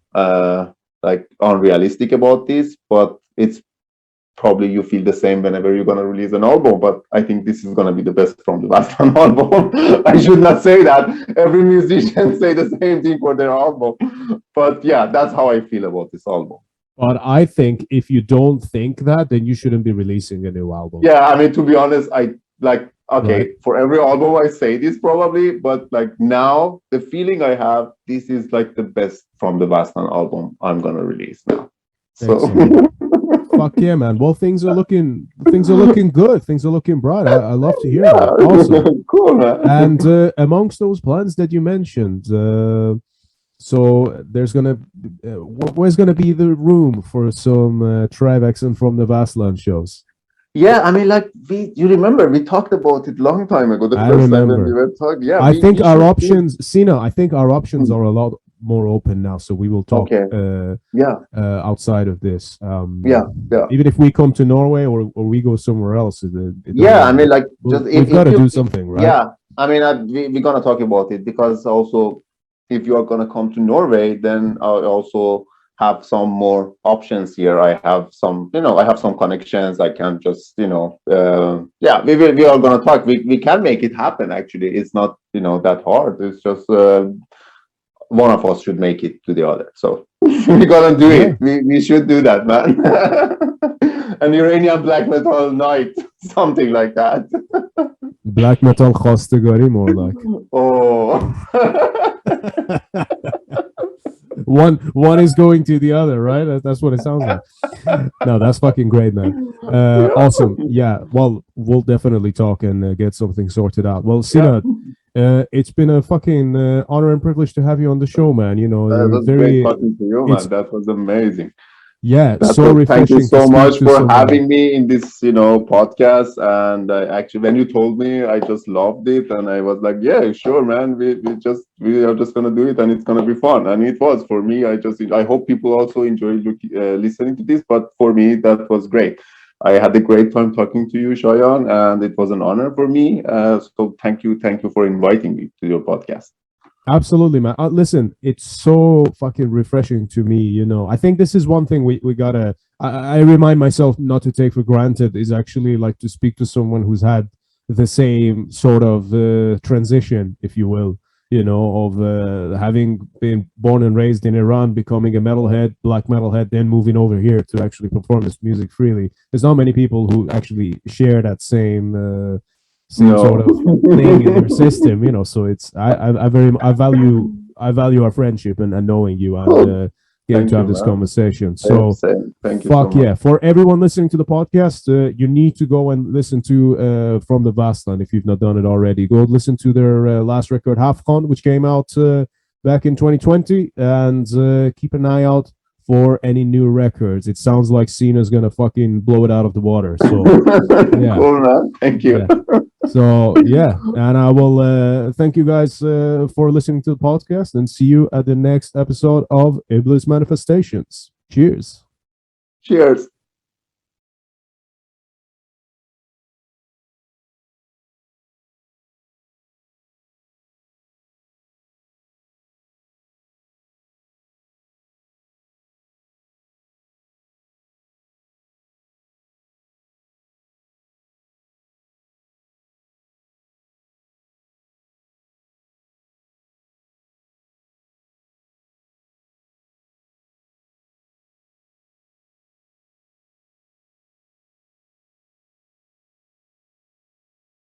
like unrealistic about this, but it's probably you feel the same whenever you're gonna release an album. But I think this is gonna be the best From the Vastland album. I should not say that. Every musician say the same thing for their album. But yeah, that's how I feel about this album. But I think if you don't think that, then you shouldn't be releasing a new album. Yeah, I mean, to be honest, I like, okay, right. For every album I say this probably, but like now the feeling I have, this is like the best From the Vastland album I'm gonna release now. So fuck yeah, man. Well, things are looking good. Things are looking bright. I love to hear that. Awesome. Cool, man. And amongst those plans that you mentioned, so there's where's gonna be the room for some Tribex and From the Vastland shows? Yeah, I mean, like you remember we talked about it long time ago. The first time when we were talking. Yeah, I think our options, Sina. I think our options are a lot more open now, so we will talk. Outside of this. Even if we come to Norway or we go somewhere else. I mean, like we've got to do something, right? Yeah, I mean, we're gonna talk about it because also, if you are gonna come to Norway, then I also have some more options here. I have some, I have some connections. I can just, we are gonna talk. We can make it happen. Actually, it's not, that hard. It's just one of us should make it to the other. So we're gonna do it. We should do that, man. An Iranian black metal night, something like that. Black metal khastegari, more like. Oh. One is going to the other, right? That's what it sounds like. No, that's fucking great, man. Awesome. Yeah. Well, we'll definitely talk and get something sorted out. Well, Sina, it's been a fucking honor and privilege to have you on the show, man. That was great talking to you, man. That was amazing. Yeah, so refreshing. Thank you so much for having me in this, podcast. And actually, when you told me, I just loved it, and I was like, yeah, sure, man. We are just gonna do it, and it's gonna be fun. And it was for me. I hope people also enjoyed listening to this. But for me, that was great. I had a great time talking to you, Shayan, and it was an honor for me. So thank you for inviting me to your podcast. Absolutely, man. Listen, it's so fucking refreshing to me. I think this is one thing we gotta. I remind myself not to take for granted is actually like to speak to someone who's had the same sort of transition, if you will. Of having been born and raised in Iran, becoming a metalhead, black metalhead, then moving over here to actually perform this music freely. There's not many people who actually share that same sort of thing in their system, so it's I value our friendship and knowing you and getting to have this conversation. So thank you. Fuck yeah. For everyone listening to the podcast, you need to go and listen to From the Vastland if you've not done it already. Go listen to their last record, Hafkon, which came out back in 2020, and keep an eye out for any new records. It sounds like Sina's gonna fucking blow it out of the water. So yeah. Cool, man. Thank you. Yeah. So yeah, and I will thank you guys for listening to the podcast, and see you at the next episode of Iblis Manifestations. Cheers. Cheers.